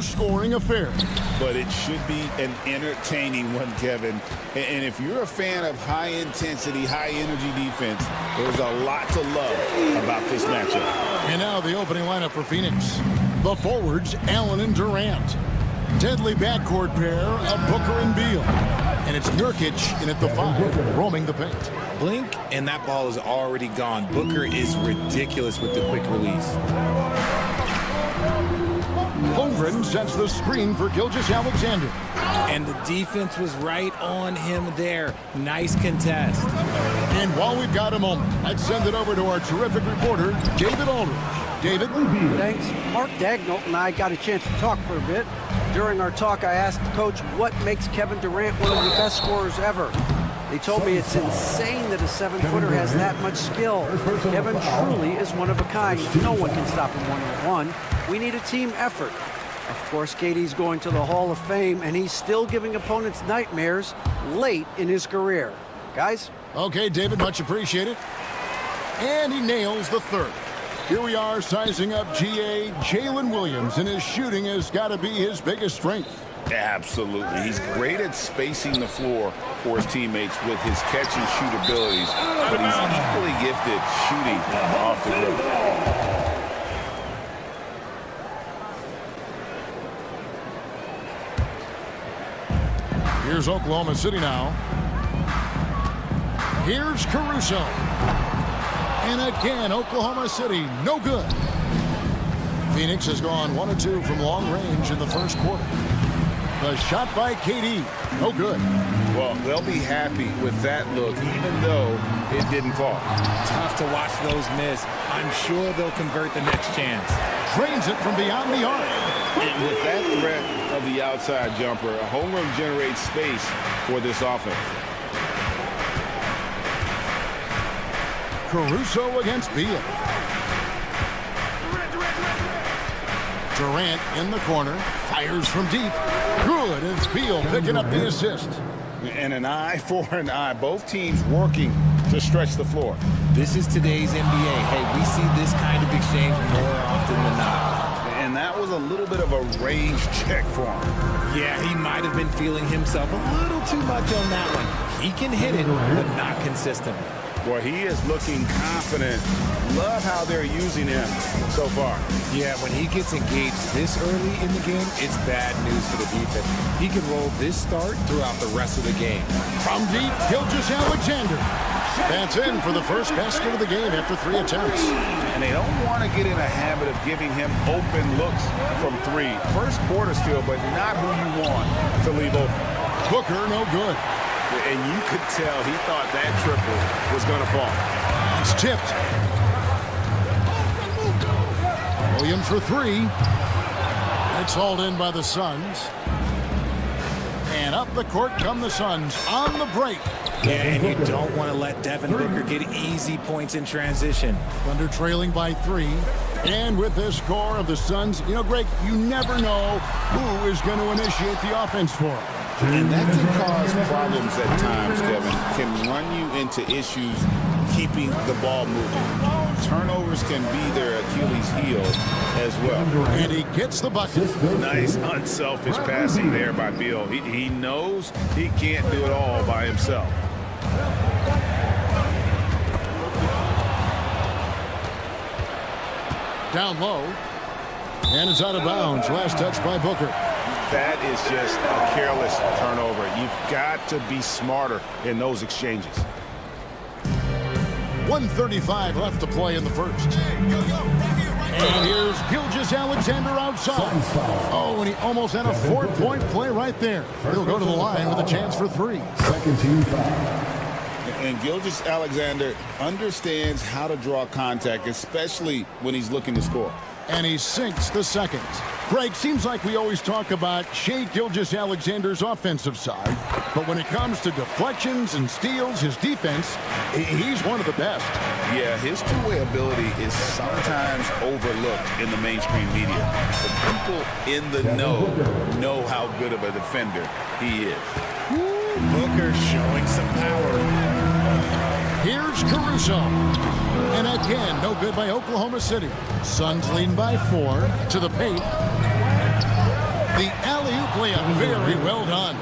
low-scoring affair. But it should be an entertaining one, Kevin. And if you're a fan of high-intensity, high-energy defense, there's a lot to love about this matchup. And now the opening lineup for Phoenix. The forwards, Allen and Durant. Deadly backcourt pair of Booker and Beal. And it's Nurkic in at the 5, roaming the paint. Blink, and that ball is already gone. Booker is ridiculous with the quick release. Holmgren sets the screen for Gilgeous-Alexander. And the defense was right on him there. Nice contest. And while we've got a moment, let's send it over to our terrific reporter, David Aldridge. David? Thanks. Mark Dagnall and I got a chance to talk for a bit. During our talk, I asked the coach what makes Kevin Durant one of the best scorers ever. They told me it's insane that a 7-footer has that much skill. Kevin truly is one of a kind. No one can stop him one-on-one. We need a team effort. Of course, KD's going to the Hall of Fame, and he's still giving opponents nightmares late in his career. Guys? Okay, David, much appreciated. And he nails the third. Here we are sizing up GA Jalen Williams, and his shooting has got to be his biggest strength. Absolutely. He's great at spacing the floor for his teammates with his catch-and-shoot abilities, but he's equally gifted shooting off the dribble. Here's Oklahoma City now. Here's Caruso. And again, Oklahoma City, no good. Phoenix has gone 1 of 2 from long range in the first quarter. The shot by KD, no good. Well, they'll be happy with that look, even though it didn't fall. Tough to watch those miss. I'm sure they'll convert the next chance. Drains it from beyond the arc. And with that threat of the outside jumper, a home run generates space for this offense. Caruso against Beal. Durant in the corner, fires from deep. Good, it's Beal picking up the assist. And an eye for an eye. Both teams working to stretch the floor. This is today's NBA. Hey, we see this kind of exchange more often than not. And that was a little bit of a range check for him. Yeah, he might have been feeling himself a little too much on that one. He can hit it, but not consistently. Boy, he is looking confident. Love how they're using him so far. Yeah, when he gets engaged this early in the game, it's bad news for the defense. He can roll this start throughout the rest of the game. From deep, Gilgeous-Alexander. That's in for the first basket of the game after 3 attempts. And they don't want to get in a habit of giving him open looks from 3. First quarter still, but not who you want to leave open. Booker, no good. And you could tell he thought that triple was going to fall. It's tipped. Williams for 3. It's hauled in by the Suns. And up the court come the Suns on the break. Yeah, and you don't want to let Devin Booker get easy points in transition. Thunder trailing by 3. And with this score of the Suns, you know, Greg, you never know who is going to initiate the offense for them. And that can cause problems at times, Kevin. Can run you into issues keeping the ball moving. Turnovers can be their Achilles heel as well. And he gets the bucket. Nice, unselfish passing there by Beal. He knows he can't do it all by himself. Down low. And it's out of bounds. Last touch by Booker. That is just a careless turnover. You've got to be smarter in those exchanges. 1:35 left to play in the first. And here's Gilgeous-Alexander outside. Oh, and he almost had a 4-point play right there. He'll go to the line with a chance for 3. Second team foul. And Gilgeous-Alexander understands how to draw contact, especially when he's looking to score. And he sinks the second. Greg, seems like we always talk about Shai Gilgeous-Alexander's offensive side, but when it comes to deflections and steals, his defense, he's one of the best. Yeah, his two-way ability is sometimes overlooked in the mainstream media. The people in the know how good of a defender he is. Booker showing some power. Here's Caruso. And again, no good by Oklahoma City. Suns leading by 4 to the paint. The alley-oop layup, very well done.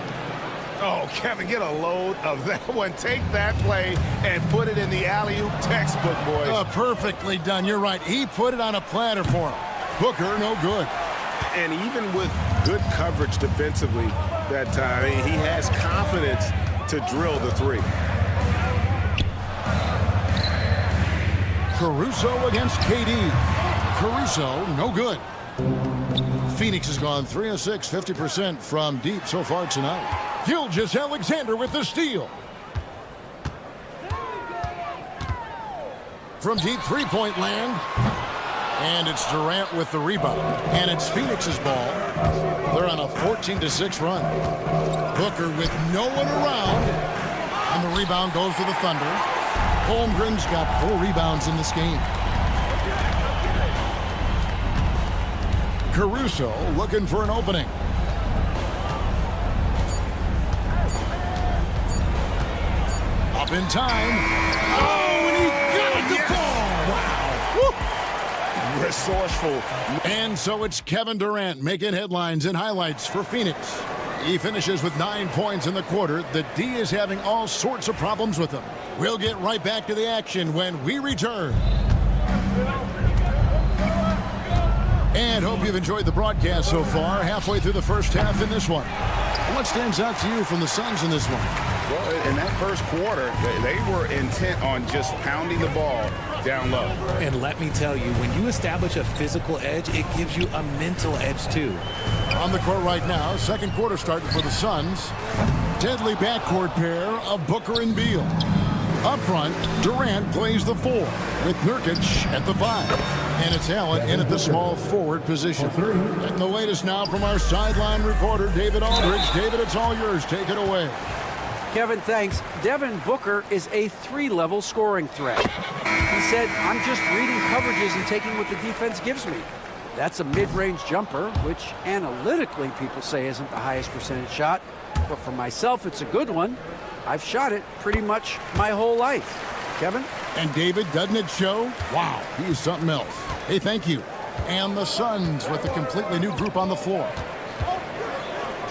Oh, Kevin, get a load of that one. Take that play and put it in the alley-oop textbook, boys. Perfectly done. You're right. He put it on a platter for him. Booker, no good. And even with good coverage defensively that time, he has confidence to drill the three. Caruso against KD. Caruso, no good. Phoenix has gone 3 of 6, 50% from deep so far tonight. Gilgeous-Alexander with the steal. From deep three-point land. And it's Durant with the rebound. And it's Phoenix's ball. They're on a 14-6 run. Booker with no one around. And the rebound goes to the Thunder. Holmgren's got 4 rebounds in this game. Caruso looking for an opening. Up in time. Oh, and he got it to fall. Wow. Woo. Resourceful. And so it's Kevin Durant making headlines and highlights for Phoenix. He finishes with 9 points in the quarter. The D is having all sorts of problems with him. We'll get right back to the action when we return. And hope you've enjoyed the broadcast so far. Halfway through the first half in this one. What stands out to you from the Suns in this one? Well, in that first quarter, they were intent on just pounding the ball down low. And let me tell you, when you establish a physical edge, it gives you a mental edge too. On the court right now, second quarter starting for the Suns. Deadly backcourt pair of Booker and Beal. Up front, Durant plays the 4 with Nurkic at the 5. And it's Allen in at the small forward position. And the latest now from our sideline reporter, David Aldridge. David, it's all yours. Take it away. Kevin, thanks. Devin Booker is a 3-level scoring threat. He said, I'm just reading coverages and taking what the defense gives me. That's a mid-range jumper, which analytically people say isn't the highest percentage shot. But for myself, it's a good one. I've shot it pretty much my whole life. Kevin? And David, doesn't it show? Wow, he's something else. Hey, thank you. And the Suns with a completely new group on the floor.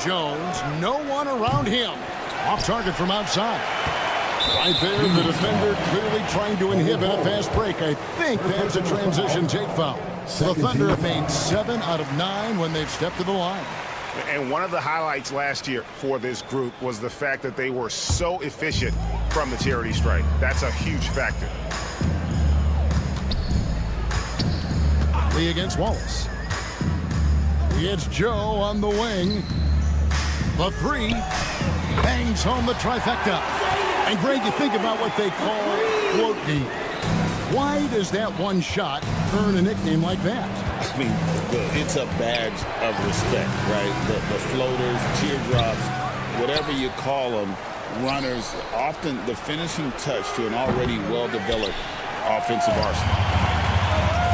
Jones, no one around him. Off target from outside. Right there, the defender clearly trying to inhibit a fast break. I think that's a transition take foul. The Thunder have made 7 out of 9 when they've stepped to the line. And one of the highlights last year for this group was the fact that they were so efficient from the charity stripe. That's a huge factor. Lee against Wallace. It's Joe on the wing. The 3 bangs home the trifecta. And Greg, you think about what they call float game. Why does that one shot earn a nickname like that? I mean, it's a badge of respect, right? The floaters, teardrops, whatever you call them, runners, often the finishing touch to an already well-developed offensive arsenal.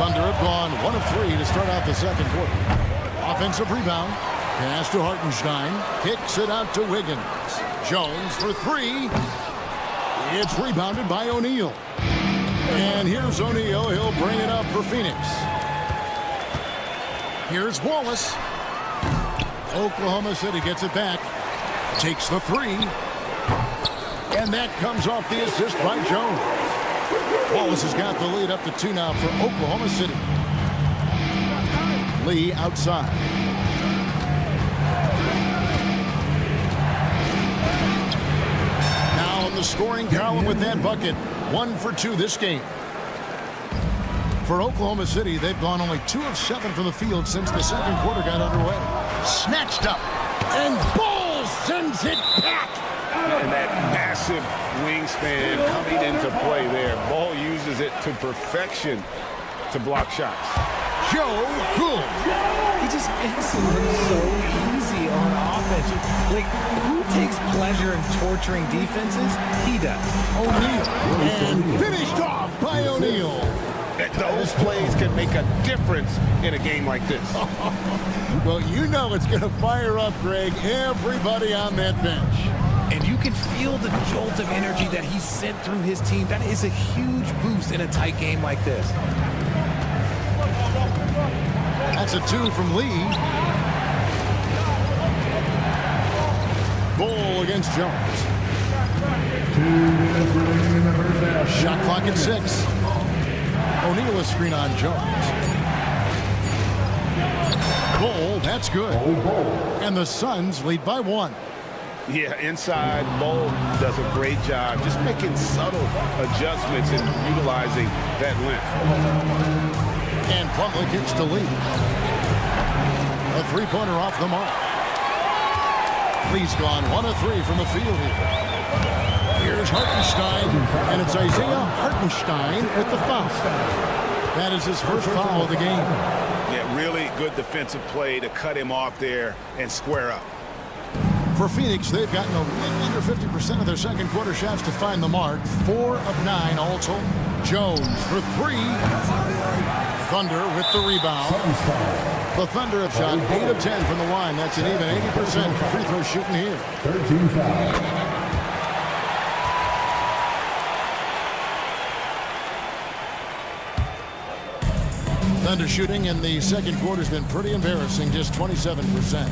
Thunder have gone 1 of 3 to start out the second quarter. Offensive rebound. Pass to Hartenstein. Kicks it out to Wiggins. Jones for 3. It's rebounded by O'Neal. And here's O'Neal. He'll bring it up for Phoenix. Here's Wallace. Oklahoma City gets it back. Takes the 3. And that comes off the assist by Jones. Wallace has got the lead up to 2 now for Oklahoma City. Lee outside. Now in the scoring column with that bucket. 1 for 2 this game. For Oklahoma City, they've gone only 2 of 7 from the field since the second quarter got underway. Snatched up. And Ball sends it back. And that massive wingspan coming into play there. Ball uses it to perfection to block shots. Joe Gould. He just makes it look so easy on offense. Like, who takes pleasure in torturing defenses? He does. O'Neal. And finished off by O'Neal. Those plays can make a difference in a game like this. Well, you know it's going to fire up, Greg, everybody on that bench. And you can feel the jolt of energy that he sent through his team. That is a huge boost in a tight game like this. That's a 2 from Lee. Bull against Jones. Shot clock at 6. O'Neal a screen on Jones. Bull, that's good. And the Suns lead by 1. Yeah, inside, Bull does a great job just making subtle adjustments and utilizing that length. And Plumlee gets the lead. A three-pointer off the mark. Lee's gone 1 of 3 from the field here. Here's Hartenstein, and it's Isaiah Hartenstein with the foul. That is his first foul of the game. Yeah, really good defensive play to cut him off there and square up. For Phoenix, they've gotten a little under 50% of their second quarter shots to find the mark. 4 of 9 all told. Jones for 3. Thunder with the rebound. The Thunder have shot 8 of 10 from the line. That's an even 80% free throw shooting here. 13 fouls. Thunder shooting in the second quarter has been pretty embarrassing, just 27%.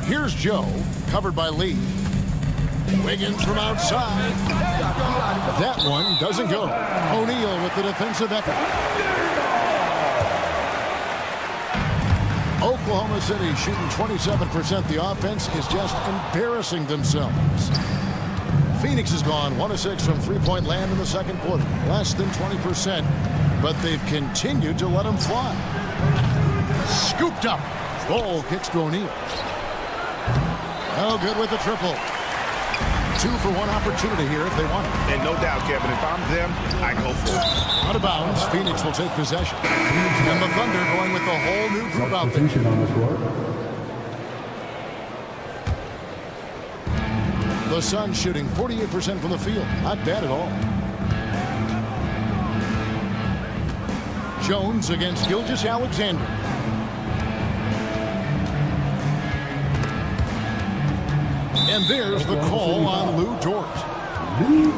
Here's Joe, covered by Lee. Wiggins from outside. That one doesn't go. O'Neal with the defensive effort. Oklahoma City shooting 27%. The offense is just embarrassing themselves. Phoenix has gone 1 of 6 from three-point land in the second quarter. Less than 20%, but they've continued to let them fly. Scooped up. Bull kicks to O'Neal. No good with the triple. 2 for 1 opportunity here if they want it. And no doubt, Kevin, if I'm them, I go for it. Out of bounds, Phoenix will take possession. And the Thunder going with the whole new group out there. The Suns shooting 48% from the field. Not bad at all. Jones against Gilgeous-Alexander. And there's the call on Lou Dort.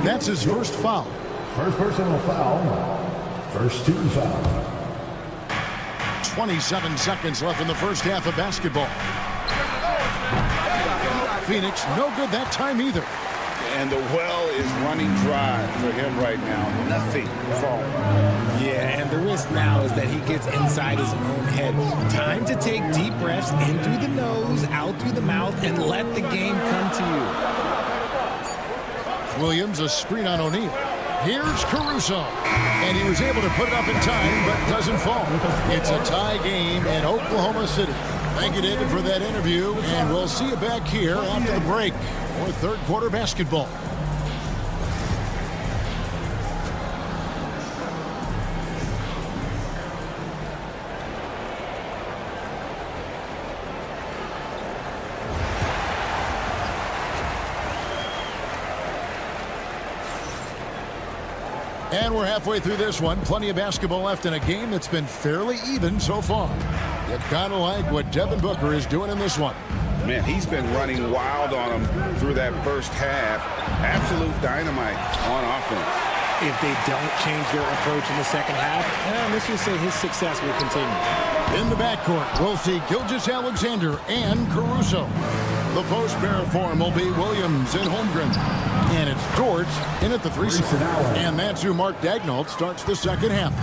That's his first foul. First personal foul. First team foul. 27 seconds left in the first half of basketball. Phoenix, no good that time either. And the well is running dry for him right now. Nothing falling. Yeah, and the risk now is that he gets inside his own head. Time to take deep breaths in through the nose, out through the mouth, and let the game come to you. Williams, a screen on O'Neal. Here's Caruso. And he was able to put it up in time, but doesn't fall. It's a tie game in Oklahoma City. Thank you, David, for that interview, and we'll see you back here after the break for third quarter basketball. And we're halfway through this one. Plenty of basketball left in a game that's been fairly even so far. You kind of like what Devin Booker is doing in this one. Man, he's been running wild on him through that first half. Absolute dynamite on offense. If they don't change their approach in the second half, let's just say his success will continue. In the backcourt, we'll see Gilgeous-Alexander and Caruso. The post pair form will be Williams and Holmgren. And it's George in at the 3 spot. And that's who Mark Daigneault starts the second half.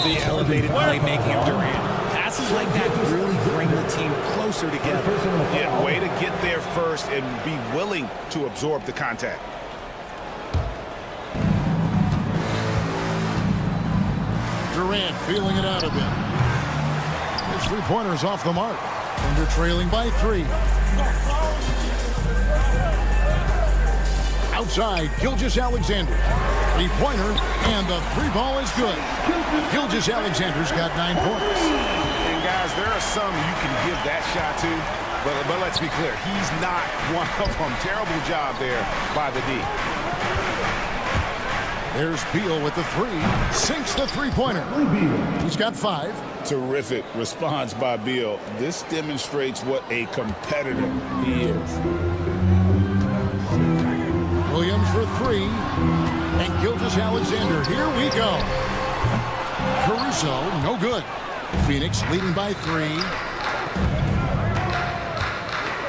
The elevated playmaking of Durant. Passes like that really bring the team closer together. Yeah, way to get there first and be willing to absorb the contact. Durant feeling it out a bit. His three-pointer's off the mark. Thunder trailing by 3. Outside, Gilgeous-Alexander. Three-pointer, and the three ball is good. Gilgeous-Alexander's got 9 points. And guys, there are some you can give that shot to, but let's be clear, he's not one of them. Terrible job there by the D. There's Beal with the 3. Sinks the three-pointer. He's got 5. Terrific response by Beal. This demonstrates what a competitor he is. Williams for 3. And Gilgeous-Alexander, here we go. Caruso, no good. Phoenix leading by 3.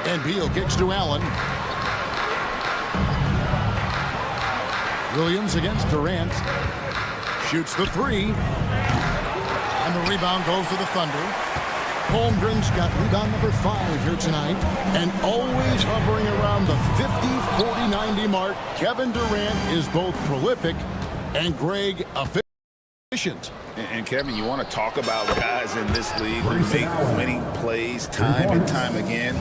And Beal kicks to Allen. Williams against Durant. Shoots the three. And the rebound goes to the Thunder. Holmgren's got rebound number 5 here tonight. And always hovering around the 50, 40, 90 mark. Kevin Durant is both prolific and Greg efficient. And Kevin, you want to talk about guys in this league who make winning plays time and time again.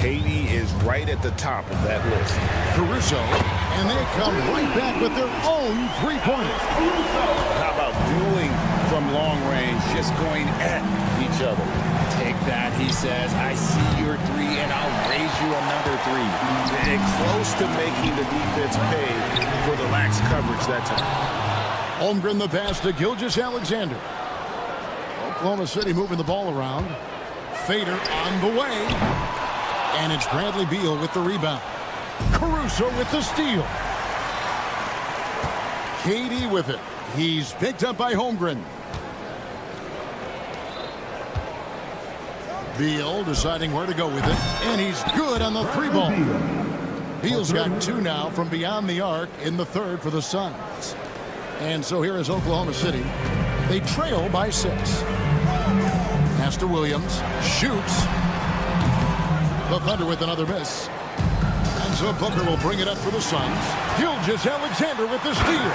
KD is right at the top of that list. Caruso, and they come right back with their own three-pointer. How about dueling from long range, just going at each other? Take that, he says. I see your three, and I'll raise you another three. And close to making the defense pay for the lax coverage that time. Holmgren the pass to Gilgeous-Alexander. Oklahoma City moving the ball around. Fader on the way. And it's Bradley Beal with the rebound. Caruso with the steal. KD with it. He's picked up by Holmgren. Beal deciding where to go with it. And he's good on the three ball. Beal's got 2 now from beyond the arc in the third for the Suns. And so here is Oklahoma City. They trail by 6. Pass to Williams. Shoots. The Thunder with another miss. And so Booker will bring it up for the Suns. Gilgeous-Alexander with the steal.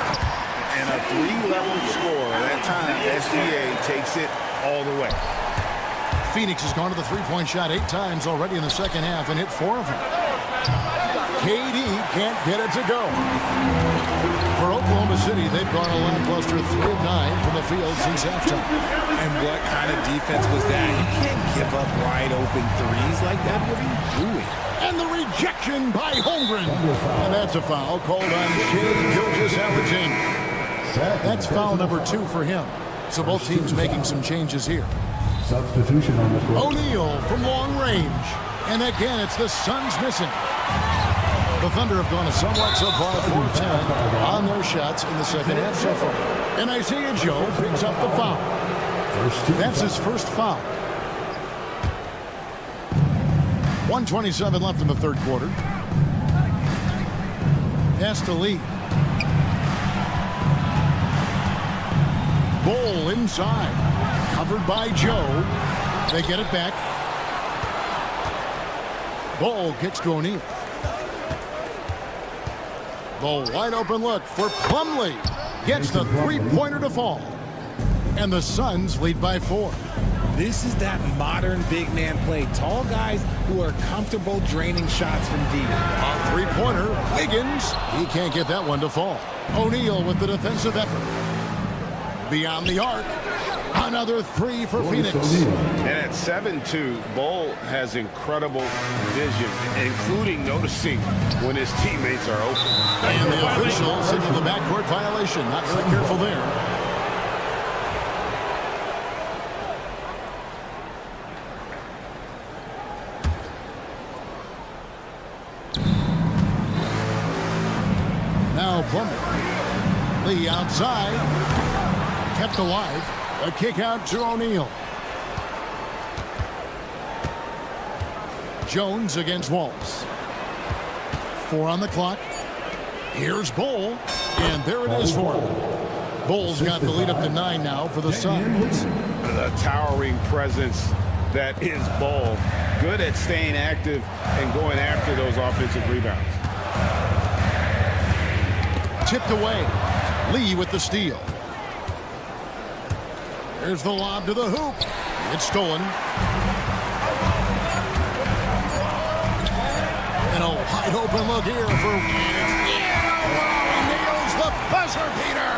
And a 3-level score. That time, SGA takes it all the way. Phoenix has gone to the three-point shot 8 times already in the second half and hit 4 of them. KD can't get it to go. For Oklahoma City, they've gone a lackluster 3 of 9 from the field since halftime. And what kind of defense was that? You can't give up wide open threes like that. What are you doing? And the rejection by Holmgren. And that's a foul called on Shai Gilgeous-Alexander. That's foul number 2 for him. So both teams making some changes here. Substitution on the court. O'Neal from long range. And again, it's the Suns missing. The Thunder have gone a somewhat subpar 4-10 on their shots in the second half so far. And Isaiah Joe picks up the foul. That's his first foul. 1:27 left in the third quarter. Pass to Lee. Bol inside. Covered by Joe. They get it back. Bol kicks to O'Neal. The wide open look for Plumlee. Gets the three-pointer to fall. And the Suns lead by 4. This is that modern big man play. Tall guys who are comfortable draining shots from deep. A three-pointer. Wiggins. He can't get that one to fall. O'Neal with the defensive effort. Beyond the arc. Another 3 for Phoenix. And at 7-2, Bol has incredible vision, including noticing when his teammates are open. And the official signaled the backcourt violation. Not very careful there. Now Plumlee. Lee outside. Kept alive. A kick out to O'Neal. Jones against Walls. 4 on the clock. Here's Bol. And there it is for him. Bol's got the lead up to 9 now for the Suns. The towering presence that is Bol. Good at staying active and going after those offensive rebounds. Tipped away. Lee with the steal. There's the lob to the hoop. It's stolen. And a wide open look here for nails the buzzer beater.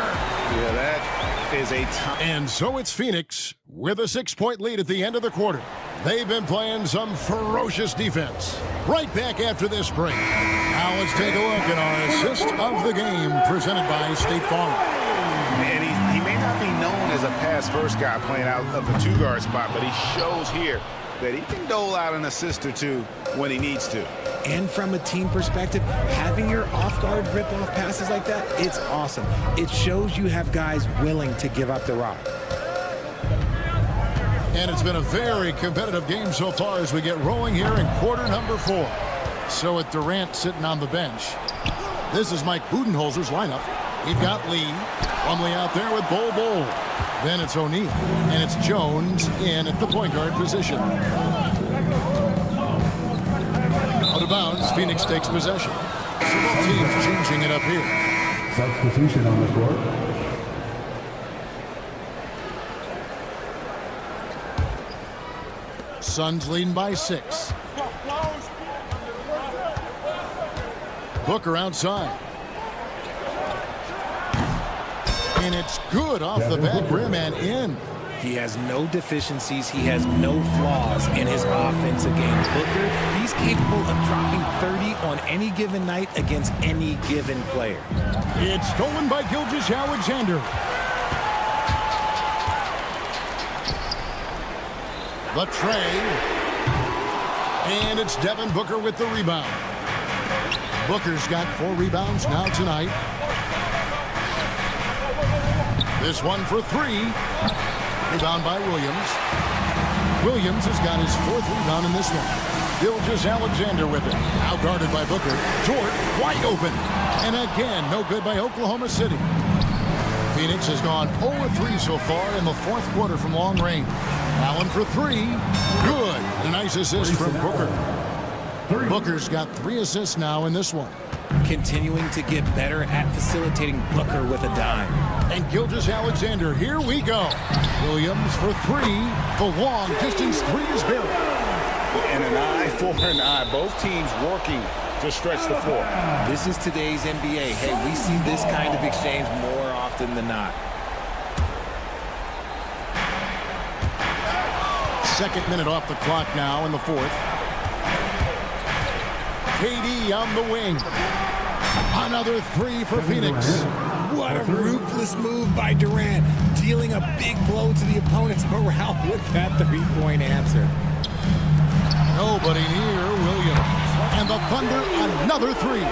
Yeah, that is a And so it's Phoenix with a 6-point lead at the end of the quarter. They've been playing some ferocious defense. Right back after this break. Now let's take a look at our assist of the game presented by State Farm. And he may not be known as a pass-first guy playing out of the 2-guard spot, but he shows here that he can dole out an assist or 2 when he needs to. And from a team perspective, having your off-guard rip-off passes like that, it's awesome. It shows you have guys willing to give up the rock. And it's been a very competitive game so far as we get rolling here in quarter number 4. So with Durant sitting on the bench, this is Mike Budenholzer's lineup. We've got Lee. Plumlee out there with Bol. Then it's O'Neal. And it's Jones in at the point guard position. Out of bounds, Phoenix takes possession. So the team's changing it up here. Substitution on the court. Suns leading by 6. Booker outside. And it's good off the back rim and in. He has no deficiencies. He has no flaws in his offensive game. Booker, he's capable of dropping 30 on any given night against any given player. It's stolen by Gilgeous-Alexander. The tray. And it's Devin Booker with the rebound. Booker's got 4 rebounds now tonight. This one for 3. Rebound by Williams. Williams has got his 4th rebound in this one. Gilgeous-Alexander with it. Now guarded by Booker. Dort wide open. And again, no good by Oklahoma City. Phoenix has gone 0-3 so far in the 4th quarter from long range. Allen for 3. Good. A nice assist from Booker. Booker's got 3 assists now in this one. Continuing to get better at facilitating Booker with a dime. And Gilgeous-Alexander, here we go. Williams for 3. The long distance 3 is buried. And an eye for an eye. Both teams working to stretch the floor. This is today's NBA. Hey, we see this kind of exchange more often than not. Second minute off the clock now in the 4th. KD on the wing. Another 3 for Phoenix. What a ruthless move by Durant, dealing a big blow to the opponent's morale with that 3-point answer. Nobody near Williams. And the Thunder, another 3.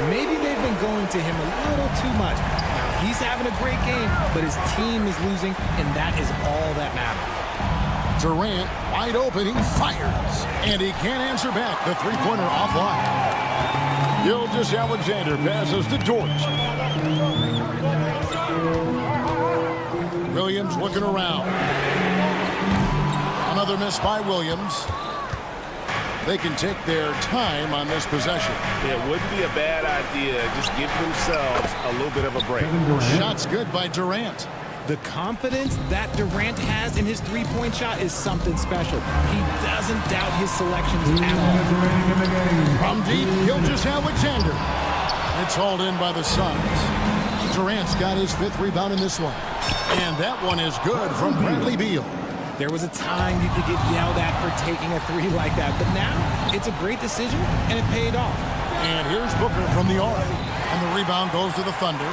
Maybe they've been going to him a little too much. Now, he's having a great game, but his team is losing, and that is all that matters. Durant wide open, he fires, and he can't answer back. The 3-pointer offline. Gilgeous-Alexander passes to George. Williams looking around. Another miss by Williams. They can take their time on this possession. It wouldn't be a bad idea. Just give themselves a little bit of a break. Shot's good by Durant. The confidence that Durant has in his 3-point shot is something special. He doesn't doubt his selections at all. From deep, Gilgeous-Alexander. It's hauled in by the Suns. Durant's got his 5th rebound in this one. And that one is good from Bradley Beal. There was a time you could get yelled at for taking a 3 like that, but now it's a great decision, and it paid off. And here's Booker from the arc. And the rebound goes to the Thunder.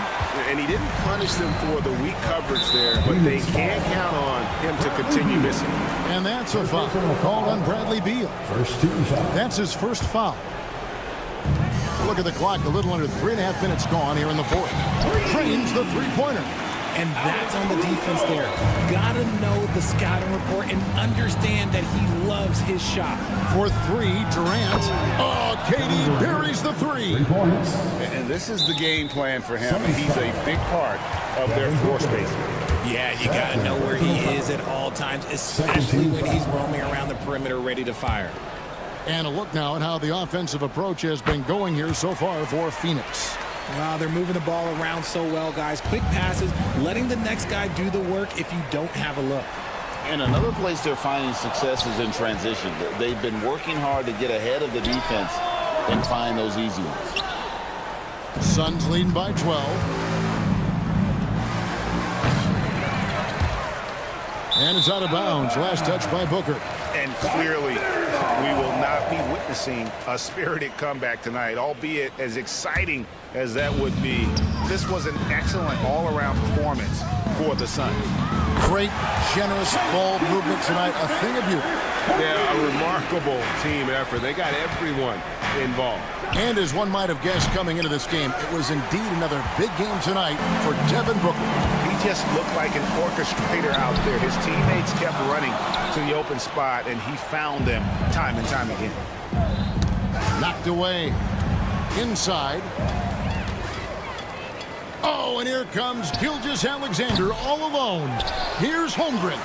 And he didn't punish them for the weak coverage there, but they can't count on him to continue missing. And that's a foul called on Bradley Beal. First team foul. That's his first foul. Look at the clock, a little under 3.5 minutes gone here in the 4th. Trains the 3-pointer. And that's on the defense there. Gotta know the scouting report and understand that he loves his shot. For 3, Durant. Oh, KD buries the 3. 3 points. And this is the game plan for him. He's a big part of their floor spacing. Yeah, you gotta know where he is at all times, especially when he's roaming around the perimeter ready to fire. And a look now at how the offensive approach has been going here so far for Phoenix. Wow, they're moving the ball around so well, guys. Quick passes, letting the next guy do the work if you don't have a look. And another place they're finding success is in transition. They've been working hard to get ahead of the defense and find those easy ones. Suns leading by 12. And it's out of bounds. Last touch by Booker. And clearly, we will not be witnessing a spirited comeback tonight, albeit as exciting as that would be. This was an excellent all-around performance for the Suns. Great, generous ball movement tonight. A thing of beauty. Yeah, a remarkable team effort. They got everyone involved. And as one might have guessed coming into this game, it was indeed another big game tonight for Devin Booker. He just looked like an orchestrator out there. His teammates kept running to the open spot, and he found them time and time again. Knocked away. Inside. Oh, and here comes Gilgeous-Alexander all alone. Here's Holmgren.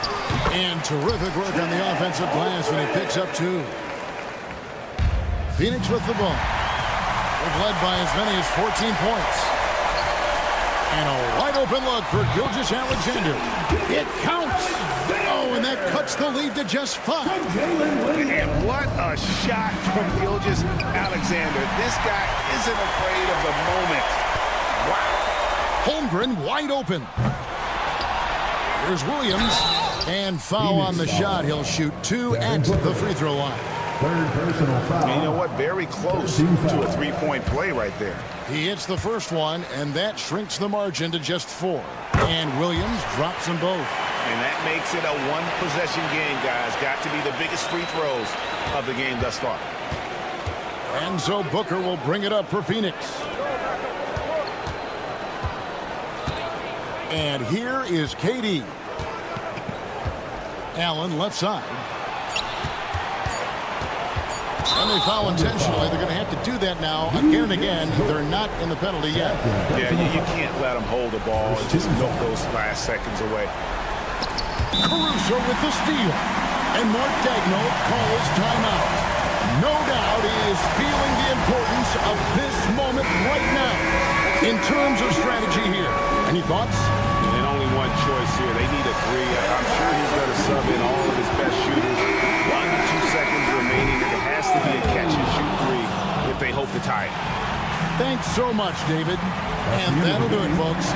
And terrific work on the offensive glass when he picks up 2. Phoenix with the ball. They've led by as many as 14 points. And a wide open look for Gilgeous-Alexander. It counts. Oh, and that cuts the lead to just 5. And what a shot from Gilgeous-Alexander. This guy isn't afraid of the moment. Wow. Holmgren wide open. Here's Williams. And foul on the shot. He'll shoot 2 at the free throw line. Third personal foul. And you know what? Very close to a 3-point play right there. He hits the first one, and that shrinks the margin to just 4. And Williams drops them both. And that makes it a one-possession game, guys. Got to be the biggest free throws of the game thus far. And so Booker will bring it up for Phoenix. And here is KD. Allen left side. And they foul intentionally. They're going to have to do that now again and again. They're not in the penalty yet. Yeah, you can't let them hold the ball and just milk those last seconds away. Caruso with the steal. And Mark Daigneault calls timeout. No doubt he is feeling the importance of this moment right now in terms of strategy here. Any thoughts? And only one choice here. They need a 3. I'm sure he's going to sub in all of his best shooters. 1 to 2 seconds remaining. It has to be a catch-and-shoot 3 if they hope to tie it. Thanks so much, David. And that'll do it, folks.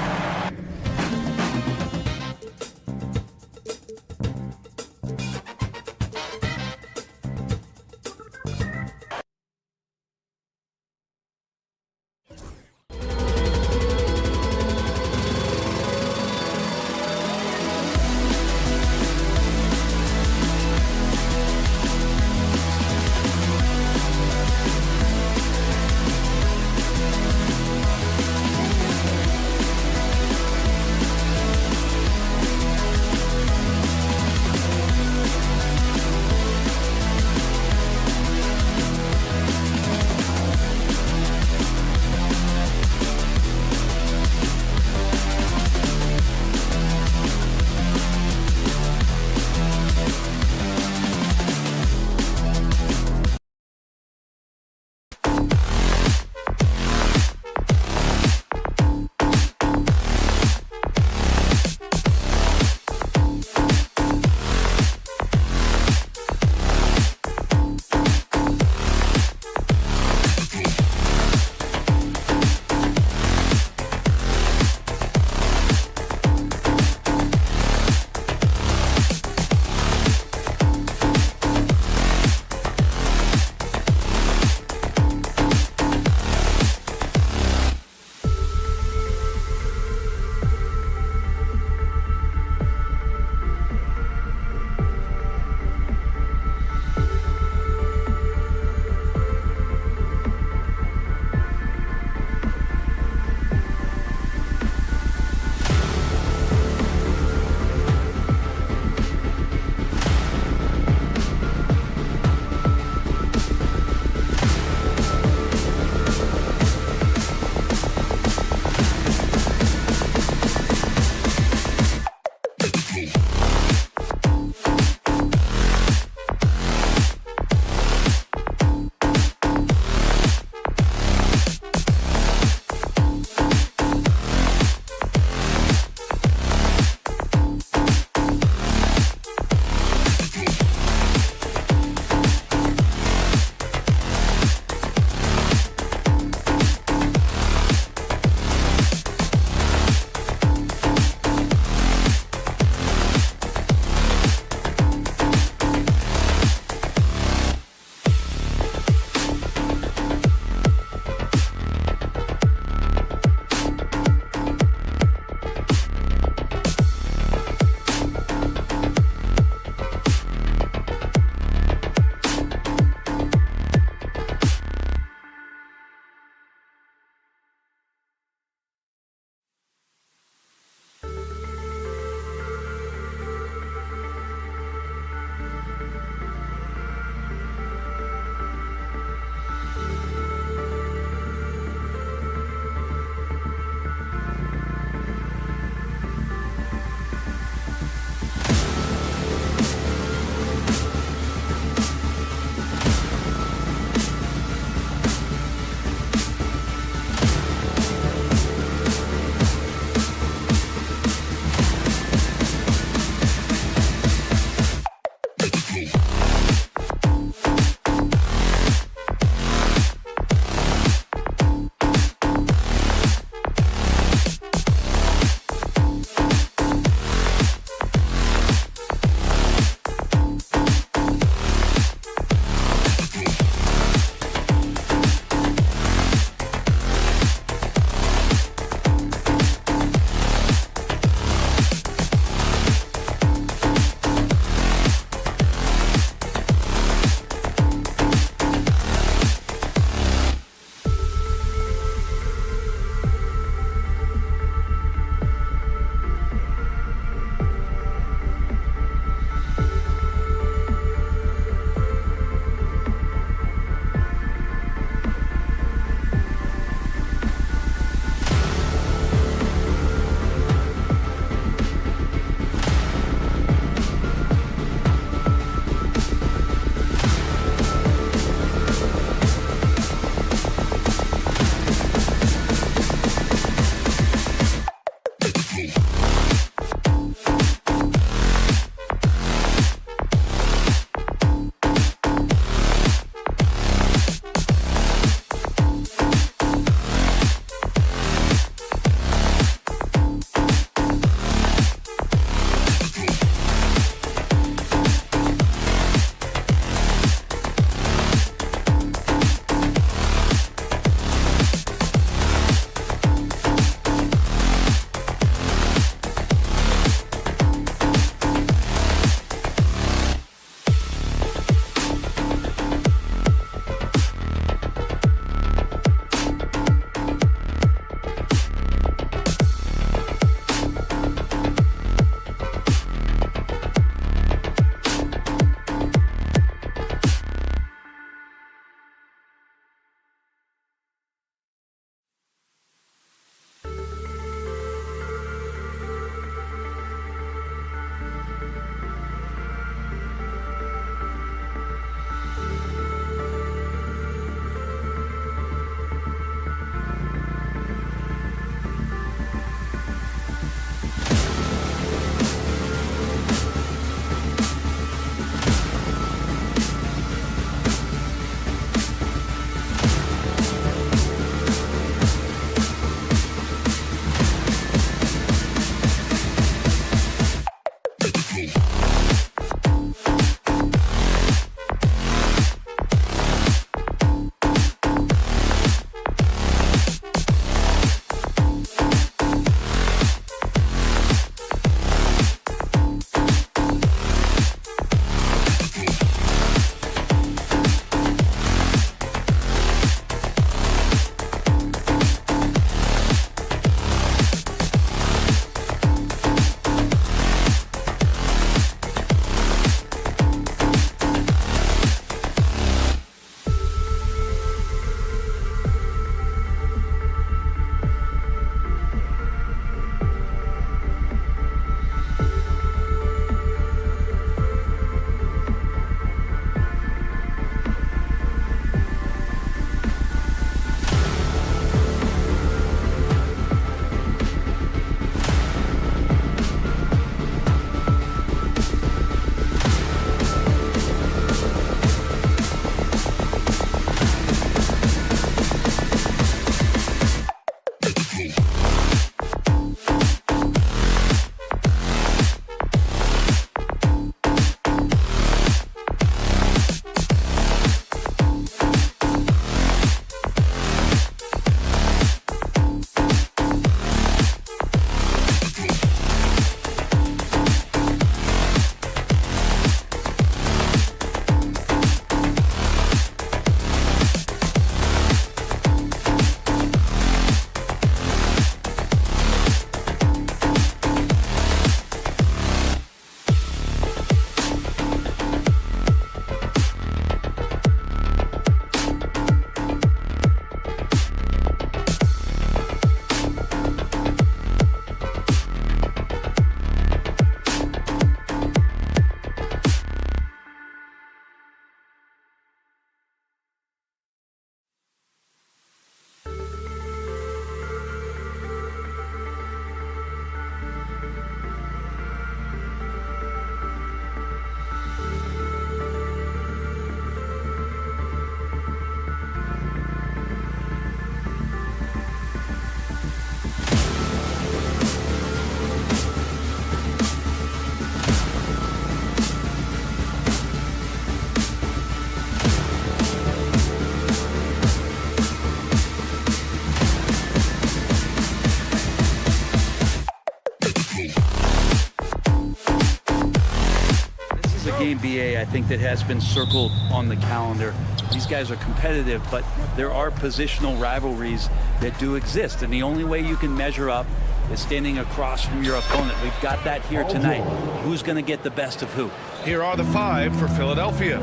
NBA, I think, that has been circled on the calendar. These guys are competitive, but there are positional rivalries that do exist, and the only way you can measure up is standing across from your opponent. We've got that here tonight. Who's going to get the best of who? Here are the five for Philadelphia.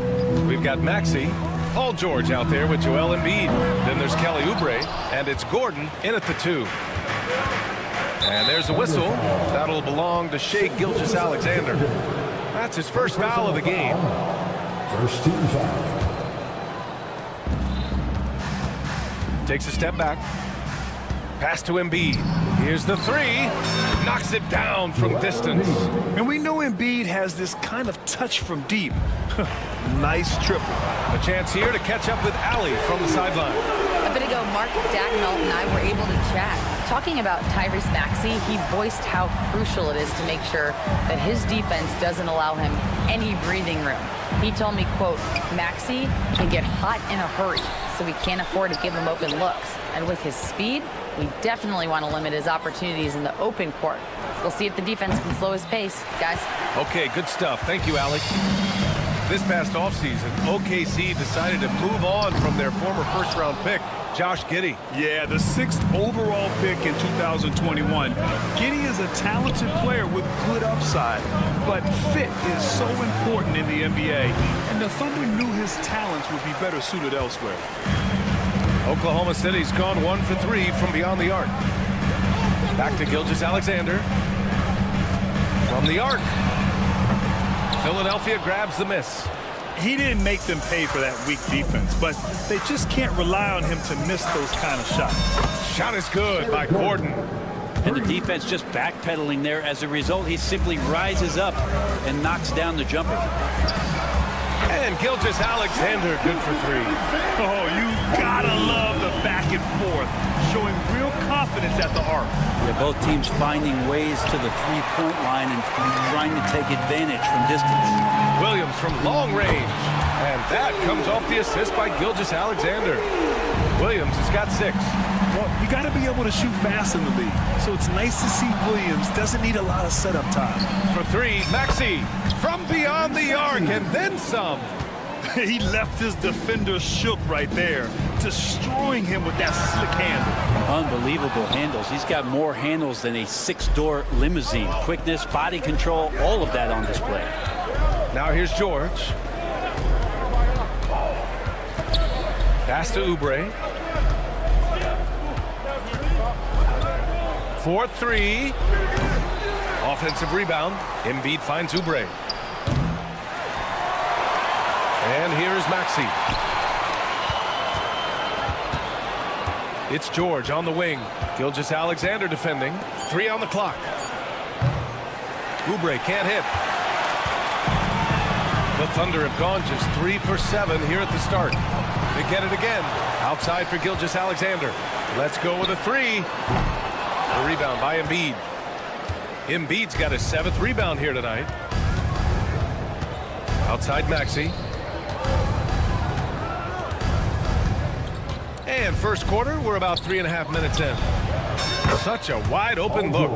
We've got Maxey, Paul George out there with Joel Embiid. Then there's Kelly Oubre, and it's Gordon in at the 2. And there's a whistle. That'll belong to Shai Gilgeous-Alexander. That's his first foul of the game. First team foul. Takes a step back. Pass to Embiid. Here's the three. Knocks it down from distance. And we know Embiid has this kind of touch from deep. Nice triple. A chance here to catch up with Allie from the sideline. A bit ago, Mark Dagnall and I were able to chat. Talking about Tyrese Maxey, he voiced how crucial it is to make sure that his defense doesn't allow him any breathing room. He told me, quote, Maxey can get hot in a hurry, so we can't afford to give him open looks. And with his speed, we definitely want to limit his opportunities in the open court. We'll see if the defense can slow his pace, guys. Okay, good stuff. Thank you, Allie. This past offseason, OKC decided to move on from their former first-round pick, Josh Giddey. Yeah, the 6th overall pick in 2021. Giddey is a talented player with good upside, but fit is so important in the NBA, and the Thunder knew his talents would be better suited elsewhere. Oklahoma City's gone 1 for 3 from beyond the arc. Back to Gilgeous-Alexander. From the arc. Philadelphia grabs the miss. He didn't make them pay for that weak defense, but they just can't rely on him to miss those kind of shots. Shot is good by Gordon. And the defense just backpedaling there. As a result, he simply rises up and knocks down the jumper. And Gilgeous-Alexander good for 3. Oh, you gotta love the back and forth, showing real confidence at the arc. Yeah, both teams finding ways to the three-point line and trying to take advantage from distance. Williams from long range. And that comes off the assist by Gilgeous-Alexander. Williams has got 6. Well, you got to be able to shoot fast in the league. So it's nice to see Williams doesn't need a lot of setup time. For 3, Maxey from beyond the arc and then some. He left his defender shook right there, destroying him with that slick handle. Unbelievable handles. He's got more handles than a 6-door limousine. Quickness, body control, all of that on display. Now here's George. Pass to Oubre. 4-3. Offensive rebound. Embiid finds Oubre. And here's Maxey. It's George on the wing. Gilgeous-Alexander defending. 3 on the clock. Oubre can't hit. The Thunder have gone just 3 for 7 here at the start. They get it again. Outside for Gilgeous-Alexander. Let's go with a 3. The rebound by Embiid. Embiid's got his 7th rebound here tonight. Outside Maxey. And first quarter, we're about 3.5 minutes in. Such a wide open look.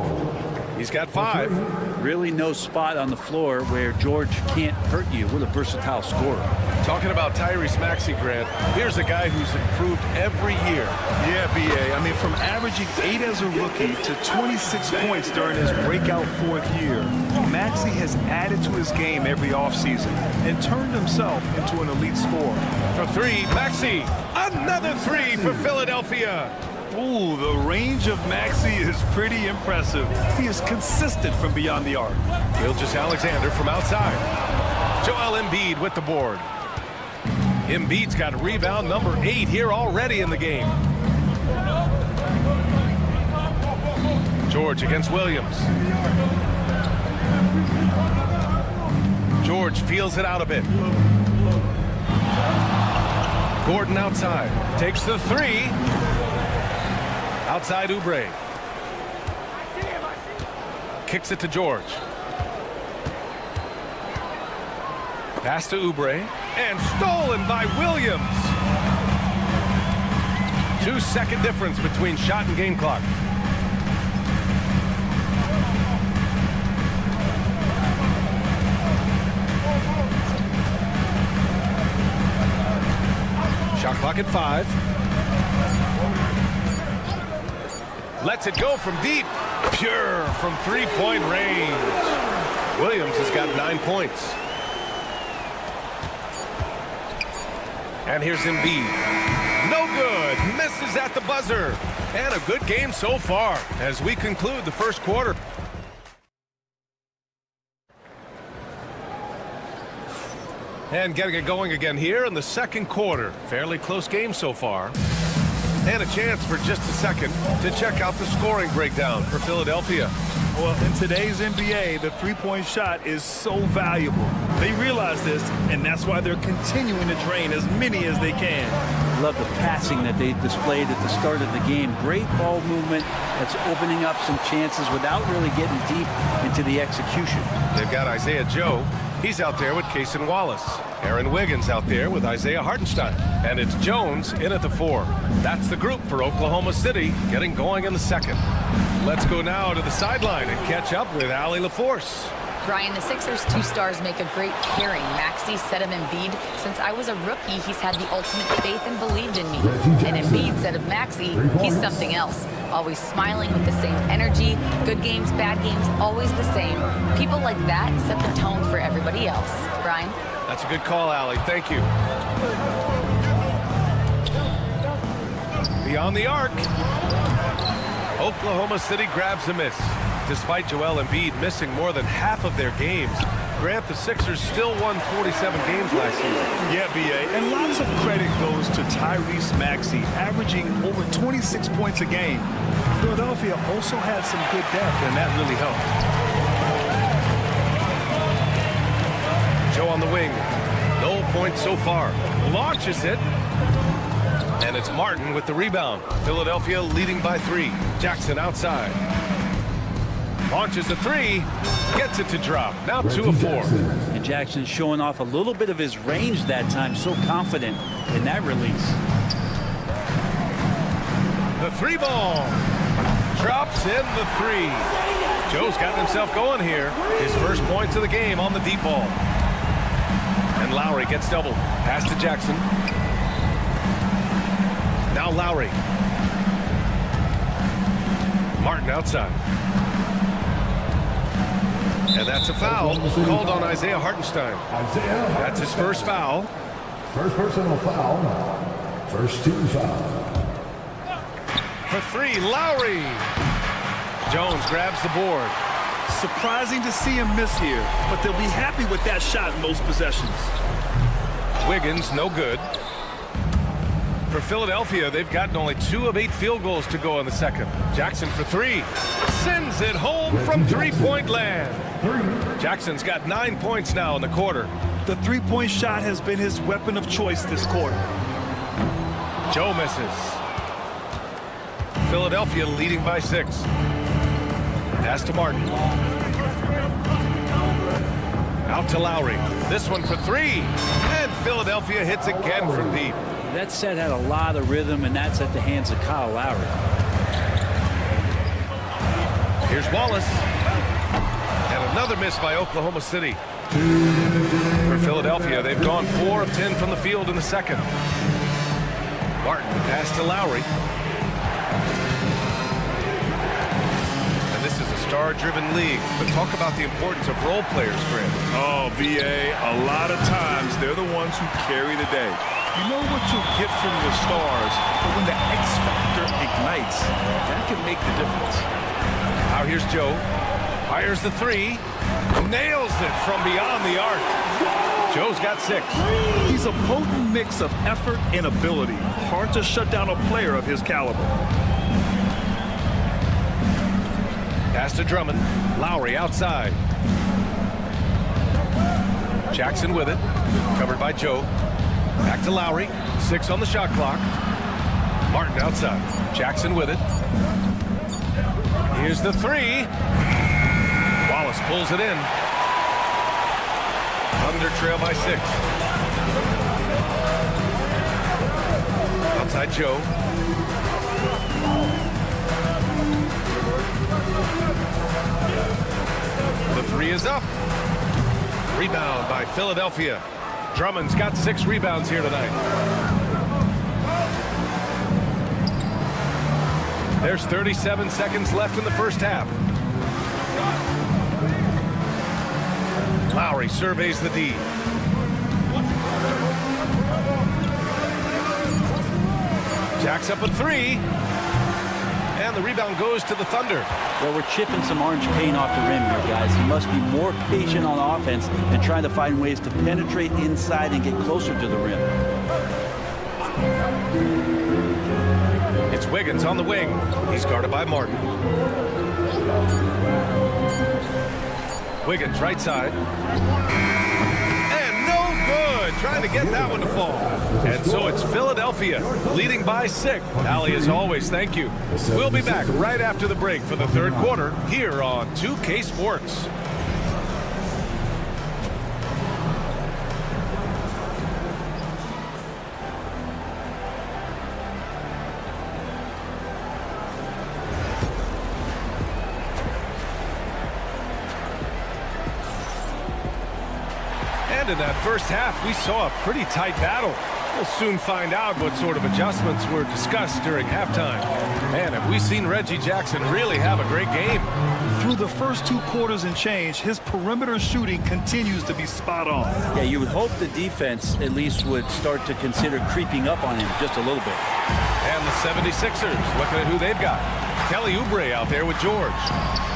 He's got 5. Really no spot on the floor where George can't hurt you with a versatile scorer. Talking about Tyrese Maxey, Grant, here's a guy who's improved every year. Yeah, B.A. I mean, from averaging 8 as a rookie to 26 points during his breakout 4th year, Maxey has added to his game every offseason and turned himself into an elite scorer. For 3, Maxey. Another 3 for Philadelphia. Ooh, the range of Maxey is pretty impressive. He is consistent from beyond the arc. Gilgeous-Alexander from outside. Joel Embiid with the board. Embiid's got rebound number 8 here already in the game. George against Williams. George feels it out a bit. Gordon outside. Takes the 3. Outside Oubre. Kicks it to George. Pass to Oubre. And stolen by Williams. 2-second difference between shot and game clock. Shot clock at 5. Lets it go from deep. Pure from 3-point range. Williams has got 9 points. And here's Embiid. No good. Misses at the buzzer. And a good game so far as we conclude the first quarter. And getting it going again here in the second quarter. Fairly close game so far. And a chance for just a second to check out the scoring breakdown for Philadelphia. Well, in today's NBA, the three-point shot is so valuable. They realize this, and that's why they're continuing to drain as many as they can. Love the passing that they displayed at the start of the game. Great ball movement that's opening up some chances without really getting deep into the execution. They've got Isaiah Joe. He's out there with Cason Wallace. Aaron Wiggins out there with Isaiah Hartenstein. And it's Jones in at the 4. That's the group for Oklahoma City getting going in the second. Let's go now to the sideline and catch up with Allie LaForce. Brian, the Sixers' 2 stars make a great pairing. Maxey said of Embiid, since I was a rookie, he's had the ultimate faith and believed in me. And Embiid said of Maxey, he's something else. Always smiling with the same energy. Good games, bad games, always the same. People like that set the tone for everybody else. Brian? That's a good call, Allie. Thank you. Beyond the arc. Oklahoma City grabs a miss. Despite Joel Embiid missing more than half of their games, Grant, the Sixers still won 47 games last season. Yeah, B.A., and lots of credit goes to Tyrese Maxey, averaging over 26 points a game. Philadelphia also had some good depth, and that really helped. Joe on the wing. No points so far. Launches it. And it's Martin with the rebound. Philadelphia leading by 3. Jackson outside. Launches a 3. Gets it to drop. Now 2 of 4. And Jackson showing off a little bit of his range that time. So confident in that release. The 3 ball. Drops in the 3. Joe's got himself going here. His first points of the game on the deep ball. And Lowry gets doubled. Pass to Jackson. Now Lowry. Martin outside. And that's a foul called on Isaiah Hartenstein. That's his first foul. First personal foul. First 2 fouls. For 3, Lowry. Jones grabs the board. Surprising to see him miss here, but they'll be happy with that shot in most possessions. Wiggins, no good. For Philadelphia, they've gotten only 2 of 8 field goals to go in the second. Jackson for 3. Sends it home from three-point land. Jackson's got 9 points now in the quarter. The three-point shot has been his weapon of choice this quarter. Joe misses. Philadelphia leading by 6. Pass to Martin. Out to Lowry. This one for 3. And Philadelphia hits again from deep. That set had a lot of rhythm, and that's at the hands of Kyle Lowry. Here's Wallace. And another miss by Oklahoma City. For Philadelphia, they've gone 4 of 10 from the field in the second. Martin, pass to Lowry. And this is a star-driven league, but talk about the importance of role players, Grant. Oh, B.A., a lot of times they're the ones who carry the day. You know what you'll get from the stars, but when the X factor ignites, that can make the difference. Now here's Joe. Fires the 3. Nails it from beyond the arc. Joe's got 6. He's a potent mix of effort and ability. Hard to shut down a player of his caliber. Pass to Drummond. Lowry outside. Jackson with it. Covered by Joe. Back to Lowry. 6 on the shot clock. Martin outside. Jackson with it. Here's the 3. Wallace pulls it in. Thunder trail by 6. Outside Joe. The 3 is up. Rebound by Philadelphia. Drummond's got 6 rebounds here tonight. There's 37 seconds left in the first half. Lowry surveys the D. Jacks up a 3. And the rebound goes to the Thunder. Well, we're chipping some orange paint off the rim here, guys. He must be more patient on offense and trying to find ways to penetrate inside and get closer to the rim. Wiggins on the wing. He's guarded by Martin. Wiggins right side. And no good. Trying to get that one to fall. And so it's Philadelphia leading by 6. Allie, as always, thank you. We'll be back right after the break for the third quarter here on 2K Sports. And in that first half, we saw a pretty tight battle. We'll soon find out what sort of adjustments were discussed during halftime. Man, have we seen Reggie Jackson really have a great game. Through the first 2 quarters and change, his perimeter shooting continues to be spot on. Yeah, you would hope the defense at least would start to consider creeping up on him just a little bit. And the 76ers, looking at who they've got. Kelly Oubre out there with George.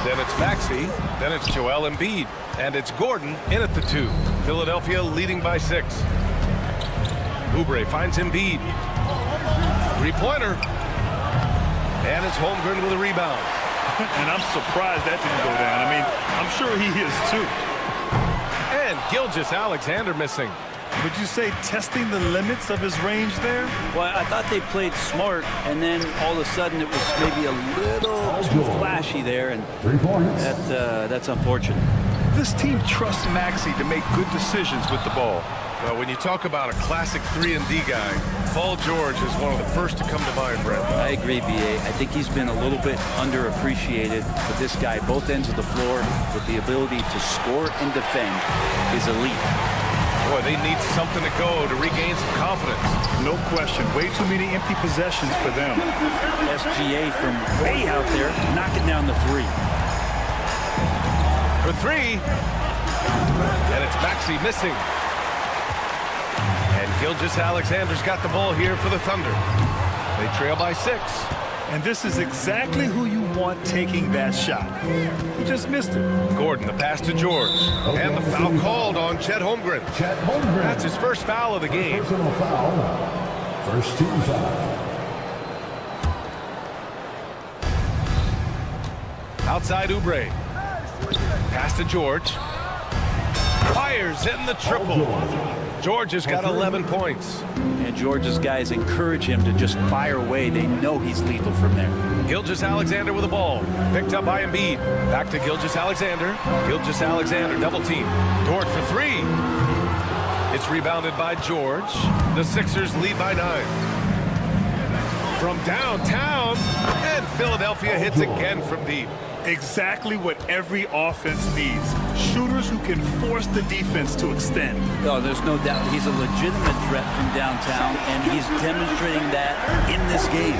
Then it's Maxey. Then it's Joel Embiid. And it's Gordon in at the 2. Philadelphia leading by 6. Oubre finds Embiid. Three-pointer. And it's Holmgren with a rebound. And I'm surprised that didn't go down. I mean, I'm sure he is too. And Gilgeous-Alexander missing. Would you say testing the limits of his range there? Well, I thought they played smart, and then all of a sudden it was maybe a little too flashy there, and 3 points. That's unfortunate. This team trusts Maxey to make good decisions with the ball. Well, when you talk about a classic 3-and-D guy, Paul George is one of the first to come to mind, Brent. I agree, B.A. I think he's been a little bit underappreciated, but this guy, both ends of the floor, with the ability to score and defend, is elite. Boy, they need something to go to regain some confidence. No question. Way too many empty possessions for them. SGA from way out there, knocking down the 3. For 3. And it's Maxey missing. And Gilgeous-Alexander's got the ball here for the Thunder. They trail by 6. And this is exactly who you want taking that shot. He just missed it. Gordon, the pass to George. And the foul called on Chet Holmgren. That's his first foul of the game. Personal foul. First team foul. Outside Oubre. Pass to George. Fires in the triple. George has got 11 points. And George's guys encourage him to just fire away. They know he's lethal from there. Gilgeous-Alexander with the ball. Picked up by Embiid. Back to Gilgeous-Alexander. Gilgeous-Alexander double team. Dort for 3. It's rebounded by George. The Sixers lead by 9. From downtown. And Philadelphia hits again from deep. Exactly what every offense needs. Shooters who can force the defense to extend. Oh, there's no doubt he's a legitimate threat from downtown, and he's demonstrating that in this game.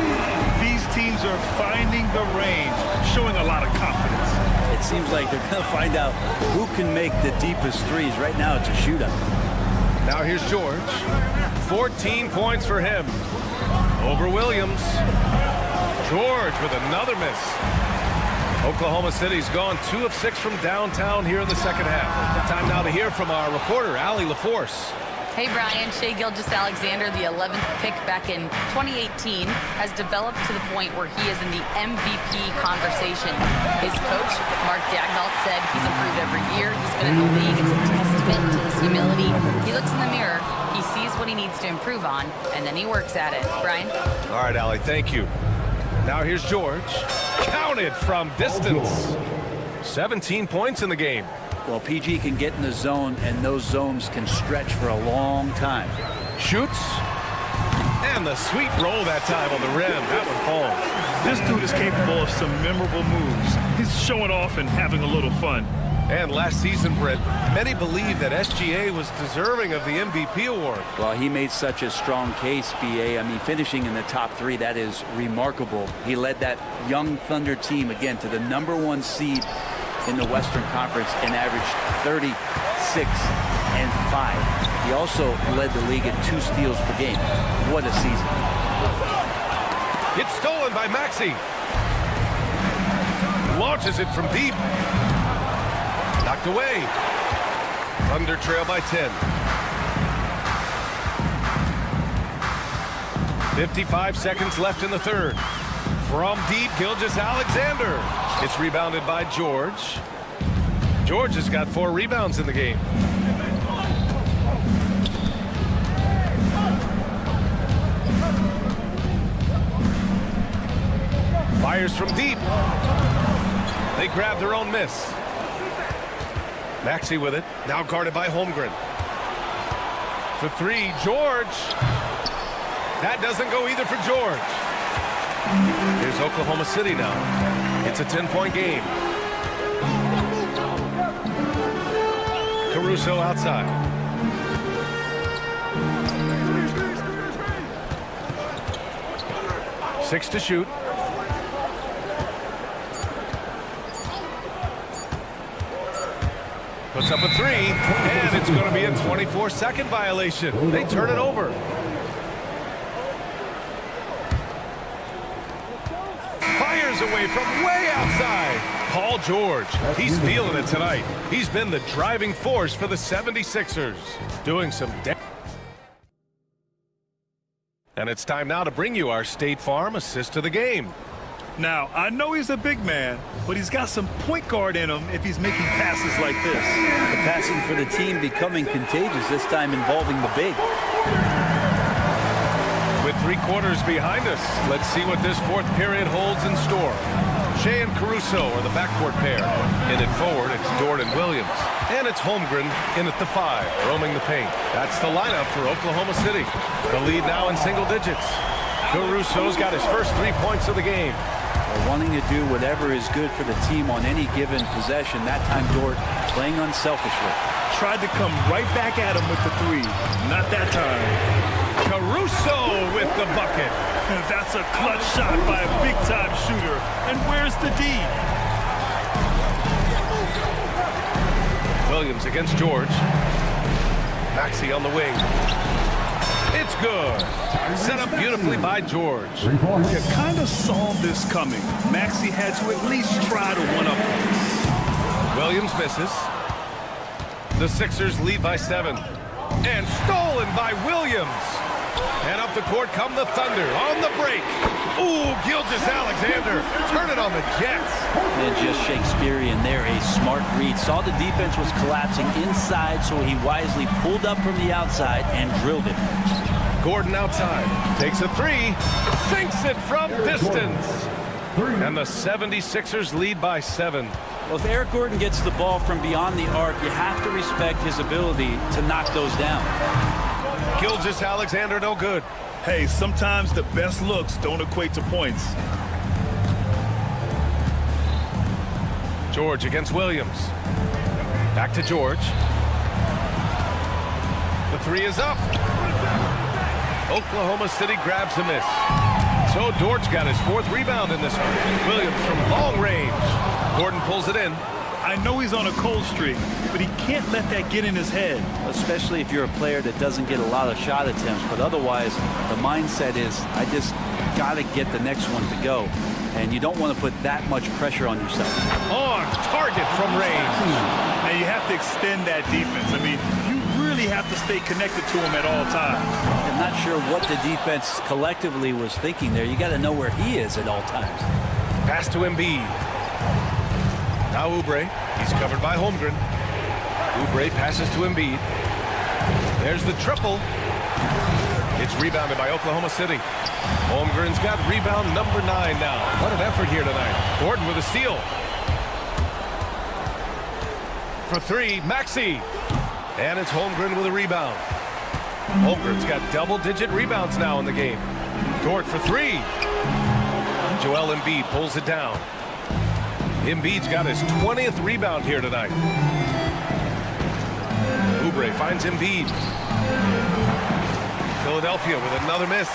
These teams are finding the range, showing a lot of confidence. It seems like they're going to find out who can make the deepest threes. Right now, it's a shootout. Now here's George. 14 points for him. Over Williams. George with another miss. Oklahoma City's gone 2 of 6 from downtown here in the second half. Time now to hear from our reporter, Allie LaForce. Hey, Brian. Shai Gilgeous-Alexander, the 11th pick back in 2018, has developed to the point where he is in the MVP conversation. His coach, Mark Dagnall, said he's improved every year. He's been in the league. It's a testament to his humility. He looks in the mirror. He sees what he needs to improve on, and then he works at it. Brian? All right, Allie, thank you. Now here's George. Counted from distance. 17 points in the game. Well, PG can get in the zone, and those zones can stretch for a long time. Shoots. And the sweet roll that time on the rim. That one falls. This dude is capable of some memorable moves. He's showing off and having a little fun. And last season, Brent, many believe that SGA was deserving of the MVP award. Well, he made such a strong case, BA. I mean, finishing in the top 3, that is remarkable. He led that young Thunder team, again, to the #1 seed in the Western Conference and averaged 36-5. He also led the league in 2 steals per game. What a season. It's stolen by Maxey. Launches it from deep. Knocked away. Thunder trail by 10. 55 seconds left in the third. From deep, Gilgeous-Alexander. It's rebounded by George. George has got 4 rebounds in the game. Fires from deep. They grab their own miss. Maxey with it. Now guarded by Holmgren. For 3, George. That doesn't go either for George. Here's Oklahoma City now. It's a 10-point game. Caruso outside. Six to shoot. Puts up a 3, and it's going to be a 24-second violation. They turn it over. Fires away from way outside. Paul George, he's feeling it tonight. He's been the driving force for the 76ers, doing some damage. And it's time now to bring you our State Farm assist of the game. Now, I know he's a big man, but he's got some point guard in him if he's making passes like this. The passing for the team becoming contagious, this time involving the big. With 3 quarters behind us, let's see what this 4th period holds in store. Shea and Caruso are the backcourt pair. In it forward, it's Dort and Williams. And it's Holmgren in at the 5, roaming the paint. That's the lineup for Oklahoma City. The lead now in single digits. Caruso's got his first 3 points of the game. Wanting to do whatever is good for the team on any given possession. That time, Dort playing unselfishly. Tried to come right back at him with the 3. Not that time. Caruso with the bucket. That's a clutch shot by a big-time shooter. And where's the D? Williams against George. Maxey on the wing. It's good. Set up beautifully by George. You kind of saw this coming. Maxey had to at least try to one-up him. Williams misses. The Sixers lead by 7. And stolen by Williams. And up the court come the Thunder on the break. Ooh, Gilgeous-Alexander. Turn it on the Jets. And just Shakespearean there, a smart read. Saw the defense was collapsing inside, so he wisely pulled up from the outside and drilled it. Gordon outside. Takes a 3. Sinks it from distance. And the 76ers lead by 7. Well, if Eric Gordon gets the ball from beyond the arc, you have to respect his ability to knock those down. Gilgeous-Alexander no good. Hey, sometimes the best looks don't equate to points. George against Williams. Back to George. The 3 is up. Oklahoma City grabs a miss. So Dort's got his 4th rebound in this one. Williams from long range. Gordon pulls it in. I know he's on a cold streak, but he can't let that get in his head. Especially if you're a player that doesn't get a lot of shot attempts. But otherwise, the mindset is, I just got to get the next one to go. And you don't want to put that much pressure on yourself. On target from range. And you have to extend that defense. I mean, you really have to stay connected to him at all times. I'm not sure what the defense collectively was thinking there. You got to know where he is at all times. Pass to Embiid. Now Oubre. He's covered by Holmgren. Oubre passes to Embiid. There's the triple. It's rebounded by Oklahoma City. Holmgren's got rebound number 9 now. What an effort here tonight. Gordon with a steal. For 3, Maxey. And it's Holmgren with a rebound. Holmgren's got double-digit rebounds now in the game. Dort for 3. Joel Embiid pulls it down. Embiid's got his 20th rebound here tonight. Oubre finds Embiid. Philadelphia with another miss.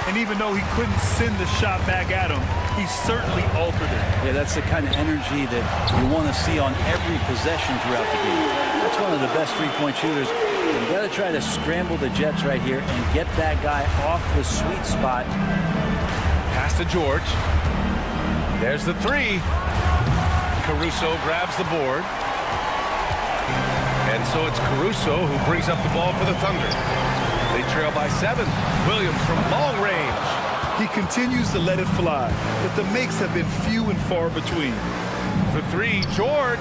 And even though he couldn't send the shot back at him, he certainly altered it. Yeah, that's the kind of energy that you want to see on every possession throughout the game. That's one of the best three-point shooters. You've got to try to scramble the Jets right here and get that guy off the sweet spot. Pass to George. There's the 3. Caruso grabs the board. And so it's Caruso who brings up the ball for the Thunder. They trail by 7. Williams from long range. He continues to let it fly, but the makes have been few and far between. For three, George.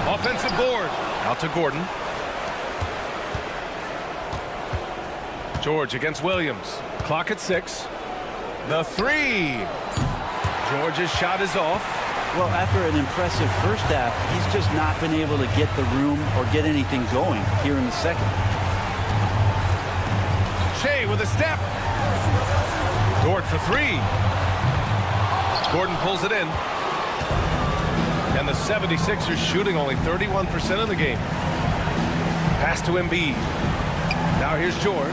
Offensive board. Out to Gordon. George against Williams. Clock at 6. The three. George's shot is off. Well, after an impressive first half, he's just not been able to get the room or get anything going here in the second. Shea with a step. Dort for three. Gordon pulls it in. And the 76ers shooting only 31% of the game. Pass to Embiid. Now here's George.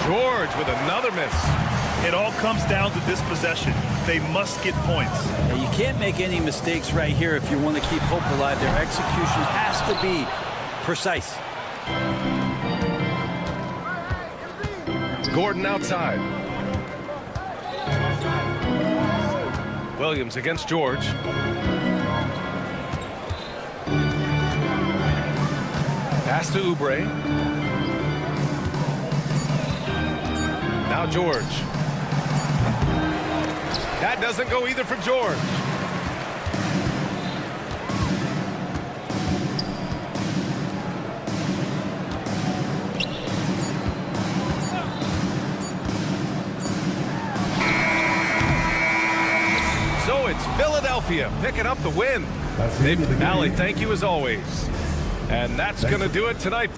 George with another miss. It all comes down to this possession. They must get points. Now, you can't make any mistakes right here if you want to keep hope alive. Their execution has to be precise. Gordon outside. Williams against George. Pass to Oubre. Now George. That doesn't go either for George. So it's Philadelphia picking up the win. Allie, thank you as always. And that's going to do it tonight.